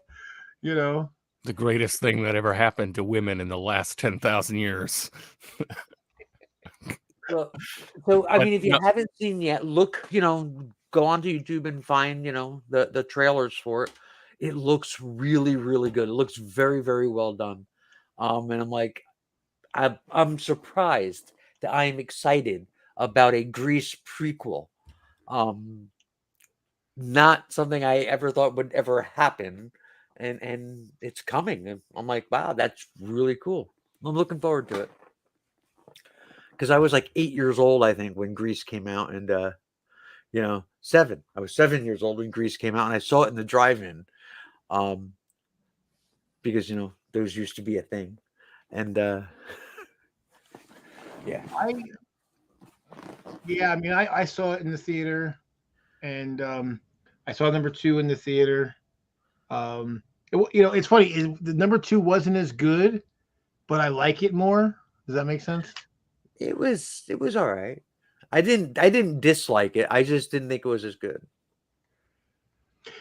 The greatest thing that ever happened to women in the last 10,000 years. So I mean, if you haven't seen yet, look, go onto YouTube and find, the trailers for it. It looks really, really good. It looks very, very well done. And I'm like, I'm surprised that I am excited about a Grease prequel. Not something I ever thought would ever happen. And it's coming. And I'm like, wow, that's really cool. I'm looking forward to it. Because I was like 8 years old, I think, when Grease came out, and 7. I was 7 years old when Grease came out, and I saw it in the drive-in, because those used to be a thing, and yeah. I mean, I saw it in the theater, and I saw number 2 in the theater. It's funny. The number 2 wasn't as good, but I like it more. Does that make sense? It was all right. I didn't dislike it. I just didn't think it was as good.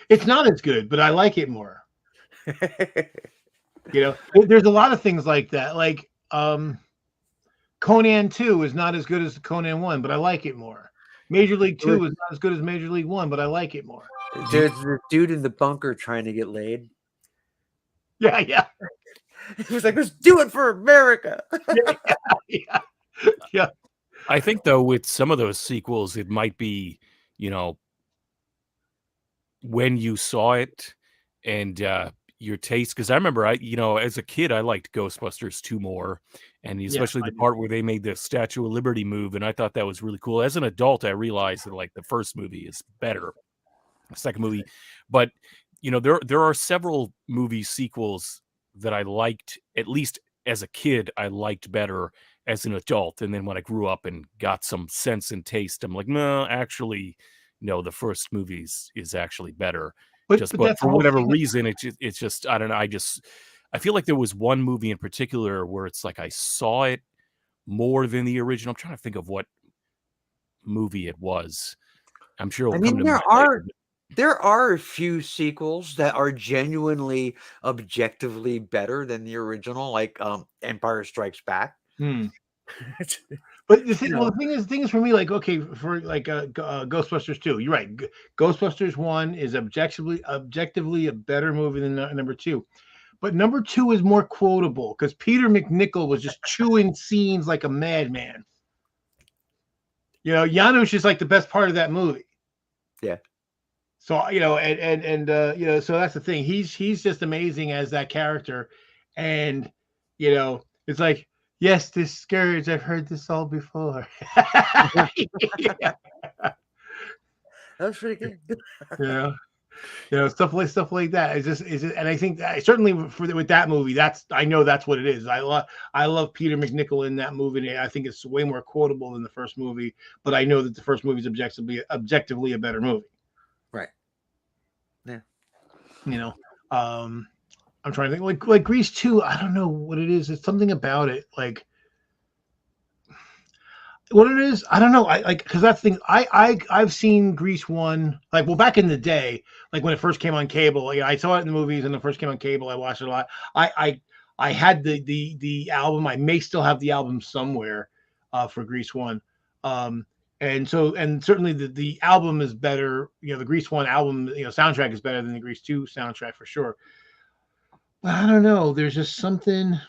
It's not as good, but I like it more. There's a lot of things like that. Like Conan 2 is not as good as Conan 1, but I like it more. Major League 2 is not as good as Major League 1, but I like it more. There's the dude in the bunker trying to get laid. Yeah. He was like, let's do it for America. Yeah. I think, though, with some of those sequels, it might be, when you saw it and your taste. Because I remember, as a kid, I liked Ghostbusters 2 more, and especially the part where they made the Statue of Liberty move, and I thought that was really cool. As an adult, I realized that the first movie is better, the second movie, but there are several movie sequels that I liked, at least as a kid, I liked better as an adult. And then when I grew up and got some sense and taste, I'm like, no, actually, no, the first movie is actually better. But for whatever reason, it's just, I don't know. I feel like there was one movie in particular where it's like I saw it more than the original. I'm trying to think of what movie it was. I'm sure it'll come to mind later. There are a few sequels that are genuinely, objectively better than the original, like Empire Strikes Back. But the thing is for me, like, okay, for like Ghostbusters 2, you're right. Ghostbusters 1 is objectively a better movie than number 2. but number 2 is more quotable because Peter McNichol was just chewing scenes like a madman. Janusz is like the best part of that movie. Yeah. So so that's the thing. He's just amazing as that character, and it's like, yes, this scourge. I've heard this all before. That was pretty good. Stuff like that. It's just, and I think that certainly with that movie, I know that's what it is. I love Peter McNichol in that movie. And I think it's way more quotable than the first movie, but I know that the first movie is objectively a better movie. Right. Yeah. I'm trying to think like Grease 2. I don't know what it is. It's something about it. Like what it is, I don't know. Because that's the thing. I've seen Grease 1 back in the day, like when it first came on cable. I saw it in the movies and it first came on cable. I watched it a lot. I had the album. I may still have the album somewhere for Grease 1. And certainly the album is better. The Grease 1 album, soundtrack is better than the Grease 2 soundtrack for sure. But I don't know. There's just something.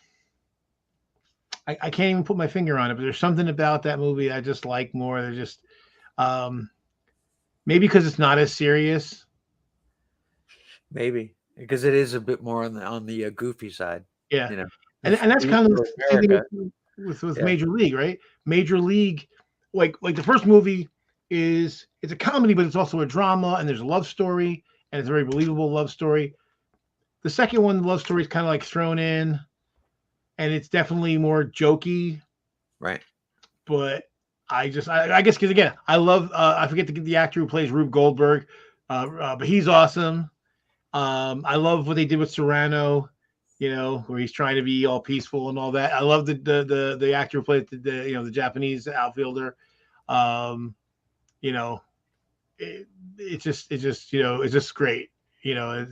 I can't even put my finger on it, but there's something about that movie I just like more. They're just maybe because it's not as serious. Maybe because it is a bit more on the goofy side. Yeah, and that's kind of the same thing with Major League, right? Major League, like the first movie it's a comedy, but it's also a drama, and there's a love story, and it's a very believable love story. The second one, the love story is kind of like thrown in. And it's definitely more jokey, right? But I guess because again, I love I forget the actor who plays Rube Goldberg, but he's awesome. I love what they did with Serrano, where he's trying to be all peaceful and all that. I love the actor who played the Japanese outfielder. It's just great. Yeah,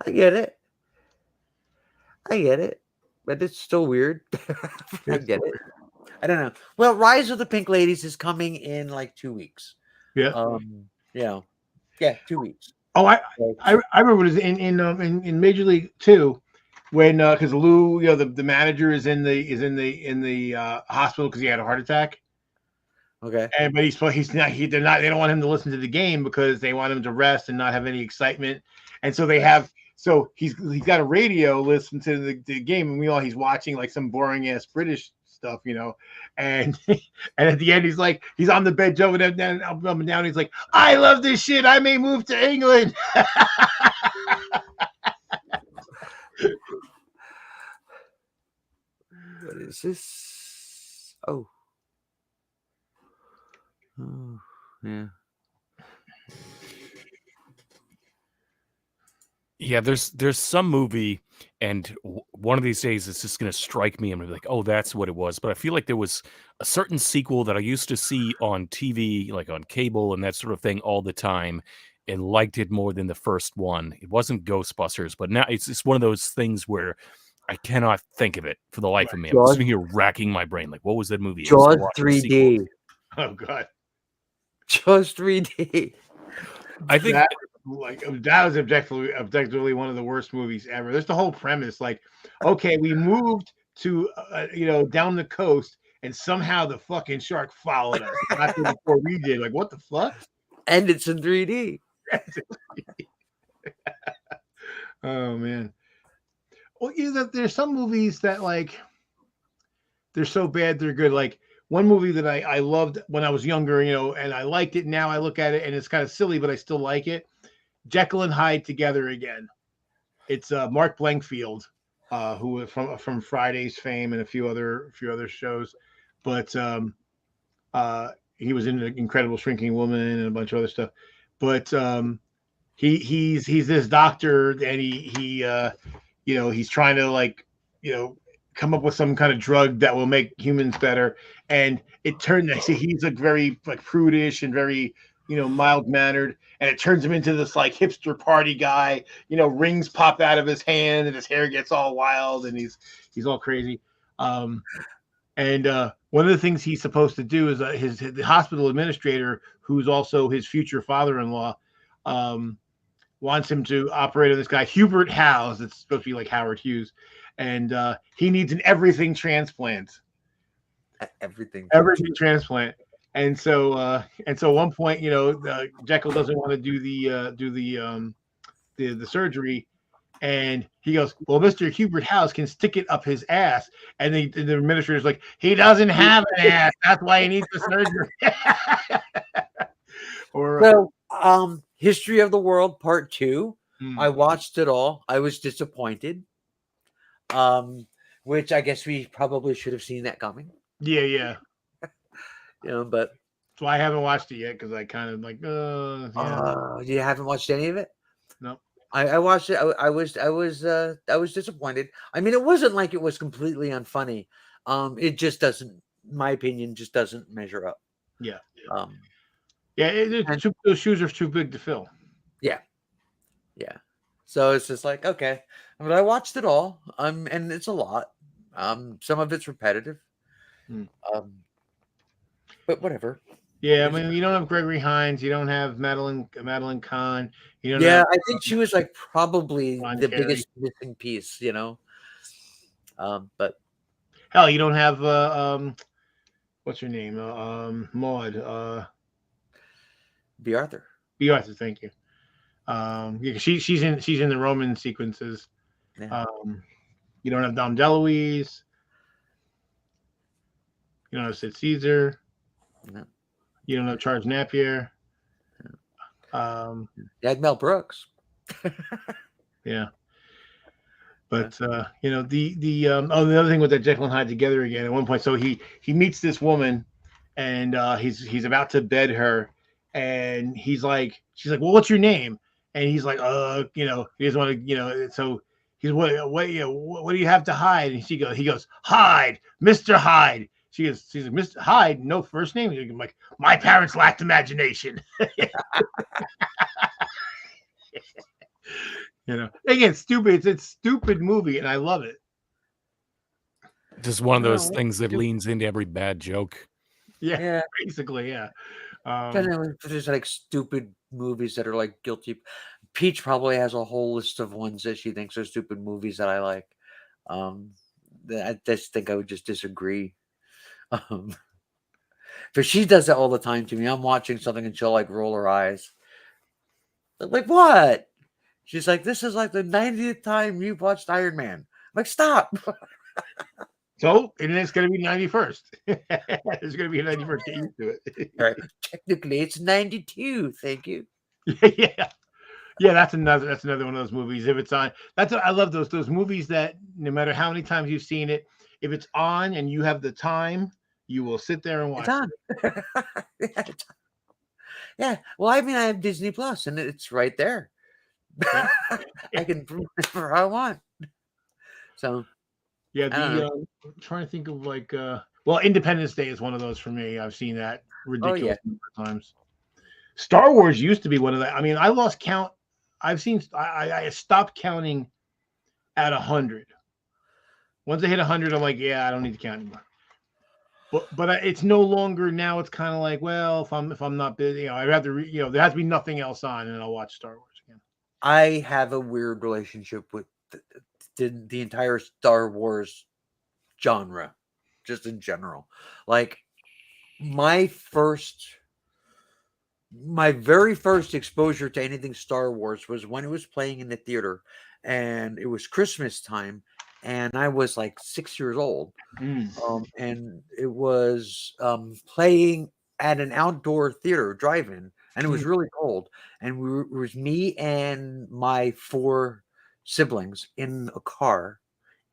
I get it, but it's still weird. I get it. I don't know. Well, Rise of the Pink Ladies is coming in like 2 weeks. Yeah. 2 weeks. Oh, I remember it was in Major League 2 when because Lou, the manager is in the hospital because he had a heart attack. Okay. But they don't want him to listen to the game because they want him to rest and not have any excitement. And so he's got a radio, listen to the game, and meanwhile he's watching like some boring ass British stuff, and at the end he's on the bed jumping up and down. He's like, I love this shit. I may move to England. What is this? Oh, yeah. Yeah, there's some movie, and one of these days it's just going to strike me and be like, oh, that's what it was. But I feel like there was a certain sequel that I used to see on TV, like on cable and that sort of thing all the time, and liked it more than the first one. It wasn't Ghostbusters, but now it's just one of those things where I cannot think of it for the life of me. I'm sitting here racking my brain. Like, what was that movie? Jaws 3D. Oh, God. Jaws 3D. I think that was objectively one of the worst movies ever. There's the whole premise. Like, okay, we moved to down the coast, and somehow the fucking shark followed us. Not before we did. Like, what the fuck? And it's in 3D. Oh man. Well, there's some movies that like they're so bad they're good. Like one movie that I loved when I was younger, and I liked it. Now I look at it and it's kind of silly, but I still like it. Jekyll and Hyde Together Again. It's Mark Blankfield, who from Friday's fame and a few other shows, but he was in Incredible Shrinking Woman and a bunch of other stuff. But he's this doctor, and he's trying to come up with some kind of drug that will make humans better. And it turned he's like very like prudish and very mild mannered, and it turns him into this like hipster party guy. Rings pop out of his hand, and his hair gets all wild, and he's all crazy. And one of the things he's supposed to do is the hospital administrator, who's also his future father-in-law, wants him to operate on this guy Hubert Howes. It's supposed to be like Howard Hughes, and he needs an everything transplant. Everything. Everything transplant. And so at one point, Jekyll doesn't want to do the surgery, and he goes, "Well, Mr. Hubert House can stick it up his ass," and the administrator's like, "He doesn't have an ass. That's why he needs the surgery." So, History of the World Part 2. Hmm. I watched it all. I was disappointed. Which I guess we probably should have seen that coming. Yeah. But So I haven't watched it yet because I kind of like, yeah. you haven't watched any of it? No. I watched it. I was disappointed. I mean, it wasn't like it was completely unfunny. It just doesn't, my opinion, just doesn't measure up. Yeah. And- Those shoes are too big to fill. Yeah. So it's just like, okay. But I watched it all. And it's a lot. Some of it's repetitive. Hmm. But whatever. Yeah, I mean, you don't have Gregory Hines, you don't have Madeline Kahn, you don't Yeah, have, I think she was like probably Ron the Carey. biggest missing piece, But hell, you don't have what's her name? Maud, B. Arthur. B. Arthur, thank you. Yeah, she's in the Roman sequences. Yeah. You don't have Dom DeLuise. You don't have Sid Caesar. No. You don't have Charles Napier. You had Mel Brooks. Yeah. But the other thing with that Jekyll and Hyde together again at one point. So he meets this woman, and he's about to bed her, and she's like, "Well, what's your name?" And he's like, he doesn't want to, so he's what do you have to hide? And he goes, Hyde, Mr. Hyde. She's like, Mr. Hyde, no first name. I'm like, my parents lacked imagination. Again, stupid. It's a stupid movie, and I love it. Just one of those No, things that stupid. leans into every bad joke. Yeah, basically, yeah. There's like stupid movies that are like guilty. Peach probably has a whole list of ones that she thinks are stupid movies that I like. I just think I would just disagree. But she does that all the time to me. I'm watching something and she'll like roll her eyes. I'm like, what? She's like, this is like the 90th time you've watched Iron Man. I'm like, stop. So, and it's going to be 91st. It's going to be a 91st. Get used to it. Right. Technically, it's 92. Thank you. Yeah. That's another one of those movies. If it's on, I love those movies that no matter how many times you've seen it, if it's on and you have the time, you will sit there and watch It's on. Yeah. Well, I mean, I have Disney Plus, and it's right there. I can whatever I want. So Yeah, I don't I'm trying to think of like Independence Day is one of those for me. I've seen that ridiculous number of times. Star Wars used to be one of that. I mean, I lost count. I stopped counting at 100. Once I hit 100, I'm like, yeah, I don't need to count anymore. But it's no longer now. It's kind of like, well, if I'm not busy, I'd rather there has to be nothing else on, and I'll watch Star Wars again. I have a weird relationship with the entire Star Wars genre, just in general. Like my very first exposure to anything Star Wars was when it was playing in the theater, and it was Christmas time, and I was like 6 years old. And it was playing at an outdoor theater drive-in, and it was really cold. And it was me and my 4 siblings in a car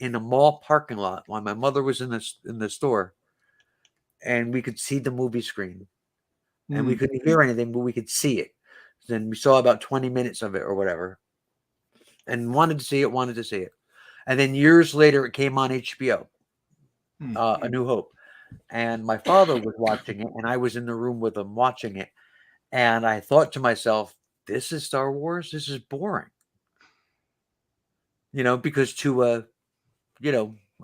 in a mall parking lot while my mother was in the store, and we could see the movie screen, and we couldn't hear anything, but we could see it. Then we saw about 20 minutes of it or whatever, and wanted to see it. And then years later, it came on HBO. A New Hope, and my father was watching it, and I was in the room with him watching it, and I thought to myself, this is Star Wars. This is boring, because to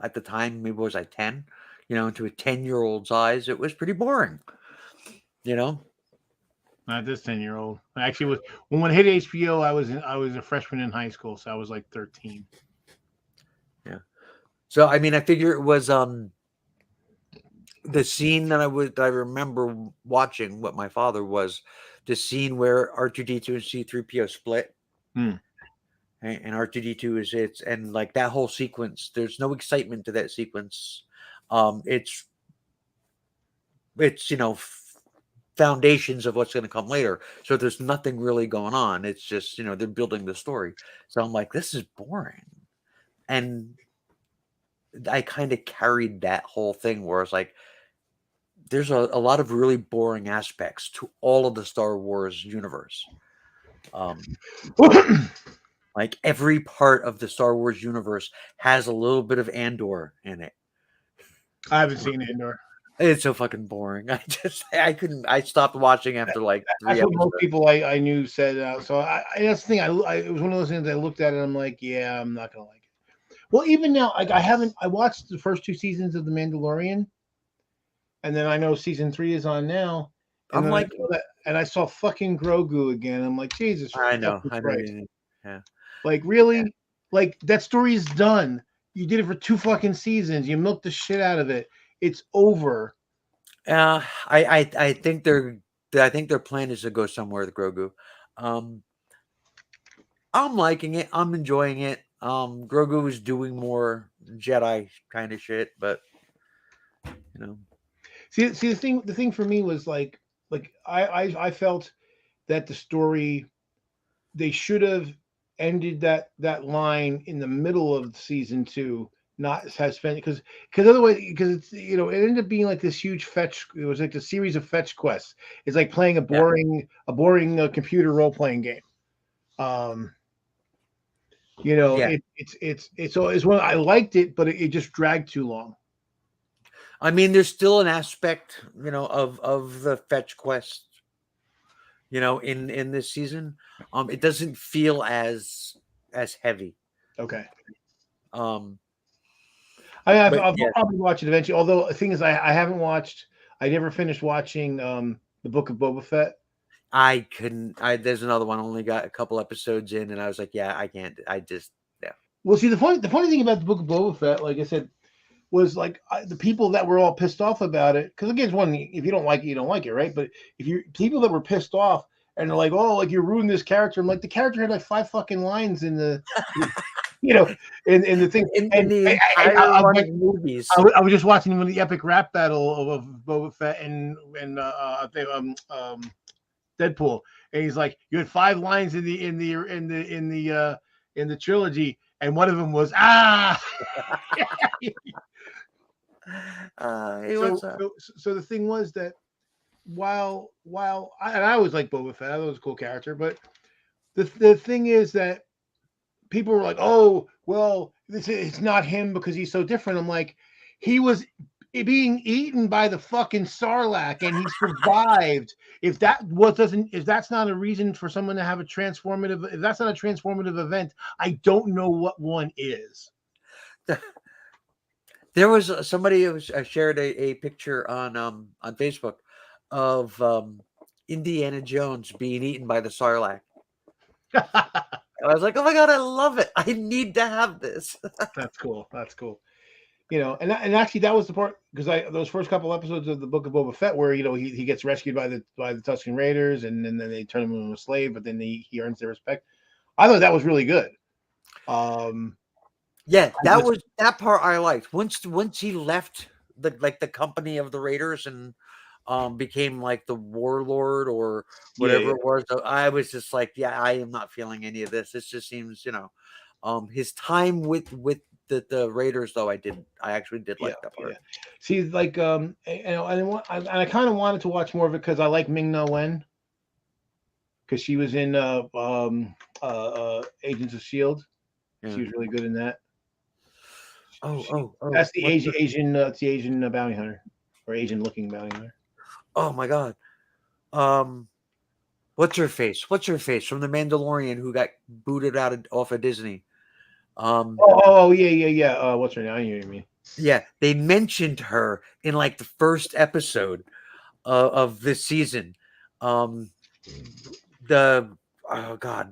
at the time, maybe was I 10, to a 10-year-old's eyes, it was pretty boring. Not this 10-year-old. Actually, was when it hit HBO, I was a freshman in high school, so I was like 13. So I mean, I figure it was the scene that I remember watching what my father was the scene where R2D2 and C3PO split. Hmm. And R2D2 is it's and like that whole sequence, there's no excitement to that sequence. It's foundations of what's going to come later. So there's nothing really going on. It's just, they're building the story. So I'm like, this is boring. And I kind of carried that whole thing where it's like, there's a lot of really boring aspects to all of the Star Wars universe. Like every part of the Star Wars universe has a little bit of Andor in it. I haven't seen Andor. It's so fucking boring. I stopped watching after like 3 That's what episodes. most people I knew said. So that's the thing. It was one of those things I looked at it and I'm like, yeah, I'm not gonna like it. Well, even now, like I watched the first 2 seasons of The Mandalorian, and then I know season 3 is on now. And I'm then like, I saw fucking Grogu again. I'm like, Jesus. I know. Christ. Yeah. Like really, like that story is done. You did it for 2 fucking seasons. You milked the shit out of it. It's over. I think their plan is to go somewhere with Grogu. I'm liking it. I'm enjoying it. Grogu is doing more Jedi kind of shit, but See the thing for me was like I felt that the story, they should have ended that line in the middle of season 2, not have spent because otherwise, because it's it ended up being like this huge fetch. It was like a series of fetch quests. It's like playing a boring computer role playing game. It's one I liked it, but it just dragged too long. I mean, there's still an aspect, of the fetch quest, in this season. It doesn't feel as heavy. Okay. I'll probably watch it eventually. Although the thing is, I haven't watched. I never finished watching the Book of Boba Fett. I couldn't. There's another one. Only got a couple episodes in, and I was like, yeah, I can't. Well, see, the funny thing about the Book of Boba Fett, like I said, was like the people that were all pissed off about it. Because again, it's one, if you don't like it, you don't like it, right? But if you people that were pissed off and they're like, oh, like you ruined this character. I'm like, the character had like 5 fucking lines in the, in the thing. In the entire movies. I was just watching the epic rap battle of Boba Fett and Deadpool, and he's like, you had 5 lines in the trilogy, and one of them was So the thing was that while I was like Boba Fett, I thought it was a cool character, but the thing is that people were like, oh, well, it's not him because he's so different. I'm like, he was being eaten by the fucking Sarlacc and he survived. If that's not a reason for someone to have if that's not a transformative event, I don't know what one is. There was somebody who shared a picture on Facebook of Indiana Jones being eaten by the Sarlacc. I was like, oh my god, I love it. I need to have this. That's cool. And actually that was the part, because those first couple episodes of the Book of Boba Fett where he gets rescued by the Tusken Raiders and then they turn him into a slave, but then he earns their respect. I thought that was really good. Yeah, that part I liked. Once he left the company of the Raiders and became like the warlord or whatever it was, I was just like, yeah, I am not feeling any of this. This just seems, his time with the Raiders though, I actually did like that part. Yeah. See, like I kind of wanted to watch more of it because I like Ming-Na Wen, because she was in Agents of S.H.I.E.L.D. Yeah. She was really good in that. That's the Asian bounty hunter, or Asian looking bounty hunter. Oh my god. What's her face from The Mandalorian who got booted off of Disney? Yeah. What's her name? I know what you mean. Yeah, they mentioned her in like the first episode of this season. Um, the oh god,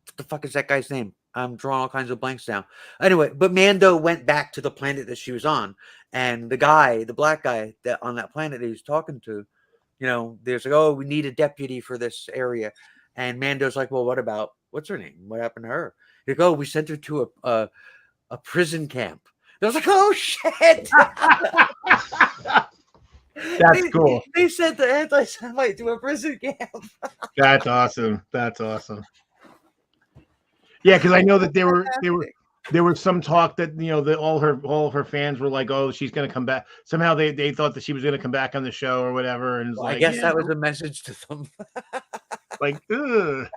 what the fuck is that guy's name? I'm drawing all kinds of blanks now. Anyway, but Mando went back to the planet that she was on, and the guy, the black guy that on that planet that he was talking to, there's like, oh, we need a deputy for this area, and Mando's like, well, what about what's her name? What happened to her? He's like, oh, we sent her to a prison camp. I was like, oh shit. That's cool. They sent the anti-Semite to a prison camp. That's awesome. That's awesome. Yeah, because I know that there was some talk that that all of her fans were like, oh, she's gonna come back. Somehow they thought that she was gonna come back on the show or whatever. And I guess that was a message to them. like, ugh.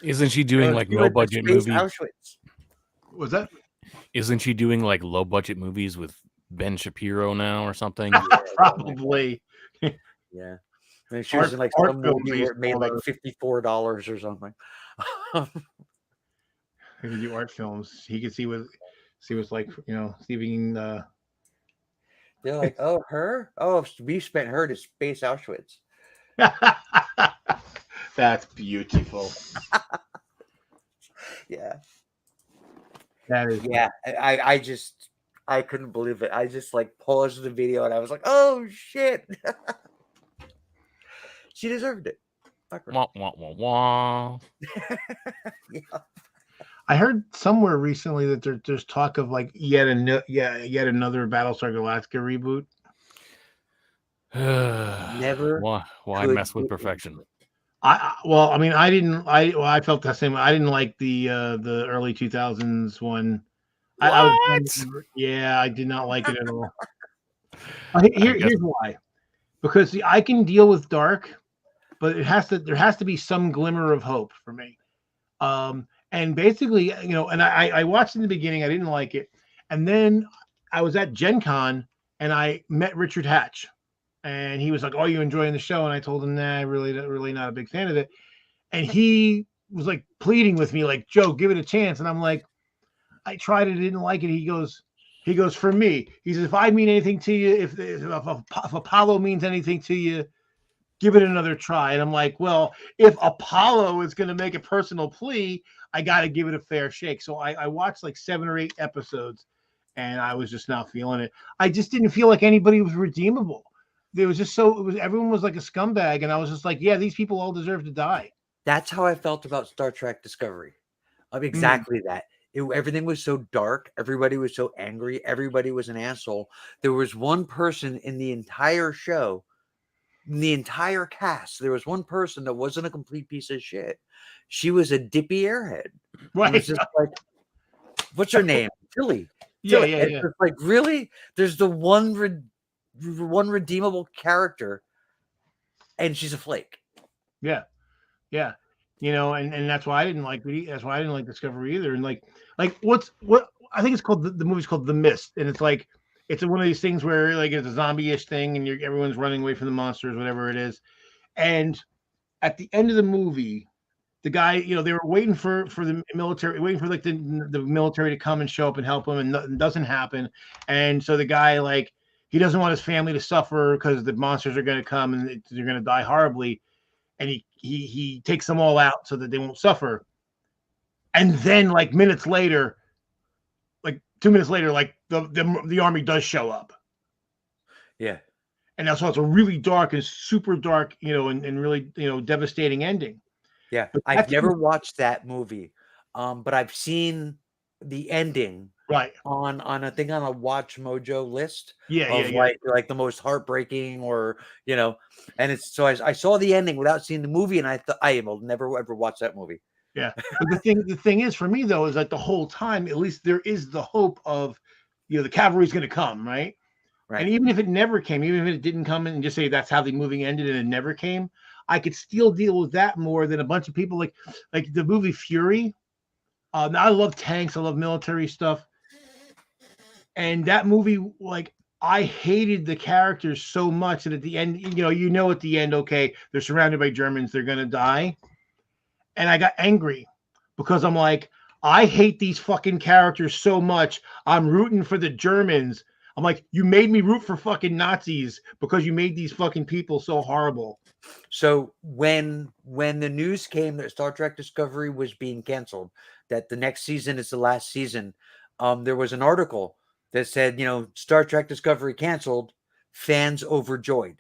Isn't she doing like low budget movies? Auschwitz. Was that? Isn't she doing like low budget movies with Ben Shapiro now or something? Probably. Yeah. I mean, she was in like some movie where it made like $54 or something. He could do art films. He could see what like, see if he can. They're like, oh, her? Oh, we spent her to space Auschwitz. That's beautiful. Yeah. That is. Yeah. I couldn't believe it. I just like paused the video and I was like, oh shit. She deserved it. Fuck her. Wah, wah, wah, wah. Yeah. I heard somewhere recently that there's talk of like yet another Battlestar Galactica reboot. Never. Why mess with perfection? I felt the same. I didn't like the early 2000s one. I did not like it at all. Here's why. Because see, I can deal with dark, but there has to be some glimmer of hope for me. And basically, and I watched in the beginning, I didn't like it. And then I was at Gen Con and I met Richard Hatch. And he was like, "Oh, you enjoying the show?" And I told him, "Nah, really not a big fan of it." And he was like pleading with me, like, "Joe, give it a chance." And I'm like, "I tried it, didn't like it." He goes, "For me," he says, "if I mean anything to you, if Apollo means anything to you, give it another try." And I'm like, "Well, if Apollo is going to make a personal plea, I got to give it a fair shake." So I watched like 7 or 8 episodes, and I was just not feeling it. I just didn't feel like anybody was redeemable. There was just everyone was like a scumbag, and I was just like, yeah, these people all deserve to die. That's how I felt about Star Trek Discovery. Exactly that. Everything was so dark. Everybody was so angry. Everybody was an asshole. There was one person in the entire show, in the entire cast, there was one person that wasn't a complete piece of shit. She was a dippy airhead. Right. It was just like, what's her name? Tilly. Yeah. It's just like, really? There's the one redeemable character, and she's a flake. Yeah. And that's why I didn't like it. That's why I didn't like Discovery either. And like what I think it's called, the movie's called The Mist, and it's like it's one of these things where like it's a zombie-ish thing, and everyone's running away from the monsters, whatever it is. And at the end of the movie, the guy, they were waiting for the military, waiting for like the military to come and show up and help them, and nothing doesn't happen. And so the guy, like, he doesn't want his family to suffer because the monsters are going to come and they're going to die horribly. And he takes them all out so that they won't suffer. And then like 2 minutes later, like the army does show up. Yeah. And that's why it's a really dark and super dark, and really, devastating ending. Yeah. I've never watched that movie. But I've seen the ending. Right. On a thing on a Watch Mojo list. Yeah. Like the most heartbreaking, or and it's so I saw the ending without seeing the movie, and I thought I will never ever watch that movie. Yeah. But the thing is for me though, is like the whole time, at least there is the hope of the cavalry's gonna come, right? Right. And even if it never came, even if it didn't come in and just say that's how the movie ended and it never came, I could still deal with that more than a bunch of people like the movie Fury. I love tanks, I love military stuff. And that movie, like, I hated the characters so much that at the end, at the end, okay, they're surrounded by Germans, they're going to die. And I got angry because I'm like, I hate these fucking characters so much. I'm rooting for the Germans. I'm like, you made me root for fucking Nazis because you made these fucking people so horrible. So when the news came that Star Trek Discovery was being canceled, that the next season is the last season, there was an article that said, Star Trek Discovery canceled, fans overjoyed.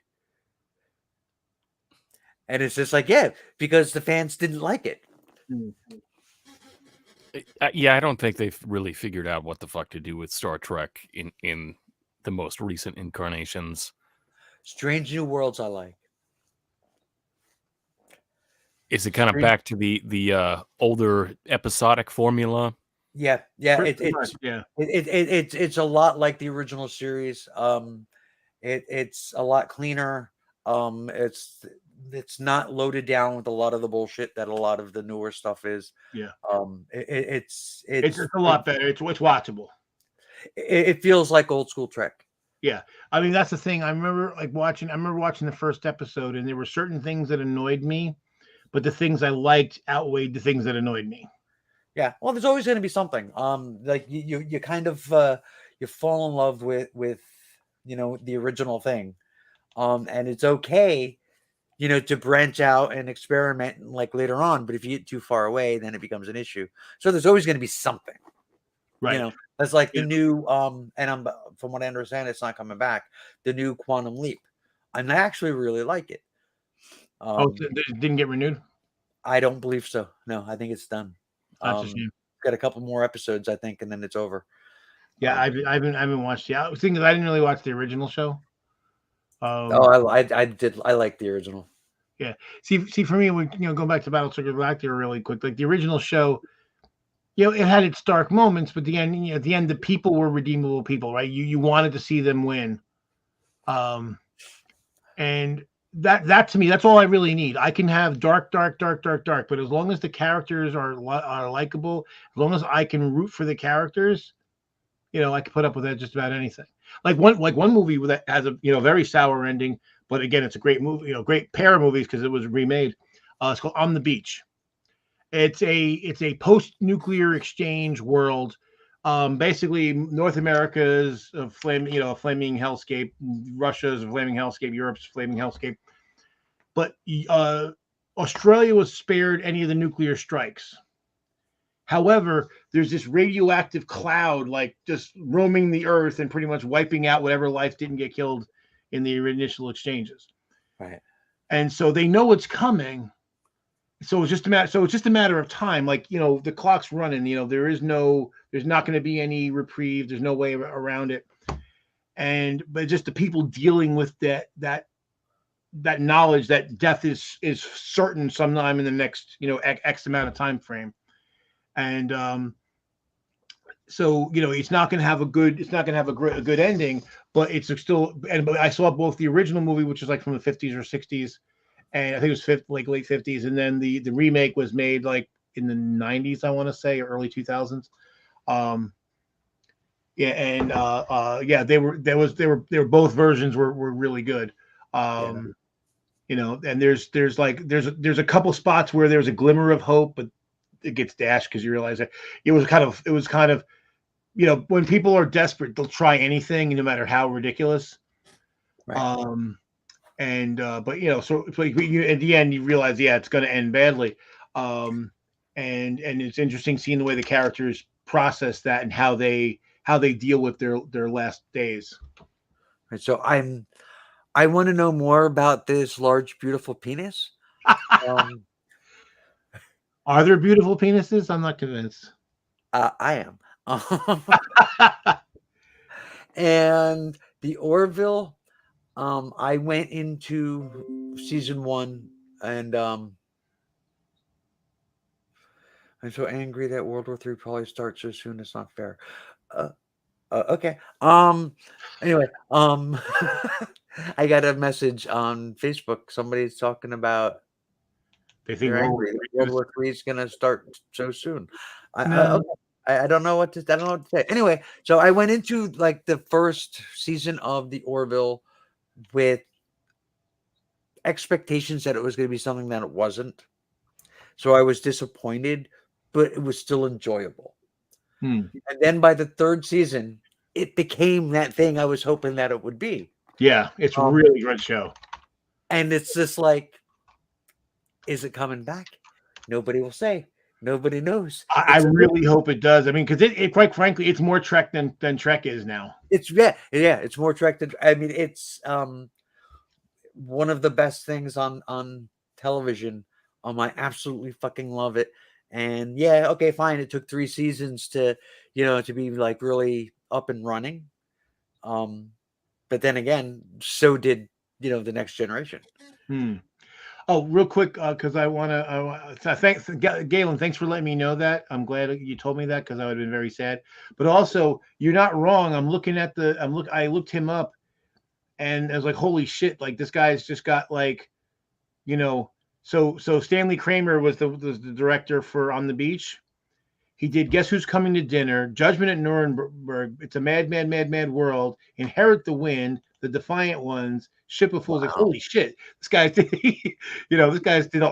And it's just like, yeah, because the fans didn't like it. Yeah, I don't think they've really figured out what the fuck to do with Star Trek in the most recent incarnations. Strange New Worlds I like. Is it kind of back to the older episodic formula? Yeah. Pretty much, yeah. It's a lot like the original series. It's a lot cleaner. It's not loaded down with a lot of the bullshit that a lot of the newer stuff is. Yeah. It's a lot better. It's watchable. It feels like old school Trek. Yeah. I mean, that's the thing. I remember watching the first episode, and there were certain things that annoyed me, but the things I liked outweighed the things that annoyed me. Yeah. Well, there's always going to be something. Like you kind of you fall in love with the original thing. And it's okay, to branch out and experiment like later on, but if you get too far away, then it becomes an issue. So there's always going to be something. Right. That's like the new and from what I understand, it's not coming back. The new Quantum Leap. And I actually really like it. It didn't get renewed? I don't believe so. No, I think it's done. That's a shame. Got a couple more episodes, I think, and then it's over. Yeah, I haven't watched. Yeah, I was thinking I didn't really watch the original show. I did. I like the original. Yeah. See, for me, when going back to Battlestar Galactica really quick, like the original show, it had its dark moments, but at the end, the people were redeemable people, right? You wanted to see them win, and that to me, that's all I really need. I can have dark, but as long as the characters are likable, as long as I can root for the characters, I can put up with that just about anything. Like one movie that has a very sour ending, but again, it's a great movie, great pair of movies because it was remade. It's called On the Beach. It's a post-nuclear exchange world. Basically, North America's a flaming hellscape, Russia's a flaming hellscape, Europe's a flaming hellscape. But Australia was spared any of the nuclear strikes. However, there's this radioactive cloud like just roaming the earth and pretty much wiping out whatever life didn't get killed in the initial exchanges. Right. And so they know it's coming. So it's just a matter of time. Like, the clock's running, there's not going to be any reprieve. There's no way around it. But just the people dealing with that knowledge that death is certain sometime in the next, X amount of time frame. And so it's not going to have a good ending, but it's still. But I saw both the original movie, which is like from the 50s or 60s, and I think it was late 50s, and then the remake was made like in the 90s, I want to say, or early 2000s. They were both versions were really good. And there's a couple spots where there's a glimmer of hope, but it gets dashed because you realize that it was kind of when people are desperate, they'll try anything no matter how ridiculous. Right. But so at the end you realize it's going to end badly. And it's interesting seeing the way the characters process that and how they deal with their last days. Right, so I want to know more about this large, beautiful penis. Are there beautiful penises? I'm not convinced. I am. And the Orville, I went into season 1 and I'm so angry that World War III probably starts so soon. It's not fair. Okay. Anyway, I got a message on Facebook. Somebody's talking about they think World War III is going to start so soon. No. I don't know what to say. Anyway, so I went into like the first season of the Orville with expectations that it was going to be something that it wasn't. So I was disappointed but it was still enjoyable. Hmm. And then by the third season, it became that thing I was hoping that it would be. Yeah, it's a really good show. And it's just like, is it coming back? Nobody will say. Nobody knows. I really hope it does. I mean, because it quite frankly, it's more Trek than Trek is now. It's it's more Trek than, I mean, it's one of the best things on television. I absolutely fucking love it. And yeah, okay, fine. It took 3 seasons to, to be like really up and running. But then again, so did, the Next Generation. Oh, real quick, because I want to thanks, Galen. Thanks for letting me know that. I'm glad you told me that because I would have been very sad. But also, you're not wrong. I'm looking at I looked him up, and I was like, holy shit! Like this guy's just got like, So Stanley Kramer was the director for On the Beach. He did Guess Who's Coming to Dinner, Judgment at Nuremberg, It's a Mad, Mad, Mad, Mad World, Inherit the Wind, The Defiant Ones, Ship of Fools. Like, holy shit, this guy's,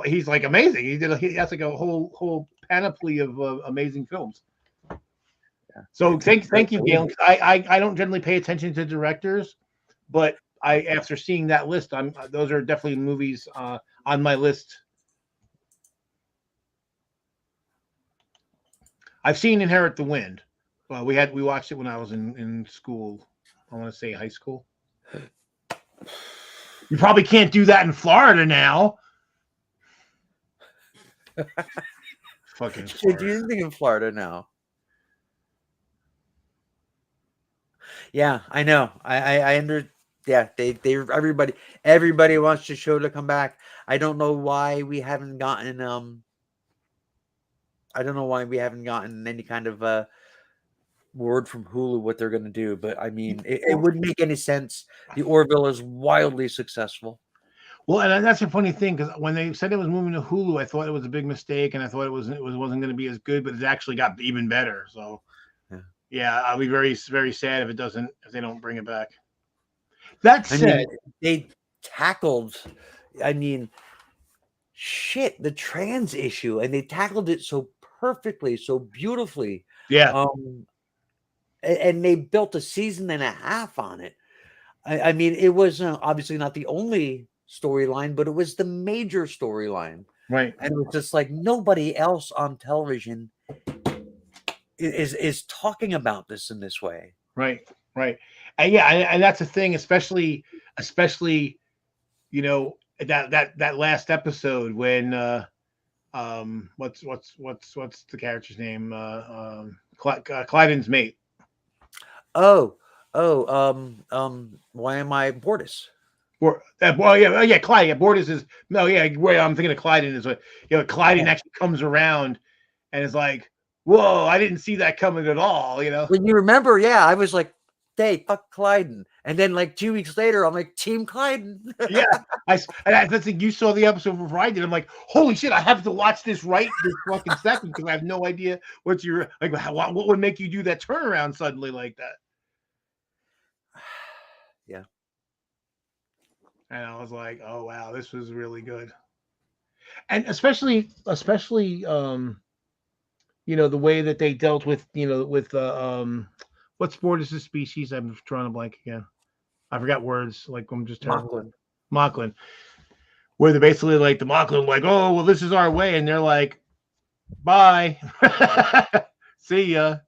he's like amazing. He has like a whole panoply of amazing films. Yeah. So thank you, Galen. I don't generally pay attention to directors, but after seeing that list, those are definitely movies on my list. I've seen Inherit the Wind. We watched it when I was in school. I want to say high school. You probably can't do that in Florida now. Fucking Florida. Do anything in Florida now? Yeah, I know. I under. Yeah, they everybody wants the show to come back. I don't know why we haven't gotten any kind of word from Hulu what they're going to do, but I mean, it wouldn't make any sense. The Orville is wildly successful. Well, and that's a funny thing because when they said it was moving to Hulu, I thought it was a big mistake, and I thought it wasn't going to be as good, but it actually got even better. So, yeah, I'll be very, very sad if they don't bring it back. That said, they tackled, the trans issue, and they tackled it so perfectly, so beautifully. Yeah. And they built a season and a half on it. I mean, it was obviously not the only storyline, but it was the major storyline. Right. And it was just like nobody else on television is talking about this in this way. Right. And and that's the thing, especially that last episode when what's the character's name? Clyden's mate. Why am I Bortus? Clyde. Yeah, Bortus is I'm thinking of Clyden is what Clyden actually comes around and is like, whoa, I didn't see that coming at all. When you remember, I was like, hey, fuck Clyden. And then like 2 weeks later, I'm like, Team Clyden. Yeah. That's like you saw the episode before I did. I'm like, holy shit, I have to watch this right this fucking second because I have no idea what would make you do that turnaround suddenly like that. Yeah. And I was like, oh wow, this was really good. And especially the way that they dealt with what sport is this species? I'm drawing a blank again. I forgot words. Like I'm just Moclan. Where they're basically like the Moclan, like, oh well, this is our way, and they're like, bye, see ya.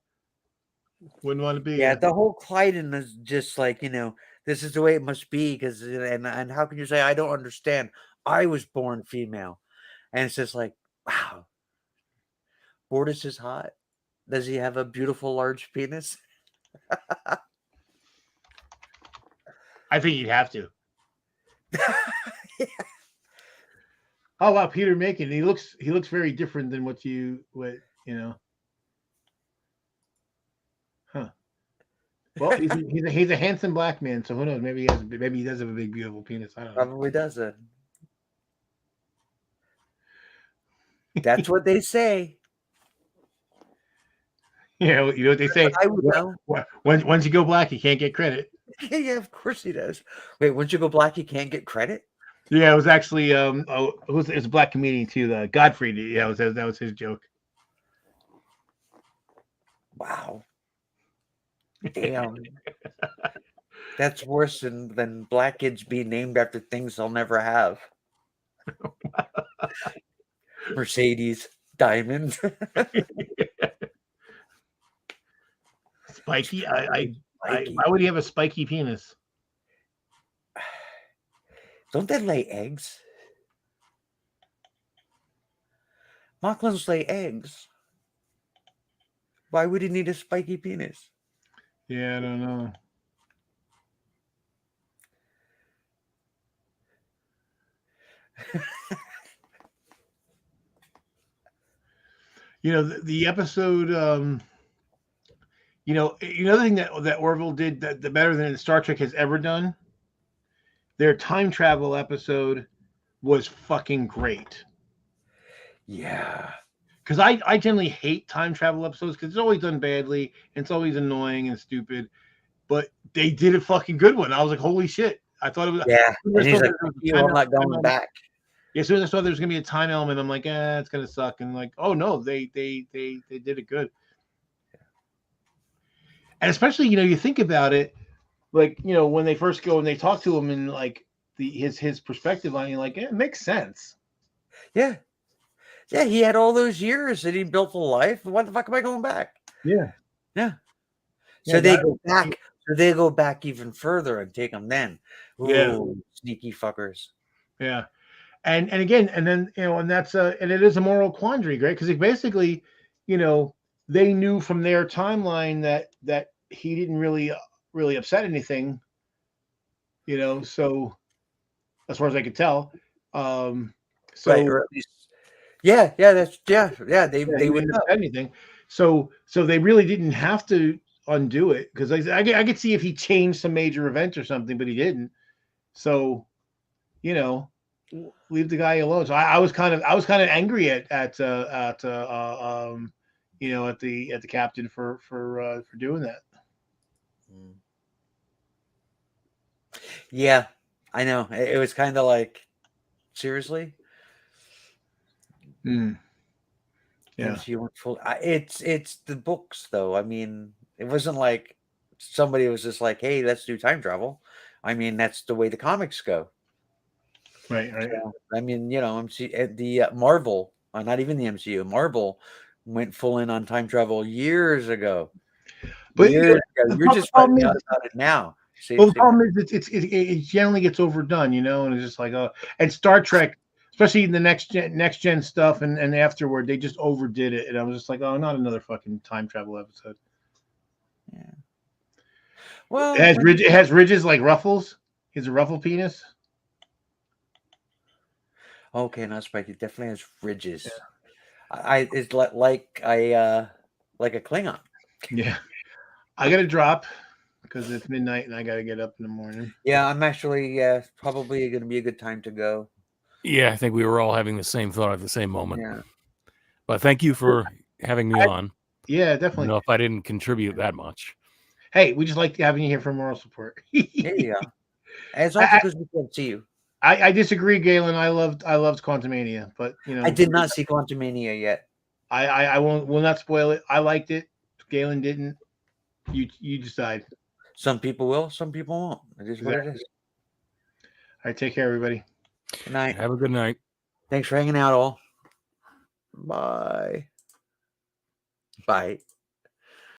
Wouldn't want to be. Yeah, the whole Clyden is just like this is the way it must be because and how can you say I don't understand? I was born female, and it's just like wow. Bortus is hot. Does he have a beautiful large penis? I think you'd have to. How about Peter Macon? He looks very different than what. Huh. Well, he's a handsome black man, so who knows? Maybe he does have a big beautiful penis. I don't know. Probably doesn't. That's what they say. You know what they say. I would know. Once you go black, you can't get credit. Yeah, of course he does. Wait, once you go black, you can't get credit? Yeah, it was actually it was a black comedian too, Godfrey. Yeah, that was his joke. Wow. Damn. That's worse than black kids being named after things they'll never have. Mercedes, Diamond. Spiky. Spiky. Why would he have a spiky penis? Don't they lay eggs? Mocklins lay eggs. Why would he need a spiky penis? Yeah, I don't know. The episode. Another thing that Orville did that the better than Star Trek has ever done. Their time travel episode was fucking great. Yeah. Because I generally hate time travel episodes because it's always done badly and it's always annoying and stupid. But they did a fucking good one. I was like, holy shit. I thought it was. Yeah. And he's like, I'm I'm not going back. Yeah, as soon as I saw there was gonna be a time element, I'm like, it's gonna suck. And like, oh no, they did it good. And especially, you think about it, like, when they first go and they talk to him and like his perspective on it, you're like, it makes sense. Yeah. Yeah, he had all those years and he built a life. Why the fuck am I going back? Yeah. Yeah. Yeah, So they that- go back. So they go back even further and take them then. Ooh, Yeah. sneaky fuckers. Yeah. And again, and then and that's and it is a moral quandary, right? Because basically, they knew from their timeline that he didn't really upset anything, so as far as I could tell. So Right, or at least, yeah, they he would didn't know. upset anything. So they really didn't have to undo it because I could see if he changed some major event or something, but he didn't. So, leave the guy alone. So I was kind of angry at the captain for doing that. Yeah, I know. It was kind of like, seriously? Yeah. MCU went full. It's the books though. I mean, it wasn't like somebody was just like, "Hey, let's do time travel." I mean, that's the way the comics go. Right. So, I mean, the Marvel, not even the MCU, Marvel went full in on time travel years ago. But years ago. You're just problem finding out is- about it now. Well, the problem is it generally gets overdone, and it's just like and Star Trek, especially in the next gen stuff and afterward, they just overdid it, and I was just like, oh, not another fucking time travel episode. Yeah. Well, It has ridges like ruffles. He's a ruffle penis. Okay, not spiky. It definitely has ridges. Yeah. It's like a Klingon. Yeah, I gotta drop because it's midnight and I gotta get up in the morning. Yeah, I'm actually probably going to be a good time to go. Yeah, I think we were all having the same thought at the same moment. Yeah. But thank you for having me on. Yeah, I don't definitely. know if I didn't contribute that much. Hey, we just like having you here for moral support. There you go. It's also because we can't see you. I disagree, Galen. I loved Quantumania, but I did not see Quantumania yet. I will not spoil it. I liked it. Galen didn't. You decide. Some people will, some people won't. It is what it is. All right, take care, everybody. Good night. Have a good night. Thanks for hanging out, all. Bye. Bye.